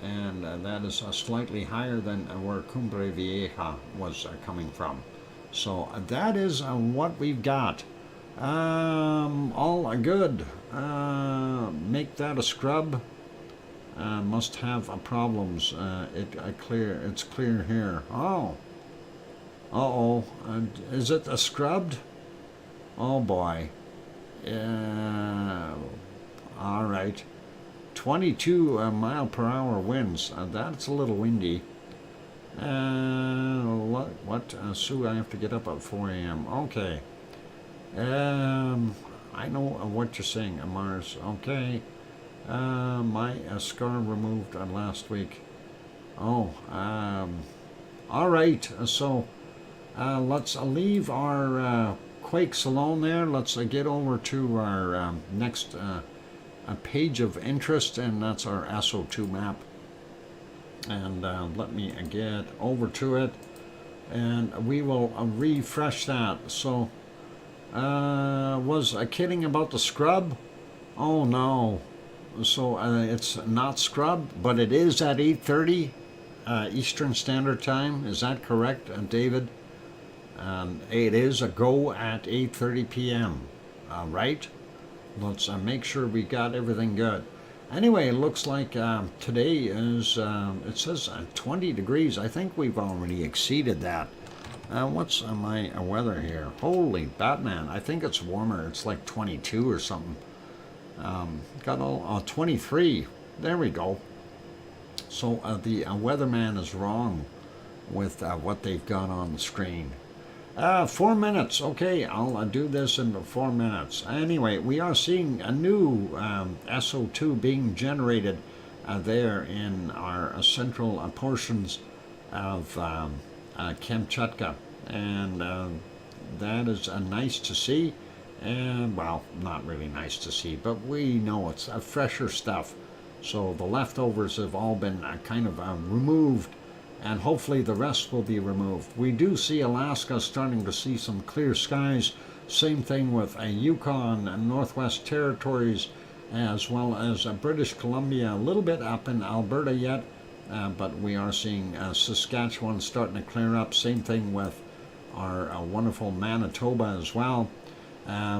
And that is slightly higher than where Cumbre Vieja was coming from. So that is what we've got. All good. Make that a scrub. Must have problems. It's clear here. Oh. Uh-oh. Is it a scrubbed? Oh boy. All right. 22 mile per hour winds. That's a little windy. Sue, I have to get up at 4 a.m. Okay. I know what you're saying, Mars. Okay. My scar removed last week. Oh. All right. So let's leave our quakes alone there. Let's get over to our next a page of interest, and that's our ASO2 map. And let me get over to it, and we will refresh that. So was I kidding about the scrub? Oh no. So it's not scrubbed, but it is at 8:30 Eastern Standard Time. Is that correct, David? It is a go at 8:30 p.m. Right? Let's make sure we got everything good. Anyway, it looks like today is, it says 20 degrees. I think we've already exceeded that. What's my weather here? Holy Batman, I think it's warmer. It's like 22 or something. Got all 23. There we go. So the weatherman is wrong with what they've got on the screen. 4 minutes. Okay, I'll do this in 4 minutes. Anyway, we are seeing a new SO2 being generated there in our central portions of Kamchatka, and that is nice to see. And well, not really nice to see, but we know it's fresher stuff. So the leftovers have all been kind of removed, and hopefully the rest will be removed. We do see Alaska starting to see some clear skies. Same thing with Yukon and Northwest Territories, as well as British Columbia, a little bit up in Alberta yet, but we are seeing Saskatchewan starting to clear up. Same thing with our wonderful Manitoba as well.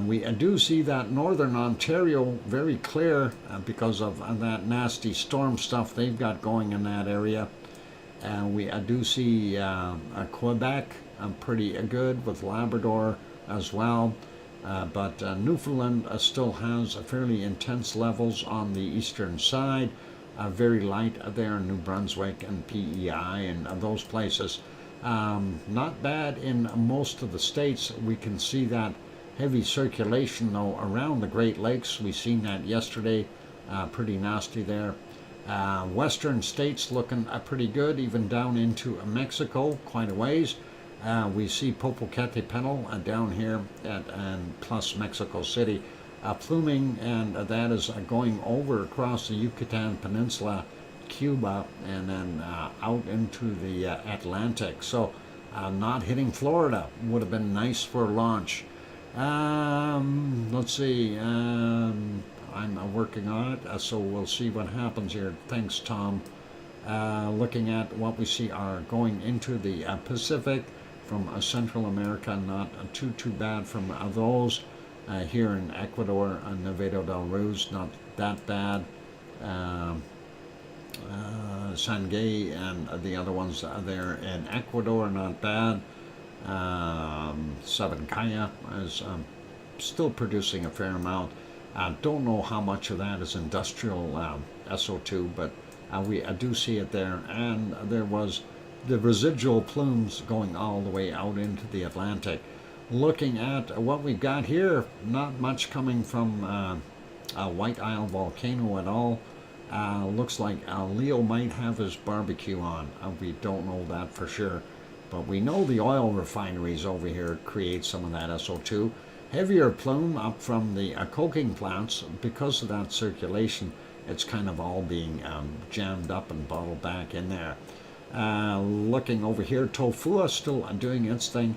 We do see that northern Ontario very clear because of that nasty storm stuff they've got going in that area. We do see Quebec pretty good with Labrador as well. But Newfoundland still has fairly intense levels on the eastern side. Very light there in New Brunswick and PEI and those places. Not bad in most of the states. We can see that heavy circulation though around the Great Lakes. We seen that yesterday. Pretty nasty there. Western states looking pretty good, even down into Mexico quite a ways. We see Popocatépetl down here and plus Mexico City pluming, and that is going over across the Yucatan Peninsula, Cuba, and then out into the Atlantic. So not hitting Florida would have been nice for launch. Let's see. I'm working on it, so we'll see what happens here. Thanks, Tom. Looking at what we see are going into the Pacific from Central America, not too bad from those. Here in Ecuador, Nevado del Ruiz, not that bad. Sangay and the other ones there in Ecuador, not bad. Sabancaya is still producing a fair amount. Don't know how much of that is industrial SO2, but we do see it there. And there was the residual plumes going all the way out into the Atlantic. Looking at what we've got here, not much coming from White Isle volcano at all. Looks like Leo might have his barbecue on. We don't know that for sure, but we know the oil refineries over here create some of that SO2. Heavier plume up from the coking plants. Because of that circulation, it's kind of all being jammed up and bottled back in there. Looking over here, Tofua still doing its thing.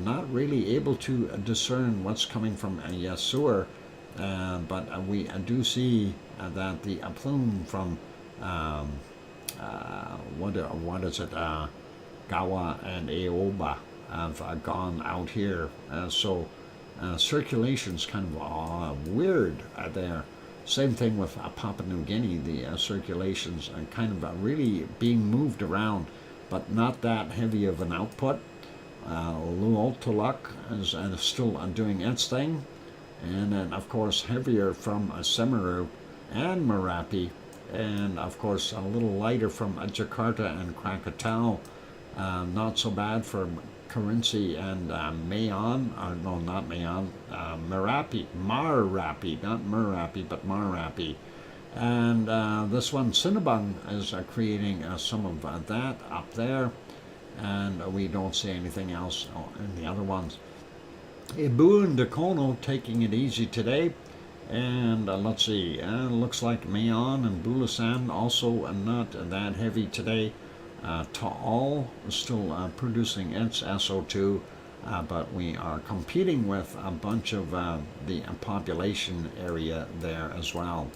Not really able to discern what's coming from Yasur, but we do see that the plume from what is it, Gawa and Aoba have gone out here. So circulation's kind of weird there. Same thing with Papua New Guinea. The circulation's kind of really being moved around, but not that heavy of an output. Luoltoluk is still doing its thing. And then, of course, heavier from Semeru and Merapi. And, of course, a little lighter from Jakarta and Krakatau. Not so bad for Kerinci and Mayon. No, not Mayon. Merapi. Marapi. Not Merapi, but Marapi. And this one, Sinabung, is creating some of that up there. And we don't see anything else in the other ones. Ibu and Dakono taking it easy today. And let's see, looks like Mayon and Bulasan also not that heavy today. Taal is still producing its SO2, but we are competing with a bunch of the population area there as well.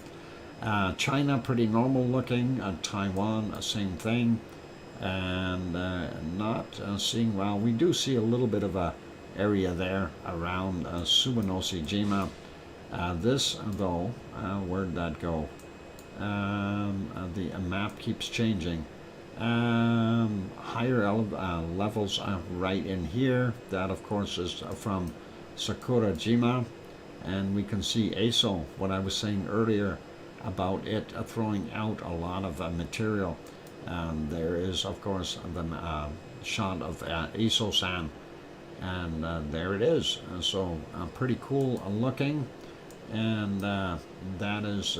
China, pretty normal looking. Taiwan, same thing. And not seeing, well, we do see a little bit of a area there around Suwanoshijima. This, though, where'd that go? The map keeps changing. Higher levels right in here. That, of course, is from Sakurajima. And we can see Aso, what I was saying earlier about it throwing out a lot of material. There is, of course, the shot of Aso-san, and there it is. So pretty cool looking, and that is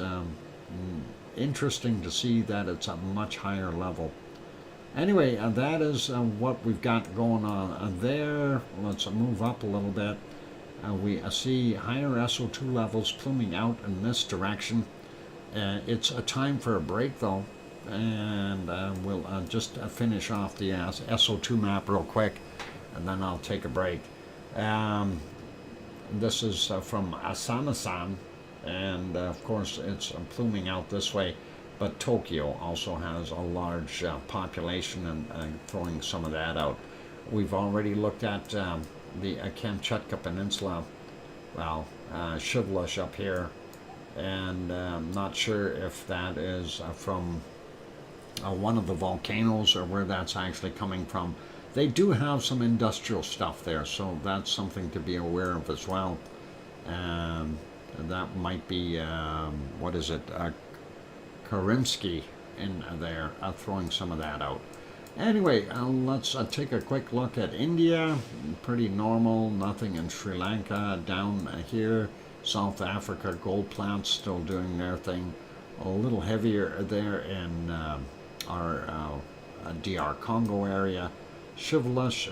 interesting to see that it's a much higher level. Anyway, that is what we've got going on there. Let's move up a little bit. We see higher SO2 levels pluming out in this direction. It's a time for a break, though. And we'll just finish off the SO2 map real quick, and then I'll take a break. This is from Asana-san, and of course it's pluming out this way. but Tokyo also has a large population, and throwing some of that out. We've already looked at the Kamchatka Peninsula, well, Shivlush up here, and I'm not sure if that is from one of the volcanoes or where that's actually coming from. They do have some industrial stuff there, so that's something to be aware of as well. That might be, what is it, Karimsky in there, throwing some of that out. Anyway, let's take a quick look at India. Pretty normal, nothing in Sri Lanka. Down here, South Africa, gold plants still doing their thing. A little heavier there in our DR Congo area. Shivlush,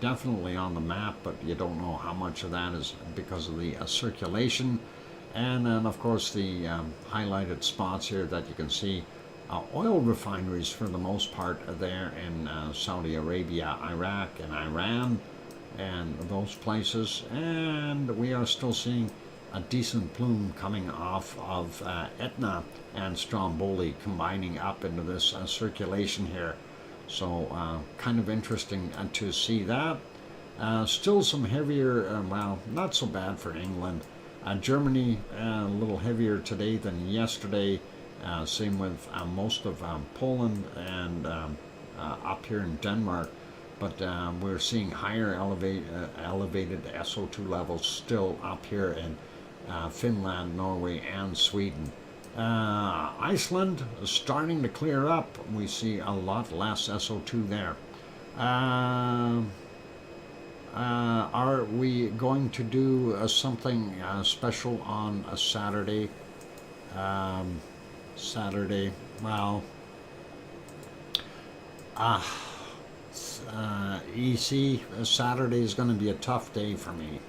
definitely on the map, but you don't know how much of that is because of the circulation. And then, of course, the highlighted spots here that you can see. Oil refineries, for the most part, are there in Saudi Arabia, Iraq, and Iran, and those places. And we are still seeing a decent plume coming off of Etna and Stromboli combining up into this circulation here. So kind of interesting to see that. Still some heavier, well, not so bad for England. Germany, a little heavier today than yesterday. Same with most of Poland and up here in Denmark. But we're seeing higher elevated SO2 levels still up here in Finland, Norway, and Sweden. Iceland is starting to clear up. We see a lot less SO2 there. Are we going to do something special on a Saturday? Saturday, well, EC, Saturday is going to be a tough day for me.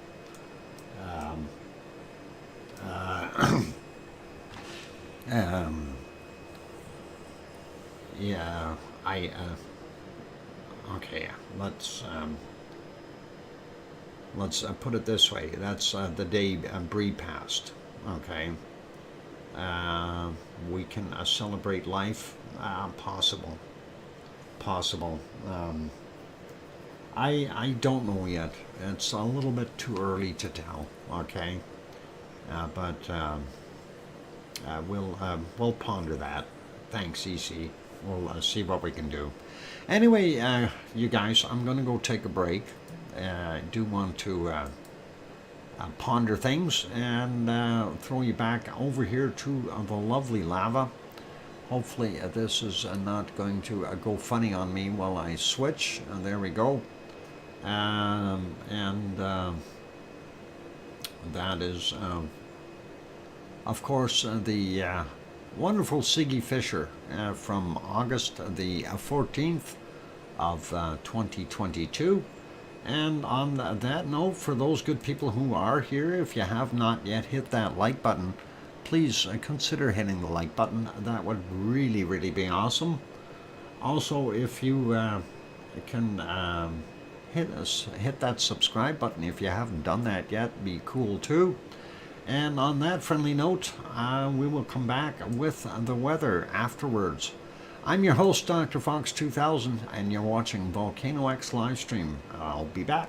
Yeah, okay, let's put it this way. That's the day Brie passed, okay? We can celebrate life, possible. I don't know yet. It's a little bit too early to tell, okay? But we'll ponder that. Thanks, EC. We'll see what we can do. Anyway, you guys, I'm going to go take a break. I do want to ponder things and throw you back over here to the lovely lava. Hopefully this is not going to go funny on me while I switch. There we go. That is, of course, the wonderful Siggy Fisher from August the 14th of 2022. And on that note, for those good people who are here, if you have not yet hit that like button, please consider hitting the like button. That would really, really be awesome. Also, if you can hit that subscribe button if you haven't done that yet, be cool too. And on that friendly note, we will come back with the weather afterwards. I'm your host, DrFox2000, and you're watching VolcanoX live stream. I'll be back.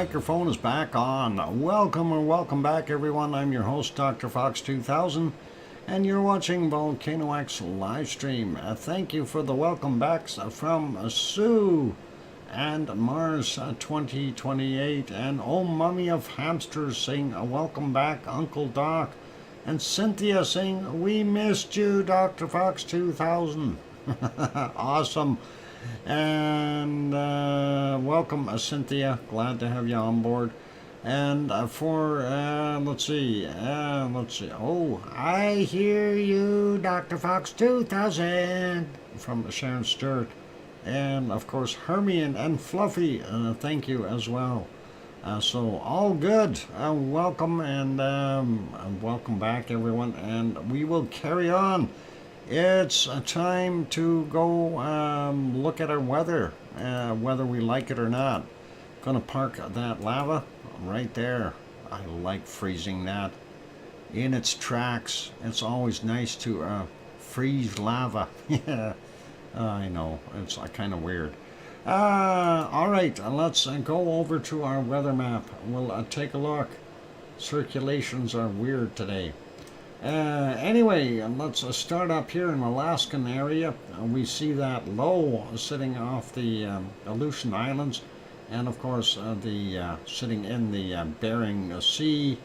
microphone is back on. Welcome or welcome back, everyone. I'm your host, DrFox2000, and you're watching VolcanoX live stream. Thank you for the welcome backs from Sue and Mars 2028 and Oh Mummy of Hamsters saying welcome back, Uncle Doc, and Cynthia saying we missed you, DrFox2000. Awesome. And welcome, Cynthia. Glad to have you on board. And let's see. Oh, I hear you, DrFox2000 from Sharon Stewart. And of course, Hermione and Fluffy. Thank you as well. So all good. Welcome and welcome back, everyone. And we will carry on. It's time to go look at our weather, whether we like it or not. Gonna park that lava right there. I like freezing that in its tracks. It's always nice to freeze lava. Yeah, I know, it's kind of weird. All right, let's go over to our weather map. We'll take a look. Circulations are weird today. Anyway, let's start up here in the Alaskan area. We see that low sitting off the Aleutian Islands, and of course sitting in the Bering Sea,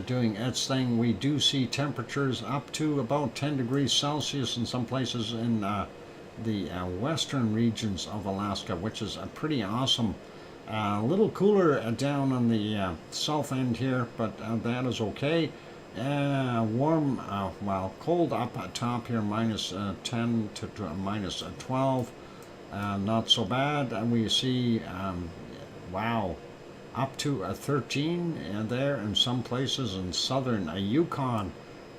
doing its thing. We do see temperatures up to about 10 degrees Celsius in some places in the western regions of Alaska, which is pretty awesome. A little cooler down on the south end here, but that is okay. Warm, well, cold up at top here, minus 10 to minus 12. Not so bad. And we see, wow, up to 13 there in some places in southern Yukon.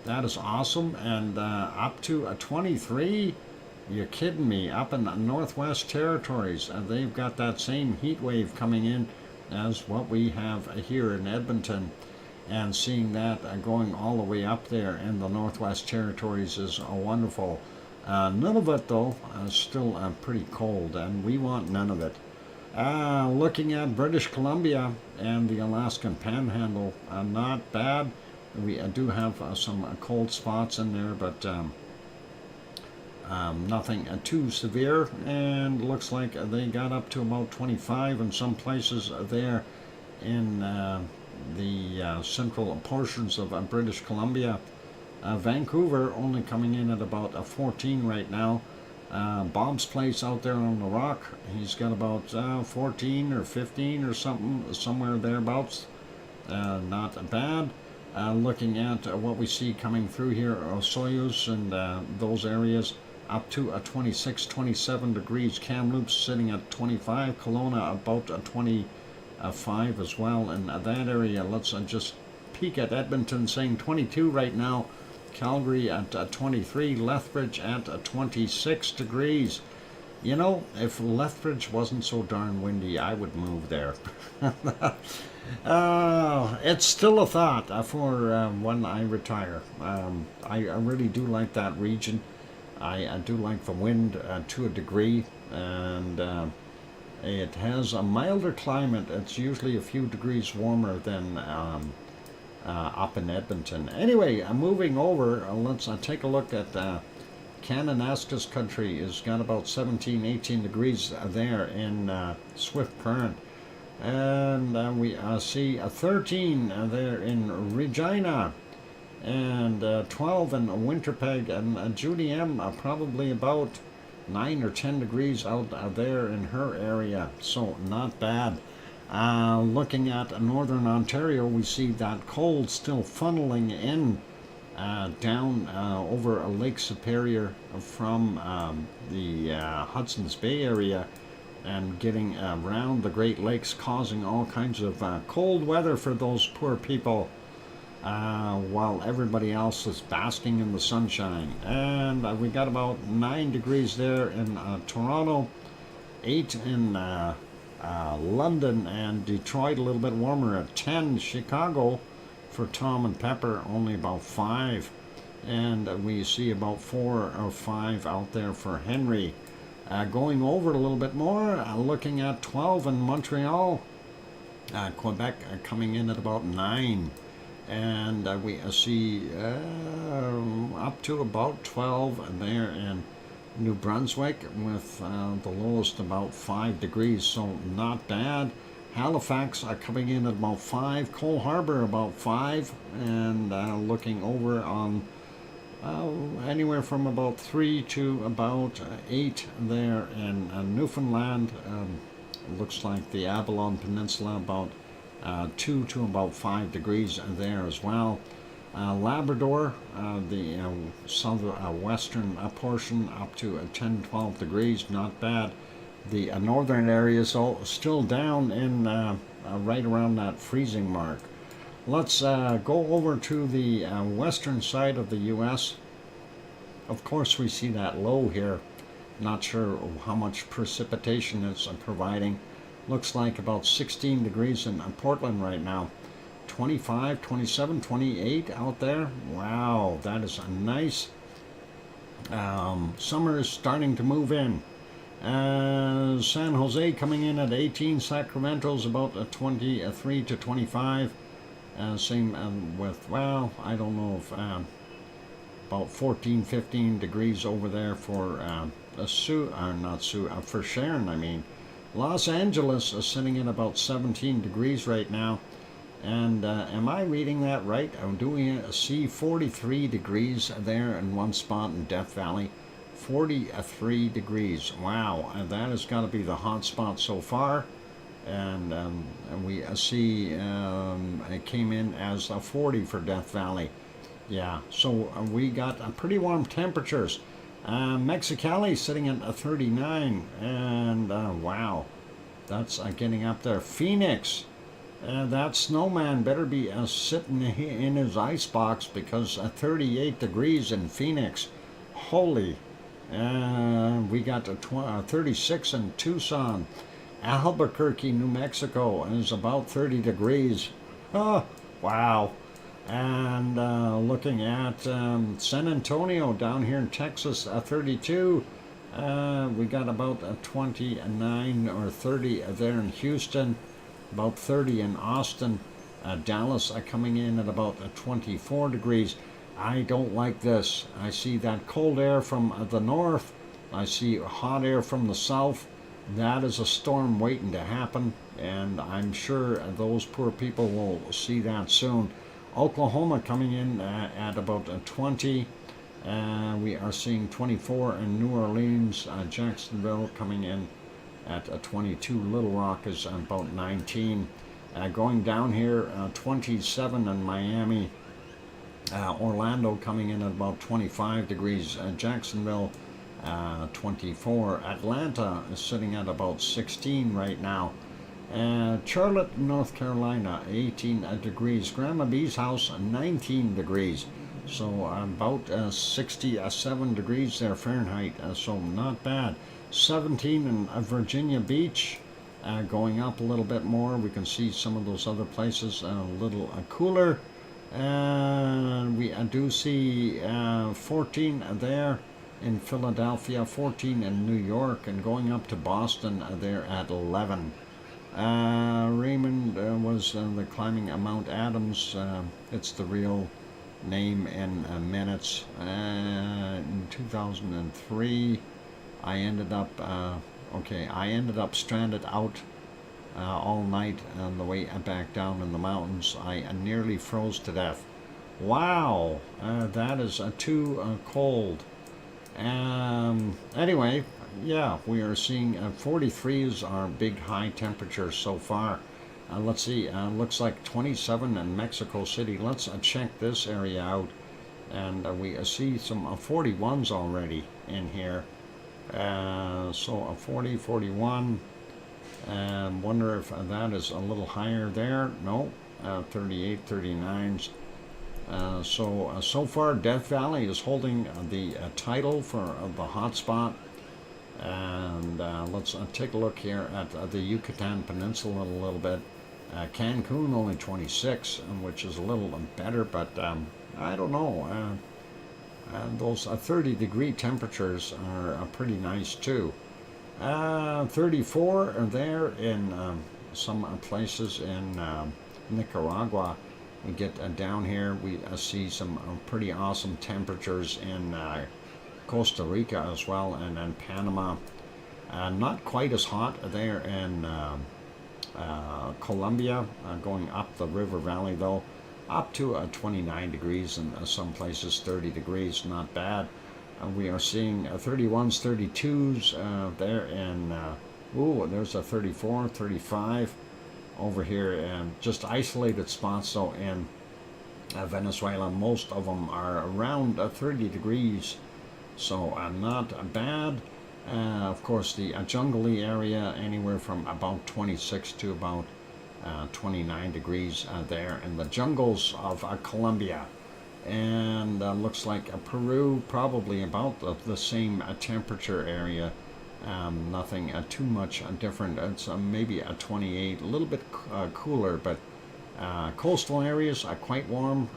That is awesome. And up to 23. You're kidding me. Up in the Northwest Territories, they've got that same heat wave coming in as what we have here in Edmonton. And seeing that going all the way up there in the Northwest Territories is wonderful. None of it, though, is still pretty cold, and we want none of it. Looking at British Columbia and the Alaskan Panhandle, not bad. We do have some cold spots in there, but nothing too severe. And looks like they got up to about 25 in some places there in the central portions of British Columbia. Vancouver only coming in at about 14 right now. Bob's place out there on the rock, he's got about 14 or 15 or something, somewhere thereabouts. Not bad. Looking at what we see coming through here, Soyuz and those areas, up to 26, 27 degrees. Kamloops sitting at 25, Kelowna about 25 as well in that area. Let's just peek at Edmonton, saying 22 right now. Calgary at 23, Lethbridge at 26 degrees. You know, if Lethbridge wasn't so darn windy, I would move there. It's still a thought for when I retire. I really do like that region. I do like the wind to a degree, and it has a milder climate. It's usually a few degrees warmer than up in Edmonton. Anyway, moving over, let's take a look at Kananaskis country. Has got about 17, 18 degrees there in Swift Current. And we see 13 there in Regina, and 12 in Winterpeg, and Judy M probably about 9 or 10 degrees out there in her area, so not bad. Looking at northern Ontario, we see that cold still funneling in down over Lake Superior from the Hudson's Bay area and getting around the Great Lakes, causing all kinds of cold weather for those poor people, while everybody else is basking in the sunshine. And we got about 9 degrees there in Toronto, 8 in London, and Detroit a little bit warmer at 10. Chicago for Tom and Pepper only about 5, and we see about 4 or 5 out there for Henry. Going over a little bit more, looking at 12 in Montreal, Quebec coming in at about 9. And we see up to about 12 there in New Brunswick, with the lowest about 5 degrees, so not bad. Halifax coming in at about 5, Cole Harbour about 5, and looking over on anywhere from about 3 to about 8 there in Newfoundland. Looks like the Avalon Peninsula about 2 to about 5 degrees there as well. Labrador, the western portion, up to 10-12 degrees, not bad. The northern areas still down in right around that freezing mark. Let's go over to the western side of the U.S. Of course, we see that low here. Not sure how much precipitation it's providing. Looks like about 16 degrees in Portland right now. 25, 27, 28 out there. Wow, that is a nice. Summer is starting to move in. San Jose coming in at 18. Sacramento's about 23 to 25. Same with, well, I don't know if about 14, 15 degrees over there for for Sharon, I mean. Los Angeles is sitting at about 17 degrees right now. And am I reading that right? Do we see 43 degrees there in one spot in Death Valley? 43 degrees. Wow, and that has got to be the hot spot so far. And we see it came in as a 40 for Death Valley. Yeah, so we got pretty warm temperatures. Mexicali sitting at 39, and wow, that's getting up there. Phoenix, that snowman better be sitting in his icebox, because 38 degrees in Phoenix. Holy. We got 36 in Tucson. Albuquerque, New Mexico is about 30 degrees. Oh, wow. And looking at San Antonio down here in Texas, 32. We got about 29 or 30 there in Houston, about 30 in Austin. Dallas coming in at about 24 degrees. I don't like this. I see that cold air from the north. I see hot air from the south. That is a storm waiting to happen, and I'm sure those poor people will see that soon. Oklahoma coming in at about 20. We are seeing 24 in New Orleans. Jacksonville coming in at 22. Little Rock is about 19. Going down here, 27 in Miami. Orlando coming in at about 25 degrees. Jacksonville, 24. Atlanta is sitting at about 16 right now. Charlotte, North Carolina, 18 degrees. Grandma B's house, 19 degrees. So about 67 degrees there Fahrenheit, so not bad. 17 in Virginia Beach, going up a little bit more. We can see some of those other places a little cooler. And we do see 14 there in Philadelphia, 14 in New York, and going up to Boston, they're at 11. Raymond was the climbing Mount Adams. It's the real name in minutes. In 2003, I ended up stranded out all night on the way back down in the mountains. I nearly froze to death. Wow, that is too cold. Anyway, yeah, we are seeing 43 is our big high temperature so far. Let's see, looks like 27 in Mexico City. Let's check this area out. And we see some 41s already in here. So 40, 41. Wonder if that is a little higher there. No, 38, 39s. So far, Death Valley is holding the title for the hotspot. And let's take a look here at the Yucatan Peninsula a little bit. Cancun only 26, which is a little better, but I don't know. Those 30-degree temperatures are pretty nice too. 34 are there in some places in Nicaragua. We get down here, we see some pretty awesome temperatures in Costa Rica as well, and then Panama. Not quite as hot there in Colombia, going up the river valley though, up to 29 degrees and some places 30 degrees, not bad. We are seeing 31s, 32s there in, there's a 34, 35 over here, and just isolated spots though in Venezuela. Most of them are around 30 degrees, so not bad. Of course, the jungly area anywhere from about 26 to about 29 degrees there in the jungles of Colombia. And looks like Peru, probably about the same temperature area. Nothing too much different. It's maybe a 28, a little bit cooler, but coastal areas are quite warm.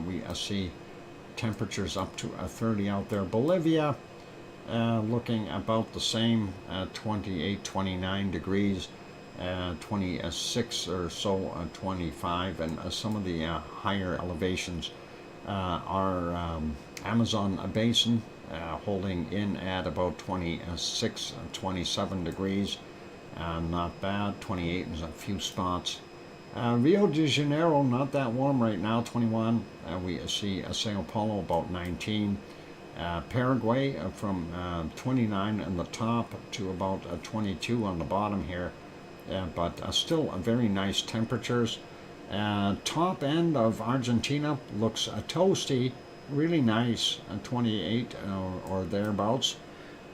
We see temperatures up to 30 out there. Bolivia, looking about the same, 28, 29 degrees, 26 or so, 25, and some of the higher elevations are Amazon basin, holding in at about 26, 27 degrees, not bad, 28 in a few spots. Rio de Janeiro, not that warm right now, 21. We see Sao Paulo about 19. Paraguay from 29 on the top to about 22 on the bottom here, but still very nice temperatures. Top end of Argentina looks toasty, really nice, 28 or thereabouts,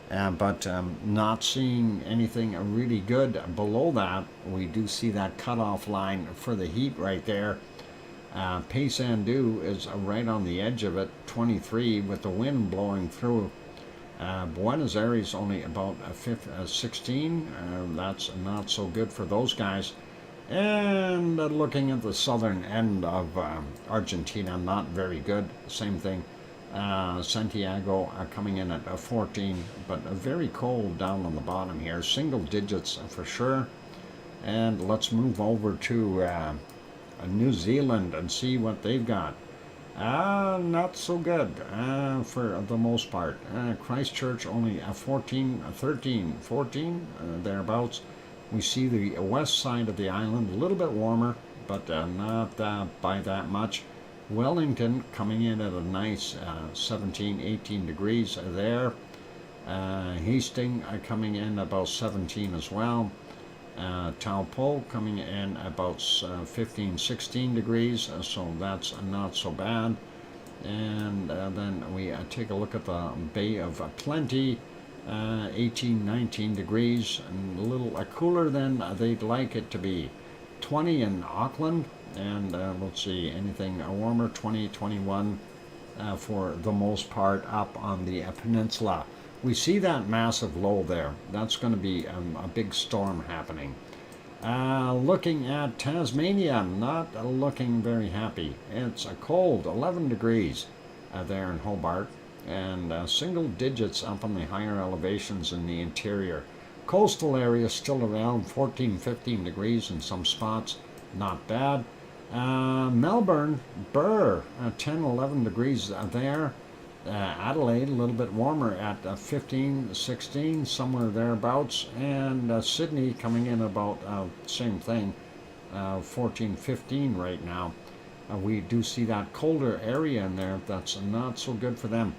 but not seeing anything really good below that. We do see that cutoff line for the heat right there. Paysandú is right on the edge of it, 23 with the wind blowing through. Buenos Aires only about 16. That's not so good for those guys. And looking at the southern end of Argentina, not very good. Same thing. Santiago coming in at 14, but very cold down on the bottom here. Single digits for sure. And let's move over to New Zealand and see what they've got. Not so good for the most part. Christchurch only 14, 13, 14, thereabouts. We see the west side of the island a little bit warmer, but not by that much. Wellington coming in at a nice 17, 18 degrees there. Hastings coming in about 17 as well. Taupo coming in about 15, 16 degrees, so that's not so bad. And then we take a look at the Bay of Plenty, 18, 19 degrees, and a little cooler than they'd like it to be. 20 in Auckland, and let's see, anything warmer, 20, 21 for the most part up on the peninsula. We see that massive low there. That's going to be a big storm happening. Looking at Tasmania, not looking very happy. It's cold, 11 degrees there in Hobart, and single digits up on the higher elevations in the interior. Coastal area still around 14, 15 degrees in some spots, not bad. Melbourne, 10, 11 degrees there. Adelaide, a little bit warmer at 15, 16, somewhere thereabouts. And Sydney coming in about same thing, 14, 15 right now. We do see that colder area in there. That's not so good for them.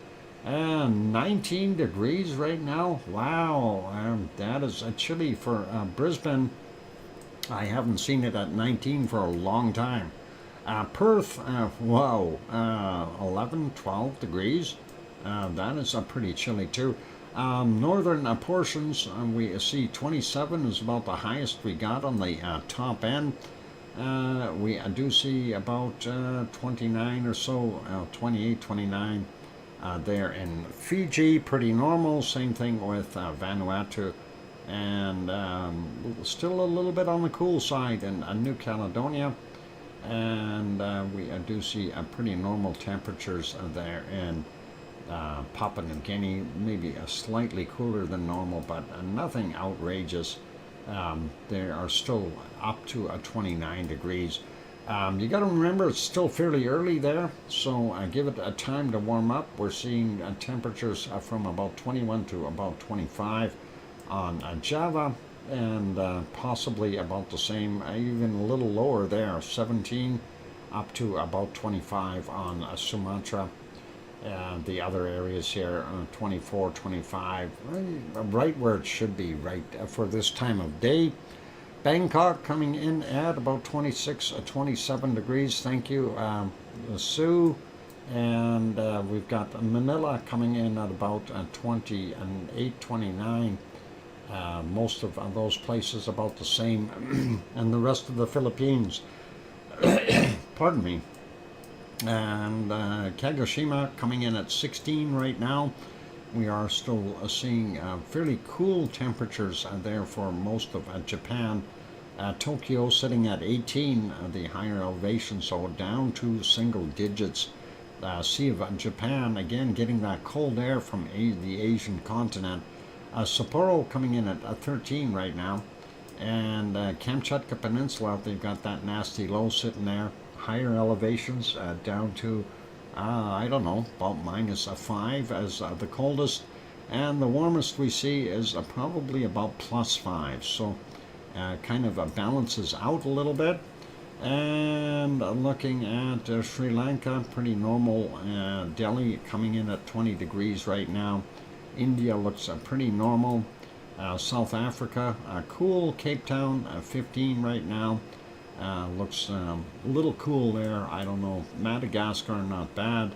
And 19 degrees right now. Wow, that is chilly for Brisbane. I haven't seen it at 19 for a long time. Perth, 11, 12 degrees. That is pretty chilly too. Northern portions, we see 27 is about the highest we got on the top end. We do see about 29 or so, 28, 29 there in Fiji, pretty normal. Same thing with Vanuatu. And still a little bit on the cool side in New Caledonia. And we do see pretty normal temperatures there in Papua New Guinea, maybe slightly cooler than normal, but nothing outrageous. They are still up to 29 degrees. You got to remember it's still fairly early there, so give it a time to warm up. We're seeing temperatures from about 21 to about 25 on Java, and possibly about the same, even a little lower there, 17 up to about 25 on Sumatra. The other areas here, 24, 25, right where it should be, right for this time of day. Bangkok coming in at about 26, 27 degrees. Thank you, Sue. And we've got Manila coming in at about 28, 29. Most of those places about the same. And the rest of the Philippines, pardon me. And Kagoshima coming in at 16 right now. We are still seeing fairly cool temperatures there for most of Japan. Tokyo sitting at 18, the higher elevation, so down to single digits. Sea of Japan, again, getting that cold air from the Asian continent. Sapporo coming in at 13 right now. And Kamchatka Peninsula, they've got that nasty low sitting there. Higher elevations down to, I don't know, about -5 as the coldest. And the warmest we see is probably about +5. So kind of balances out a little bit. And looking at Sri Lanka, pretty normal. Delhi coming in at 20 degrees right now. India looks pretty normal. South Africa, cool. Cape Town, 15 right now. Looks a little cool there. I don't know. Madagascar, not bad.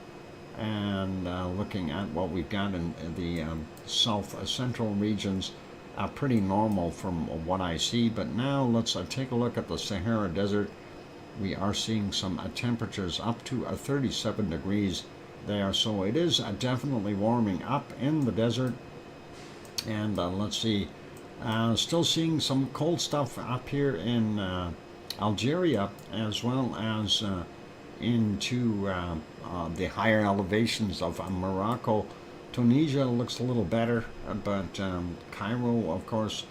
And looking at what we've got in the south central regions, pretty normal from what I see. But now let's take a look at the Sahara Desert. We are seeing some temperatures up to 37 degrees there. So it is definitely warming up in the desert. And let's see. Still seeing some cold stuff up here in Algeria, as well as into the higher elevations of Morocco. Tunisia looks a little better, but Cairo, of course,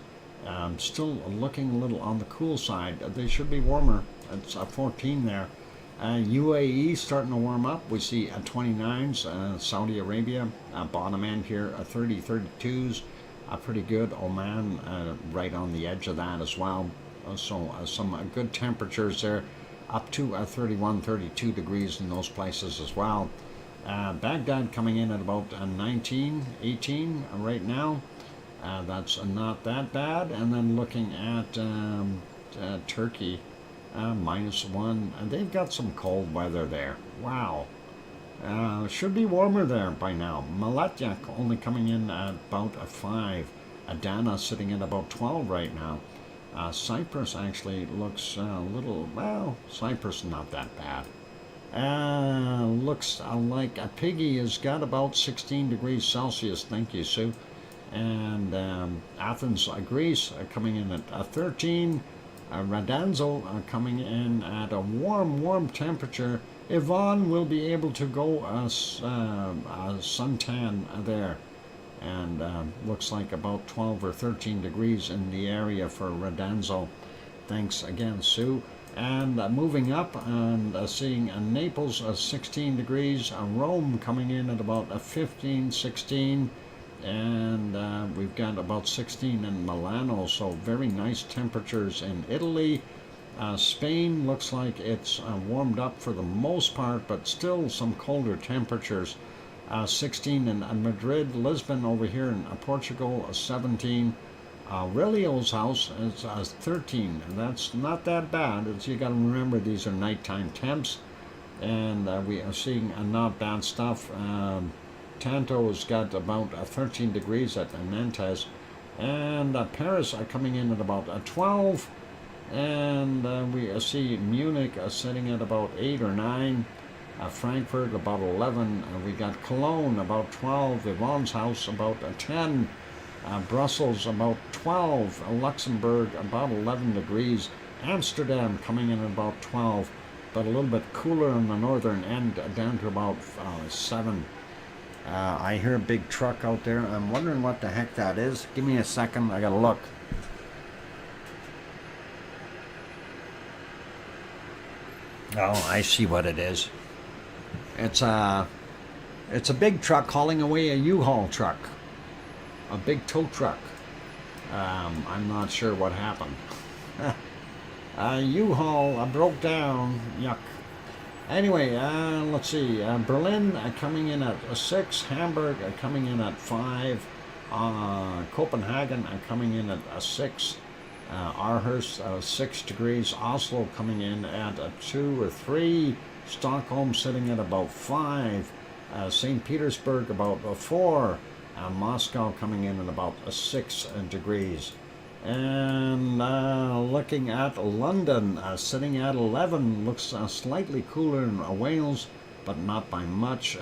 still looking a little on the cool side. They should be warmer. It's 14 there. UAE starting to warm up. We see 29s. Saudi Arabia, bottom end here, 30, 32s. Pretty good. Oman right on the edge of that as well. So some good temperatures there, up to 31, 32 degrees in those places as well. Baghdad coming in at about 19, 18 right now. That's not that bad. And then looking at Turkey, -1. And they've got some cold weather there. Wow. Should be warmer there by now. Malatya only coming in at about 5. Adana sitting at about 12 right now. Cyprus actually looks a little, well, Cyprus not that bad. Looks like a Piggy has got about 16 degrees Celsius. Thank you, Sue. And Athens, Greece, coming in at 13. Radanzo coming in at a warm temperature. Yvonne will be able to go suntan there. And looks like about 12 or 13 degrees in the area for Radanzo. Thanks again, Sue. And moving up and seeing Naples 16 degrees. Rome coming in at about 15, 16. And we've got about 16 in Milano. So very nice temperatures in Italy. Spain looks like it's warmed up for the most part, but still some colder temperatures. 16 in Madrid. Lisbon over here in Portugal, 17. Relio's house is 13. That's not that bad. You got to remember these are nighttime temps, and we are seeing not bad stuff. Tanto's got about 13 degrees at Nantes, and Paris are coming in at about 12, and we see Munich sitting at about 8 or 9. Frankfurt about 11. We got Cologne about 12. Yvonne's house about 10. Brussels about 12. Luxembourg about 11 degrees. Amsterdam coming in at about 12, but a little bit cooler on the northern end, down to about 7. I hear a big truck out there. I'm wondering what the heck that is. Give me a second. I gotta look. Oh, I see what it is. It's a big truck hauling away a U-Haul truck, a big tow truck. I'm not sure what happened. U-Haul broke down. Yuck. Anyway, let's see. Berlin coming in at 6. Hamburg coming in at 5. Copenhagen coming in at 6. Aarhus 6 degrees. Oslo coming in at 2 or 3. Stockholm sitting at about 5. St. Petersburg about 4. Moscow coming in at about 6 degrees. And looking at London, sitting at 11, looks slightly cooler in Wales, but not by much.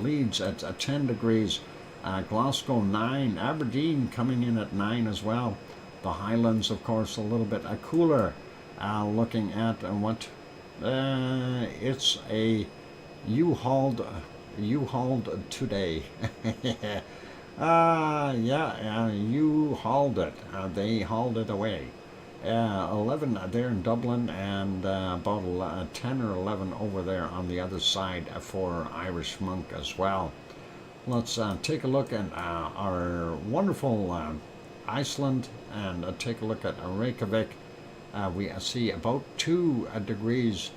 Leeds at 10 degrees. Glasgow 9. Aberdeen coming in at 9 as well. The Highlands, of course, a little bit cooler. Looking at what it's a U-Hauled today. You hauled it. They hauled it away. 11 there in Dublin, and about 10 or 11 over there on the other side for Irish Monk as well. Let's take a look at our wonderful Iceland, and take a look at Reykjavik. We see about 2 degrees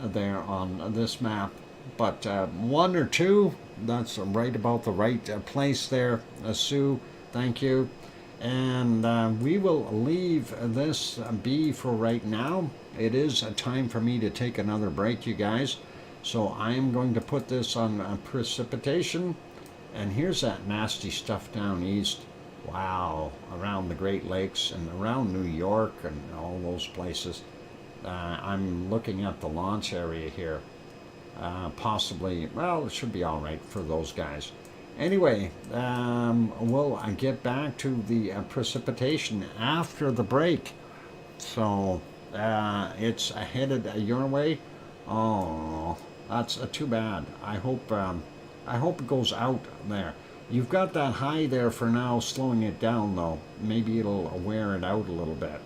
there on this map, but 1 or 2, that's right about the right place there. Sue, thank you. And we will leave this be for right now. It is time for me to take another break, you guys. So I am going to put this on precipitation. And here's that nasty stuff down east. Wow, around the Great Lakes and around New York and all those places. I'm looking at the launch area here. Possibly, well, it should be all right for those guys. Anyway, we'll get back to the precipitation after the break. So it's headed your way. Oh, that's too bad. I hope it goes out there. You've got that high there for now, slowing it down though. Maybe it'll wear it out a little bit.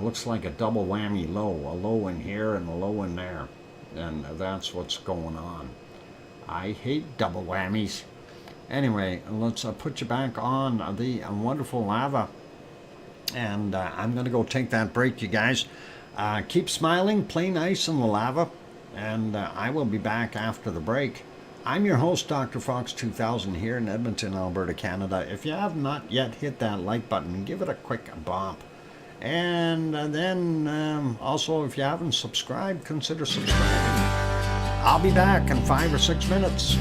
Looks like a double whammy low, a low in here and a low in there. And that's what's going on. I hate double whammies. Anyway, let's put you back on the wonderful lava. And I'm going to go take that break, you guys. Keep smiling, play nice in the lava. And I will be back after the break. I'm your host, DrFox2000, here in Edmonton, Alberta, Canada. If you have not yet hit that like button, give it a quick bump. And then also, if you haven't subscribed, consider subscribing. I'll be back in 5 or 6 minutes.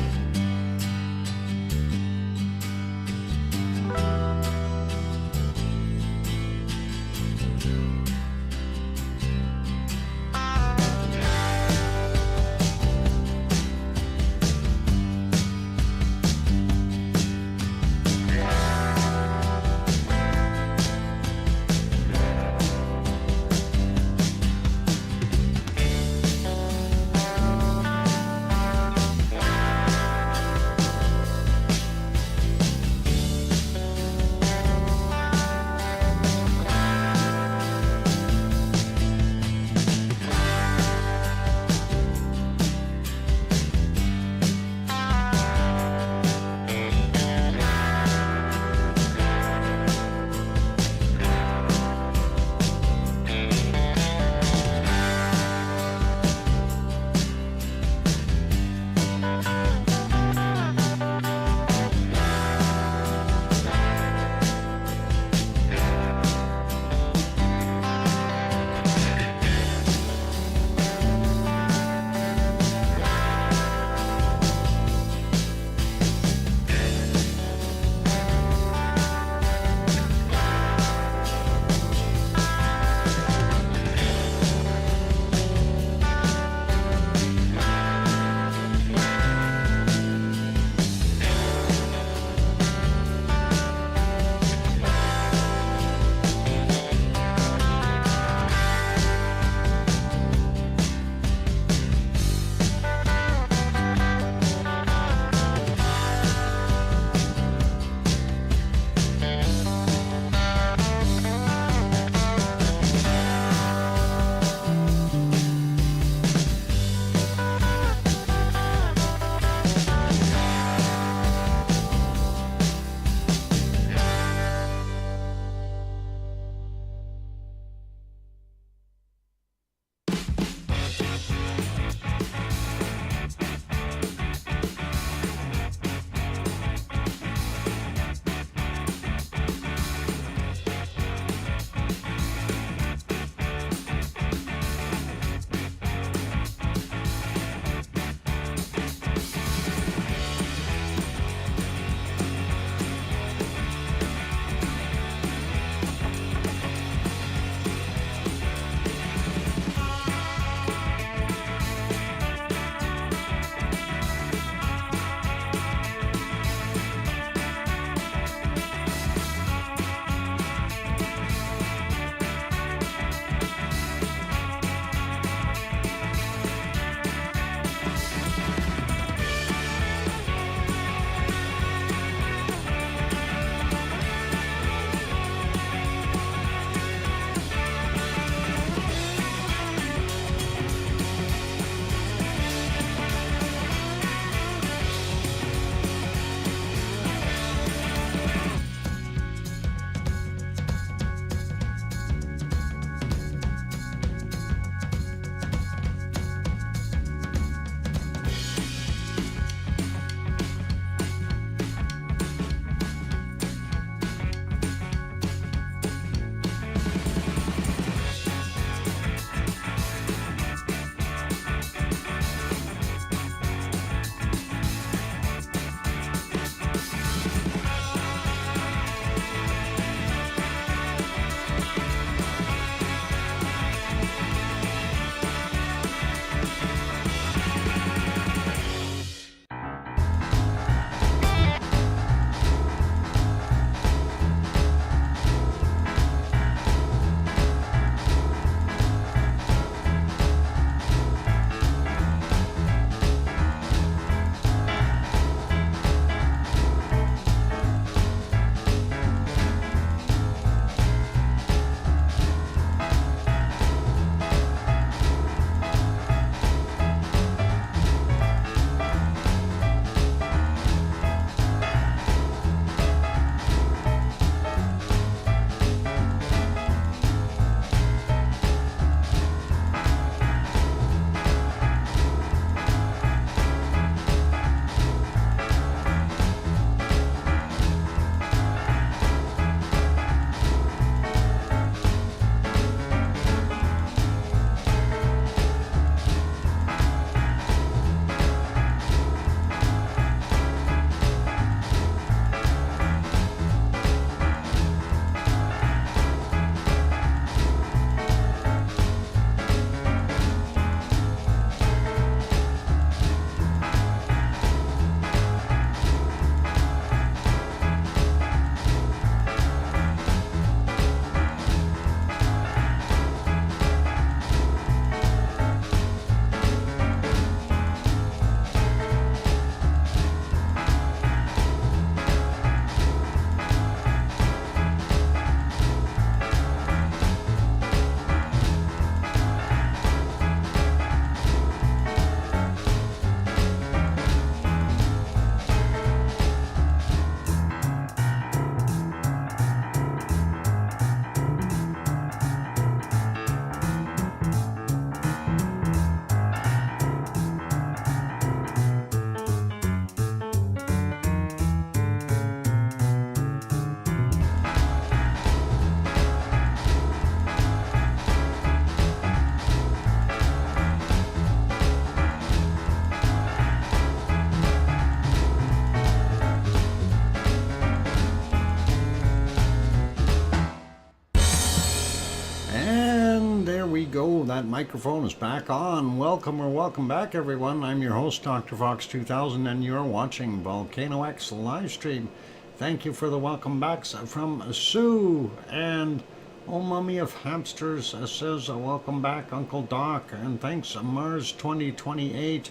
Oh, that microphone is back on. Welcome or welcome back, everyone. I'm your host, DrFox2000, and you're watching VolcanoX live stream. Thank you for the welcome backs from Sue. And Oh Mummy of Hamsters says, welcome back, Uncle Doc. And thanks, Mars 2028.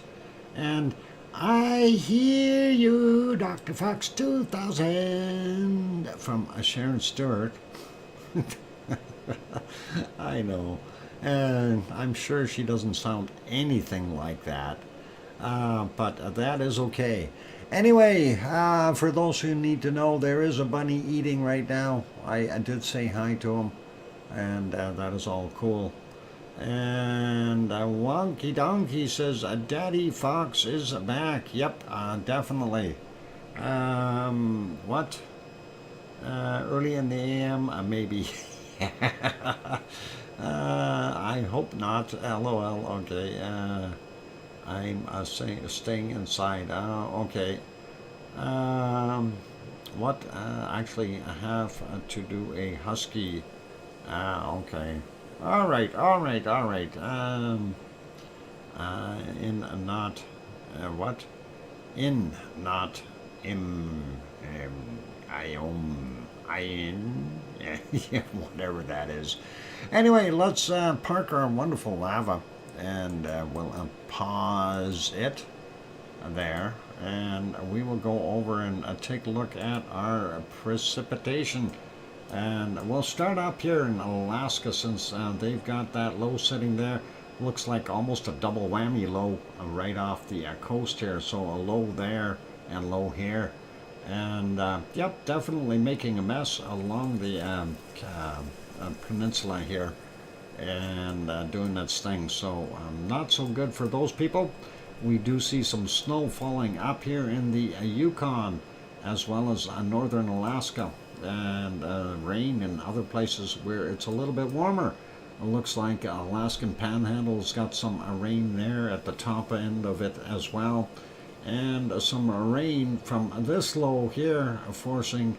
And I hear you, DrFox2000, from Sharon Stewart. I know. And I'm sure she doesn't sound anything like that. But that is okay. Anyway, for those who need to know, there is a bunny eating right now. I did say hi to him. And that is all cool. And Wonky Donkey says, Daddy Fox is back. Yep, definitely. What? Early in the AM? Maybe. I hope not. LOL. Okay. I'm staying inside. Okay. What? Actually, I have to do a husky. Okay. All right. In not what? In not yeah, whatever that is. Anyway, let's park our wonderful lava, and we'll pause it there, and we will go over and take a look at our precipitation. And we'll start up here in Alaska, since they've got that low sitting there. Looks like almost a double whammy low right off the coast here. So a low there and low here. And yep, definitely making a mess along the peninsula here, and doing its thing. So not so good for those people. We do see some snow falling up here in the Yukon, as well as northern Alaska, and rain in other places where it's a little bit warmer. It looks like Alaskan Panhandle's got some rain there at the top end of it as well, and some rain from this low here forcing,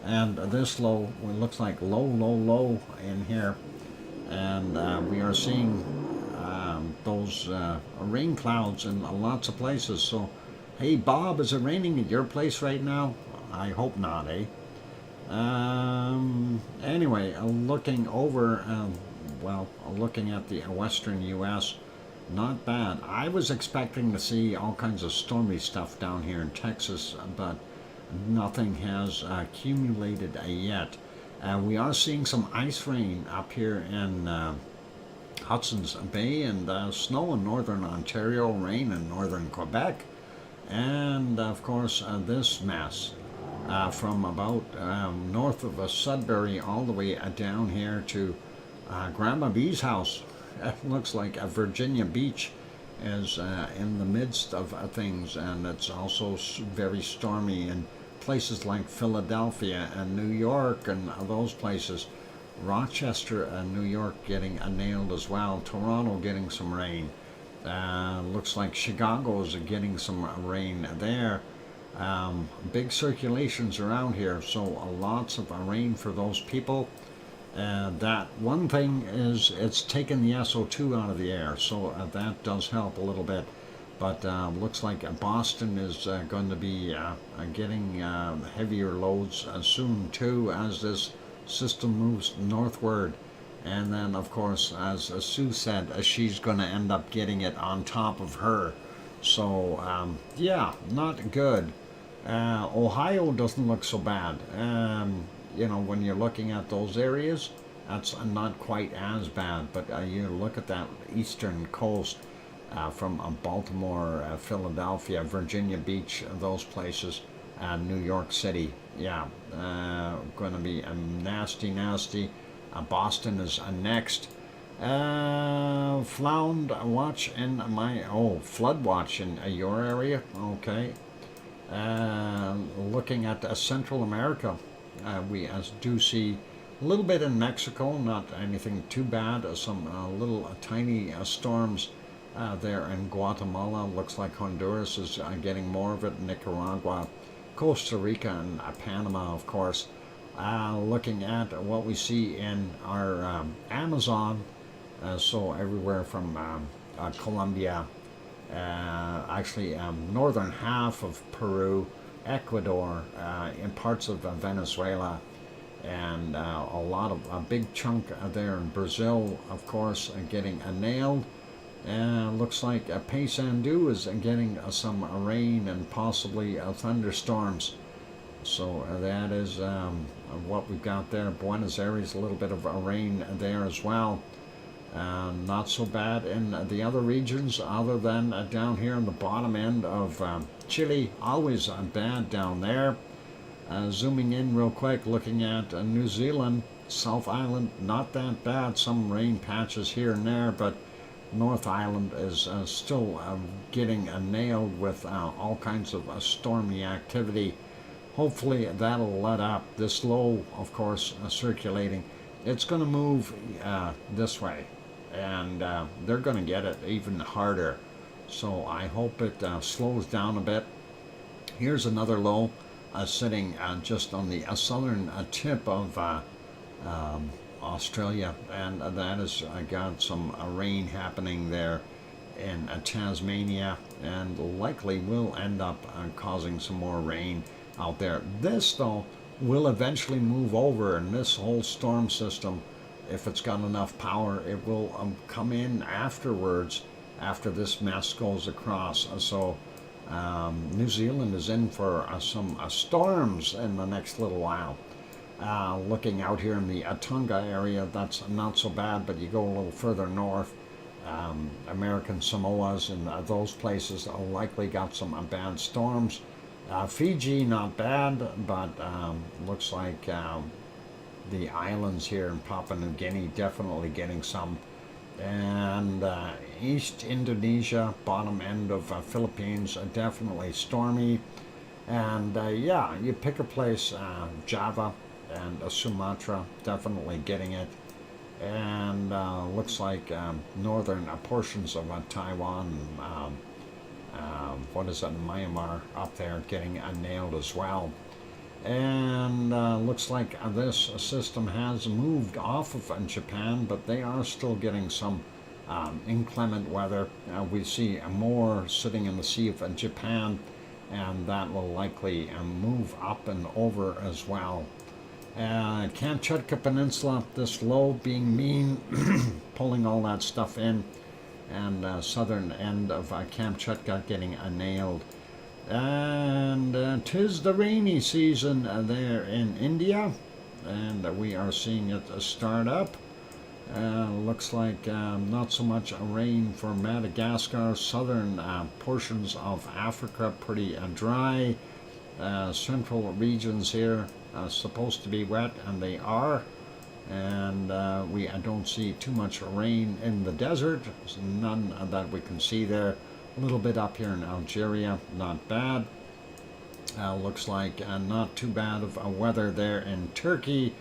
and this low, it looks like low in here, and we are seeing those rain clouds in lots of places. So hey Bob, is it raining at your place right now? I hope not, eh? Anyway, looking over, looking at the western U.S., not bad. I was expecting to see all kinds of stormy stuff down here in Texas, but nothing has accumulated yet. We are seeing some ice rain up here in Hudson's Bay, and snow in northern Ontario, rain in northern Quebec, and of course this mess from about north of Sudbury all the way down here to Grandma B's house. It looks like Virginia Beach is in the midst of things, and it's also very stormy in places like Philadelphia and New York and those places. Rochester, New York getting nailed as well. Toronto getting some rain. Looks like Chicago's getting some rain there. Big circulations around here, so lots of rain for those people. That one thing is, it's taken the SO2 out of the air, so that does help a little bit. But looks like Boston is going to be getting heavier loads soon too, as this system moves northward. And then of course, as Sue said, she's going to end up getting it on top of her. So yeah, not good. Ohio doesn't look so bad. You know, when you're looking at those areas, that's not quite as bad. But you look at that eastern coast, from Baltimore, Philadelphia, Virginia Beach, those places, New York City, yeah, going to be nasty. Boston is next. Flood watch in flood watch in your area. Okay. Looking at Central America, we do see a little bit in Mexico, not anything too bad. Some little tiny storms there in Guatemala. Looks like Honduras is getting more of it. Nicaragua, Costa Rica, and Panama, of course. Looking at what we see in our Amazon, So everywhere from Colombia, actually northern half of Peru, Ecuador, in parts of Venezuela, and a lot of a big chunk there in Brazil, of course, getting nailed. Looks like Paysandu is getting some rain and possibly thunderstorms. So that is what we've got there. Buenos Aires, a little bit of rain there as well. Not so bad in the other regions, other than down here in the bottom end of Chile. Always bad down there. Zooming in real quick, looking at New Zealand, South Island, not that bad. Some rain patches here and there, but North Island is still getting nailed with all kinds of stormy activity. Hopefully that'll let up. This low, of course, circulating. It's going to move this way, and they're going to get it even harder. So I hope it slows down a bit. Here's another low sitting just on the southern tip of Australia, and that has got some rain happening there in Tasmania, and likely will end up causing some more rain out there. This, though, will eventually move over, and this whole storm system, if it's got enough power, it will come in afterwards, after this mess goes across. So New Zealand is in for some storms in the next little while. Looking out here in the Tonga area, that's not so bad, but you go a little further north, American Samoas and those places likely got some bad storms. Fiji, not bad, but looks like the islands here in Papua New Guinea definitely getting some. And East Indonesia, bottom end of Philippines, definitely stormy. And yeah, you pick a place, Java and Sumatra, definitely getting it. And looks like northern portions of Taiwan, what is that, Myanmar up there, getting nailed as well. And looks like this system has moved off of Japan, but they are still getting some inclement weather. We see more sitting in the Sea of Japan, and that will likely move up and over as well. Kamchatka Peninsula, this low being mean, pulling all that stuff in, and southern end of Kamchatka getting nailed. And 'tis the rainy season there in India, and we are seeing it start up. Looks like not so much rain for Madagascar, southern portions of Africa pretty dry. Central regions here supposed to be wet, and they are. And we don't see too much rain in the desert, none that we can see there. A little bit up here in Algeria, not bad. Looks like not too bad of weather there in Turkey.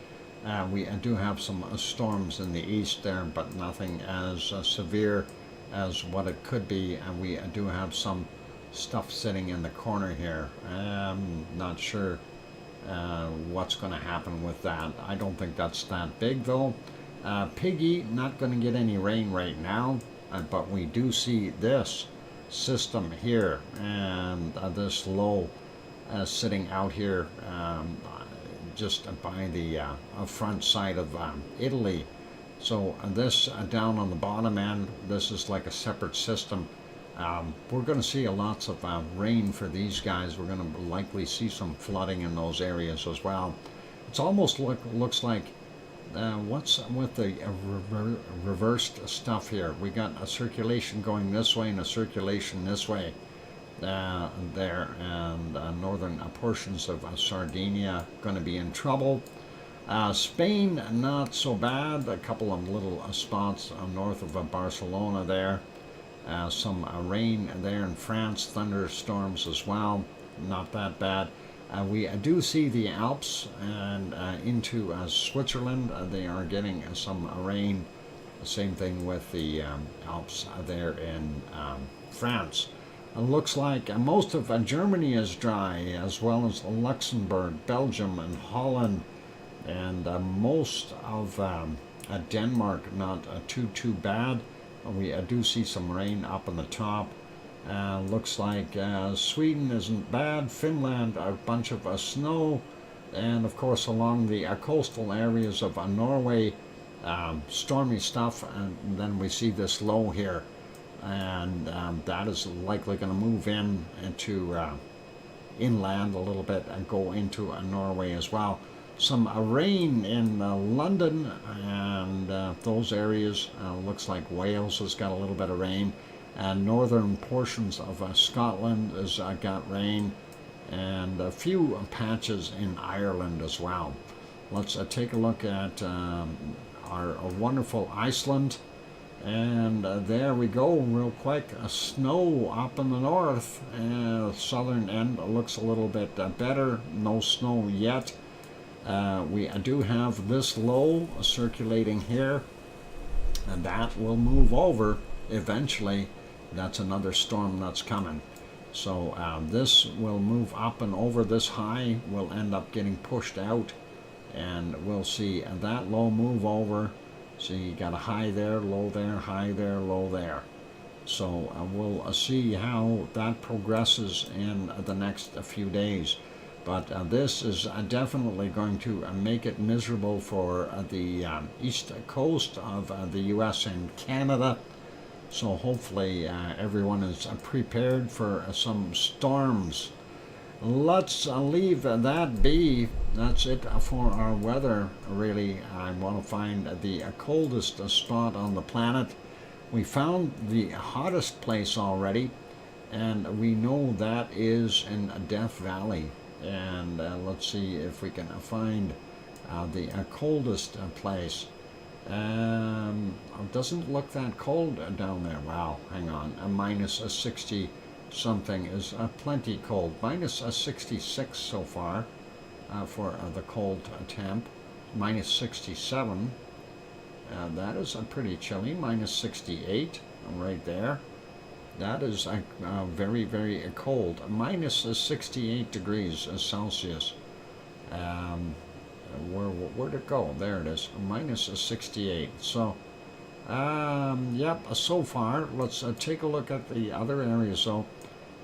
We do have some storms in the east there, but nothing as severe as what it could be. And we do have some stuff sitting in the corner here. I'm not sure what's going to happen with that. I don't think that's that big, though. Piggy, not going to get any rain right now, but we do see this system here, and this low sitting out here just by the front side of Italy. So this down on the bottom end, this is like a separate system. We're going to see lots of rain for these guys. We're going to likely see some flooding in those areas as well. It's almost looks like what's with the reversed stuff here? We got a circulation going this way and a circulation this way there, and northern portions of Sardinia going to be in trouble. Spain, not so bad. A couple of little spots north of Barcelona there. Some rain there in France, thunderstorms as well. Not that bad. We do see the Alps and into Switzerland. They are getting some rain. Same thing with the Alps there in France. It looks like most of Germany is dry, as well as Luxembourg, Belgium, and Holland. And most of Denmark, not too bad. We do see some rain up on the top. Looks like Sweden isn't bad. Finland, a bunch of snow. And of course along the coastal areas of Norway, stormy stuff. And then we see this low here. And that is likely going to move into inland a little bit and go into Norway as well. Some rain in London and those areas. Looks like Wales has got a little bit of rain, and northern portions of Scotland has got rain, and a few patches in Ireland as well. Let's take a look at our wonderful Iceland. And there we go, real quick. Snow up in the north. Southern end looks a little bit better. No snow yet. We do have this low circulating here, and that will move over eventually. That's another storm that's coming. So this will move up and over. This high will end up getting pushed out, and we'll see that low move over. See, you got a high there, low there, high there, low there. So we'll see how that progresses in the next few days. But this is definitely going to make it miserable for the east coast of the U.S. and Canada. So hopefully everyone is prepared for some storms. Let's leave that be. That's it for our weather, really. I want to find the coldest spot on the planet. We found the hottest place already, and we know that is in Death Valley. And let's see if we can find the coldest place. Doesn't look that cold down there. Wow, hang on. A minus 60 something is plenty cold. Minus 66 so far for the cold temp. Minus 67. That is pretty chilly. Minus 68 right there. That is very, very cold. Minus 68 degrees Celsius. Where'd it go? There it is. Minus 68. So, yep, so far. Let's take a look at the other areas. So,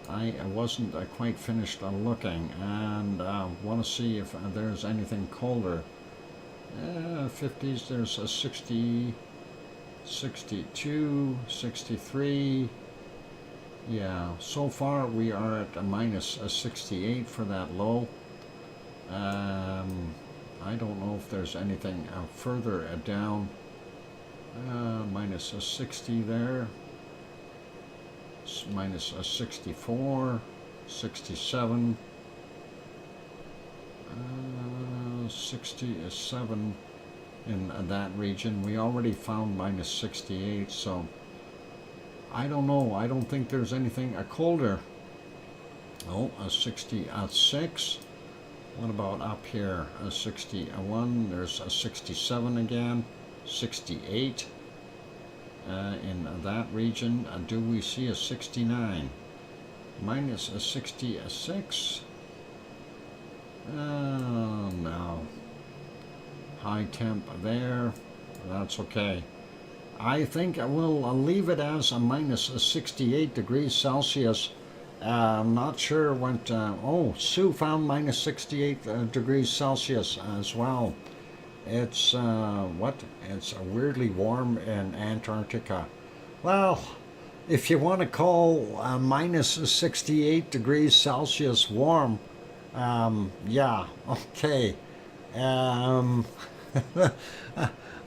I wasn't quite finished looking, and want to see if there's anything colder. 50s, there's a 60, 62, 63. Yeah, so far we are at a minus 68 for that low. I don't know if there's anything further down. Minus 60 there. Minus 64, 67. 67 in that region. We already found minus 68, so I don't know. I don't think there's anything colder. Oh, a 66. What about up here? A 61. There's a 67 again. 68 in that region. Do we see a 69? Minus a 66. Oh, no. High temp there. That's okay. I think I will leave it as a minus 68 degrees Celsius. I'm not sure what... oh, Sue found minus 68 degrees Celsius as well. It's, what? It's weirdly warm in Antarctica. Well, if you want to call minus 68 degrees Celsius warm, yeah, okay.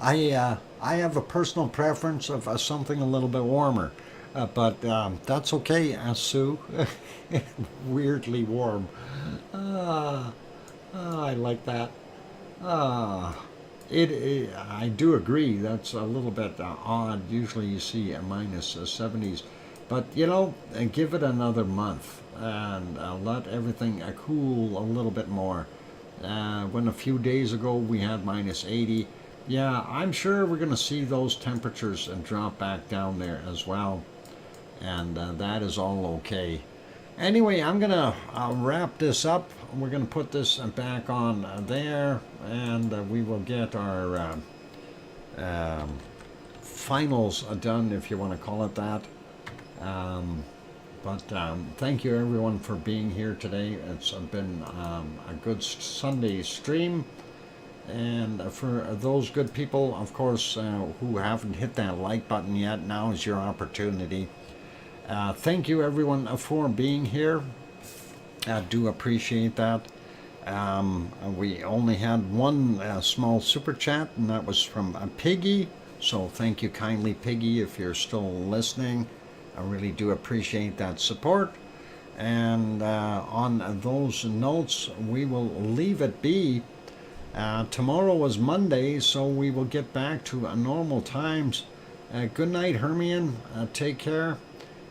I have a personal preference of something a little bit warmer, but that's okay, Sue. Weirdly warm. I like that. I do agree. That's a little bit odd. Usually you see a minus 70s, but you know, give it another month and let everything cool a little bit more. When a few days ago we had minus 80. Yeah, I'm sure we're going to see those temperatures drop back down there as well. And that is all okay. Anyway, I'm going to wrap this up. We're going to put this back on there. And we will get our finals done, if you want to call it that. But thank you everyone for being here today. It's been a good Sunday stream. And for those good people, of course, who haven't hit that like button yet, now is your opportunity. Thank you everyone for being here. I do appreciate that. We only had one small super chat, and that was from Piggy. So thank you kindly, Piggy, if you're still listening. I really do appreciate that support. And on those notes, we will leave it be. Tomorrow is Monday, so we will get back to normal times. Good night, Hermione. Take care.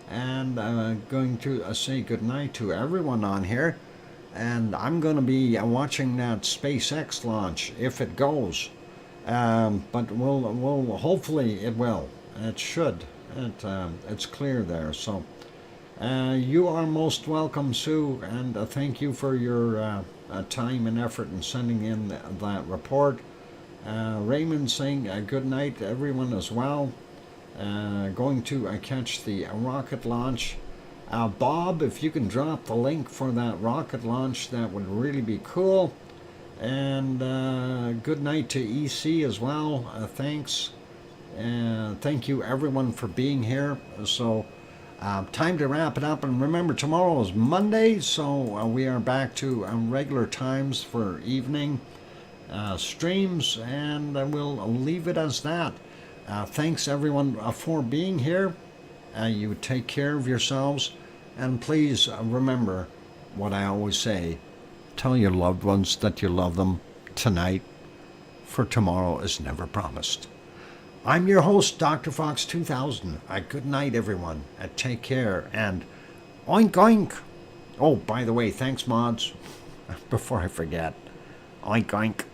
And I'm going to say good night to everyone on here. And I'm going to be watching that SpaceX launch if it goes. But we'll hopefully it will. It should. It's clear there. So you are most welcome, Sue, and thank you for your time and effort in sending in that report. Raymond saying good night to everyone as well. Going to catch the rocket launch. Bob, if you can drop the link for that rocket launch, that would really be cool. And good night to EC as well. Thanks. Thank you everyone for being here. So time to wrap it up, and remember tomorrow is Monday, so we are back to regular times for evening streams, and we'll leave it as that. Thanks everyone for being here. You take care of yourselves, and please remember what I always say: tell your loved ones that you love them tonight, for tomorrow is never promised. I'm your host, DrFox2000. Good night, everyone. Take care, and oink oink. Oh, by the way, thanks, mods. Before I forget, oink oink.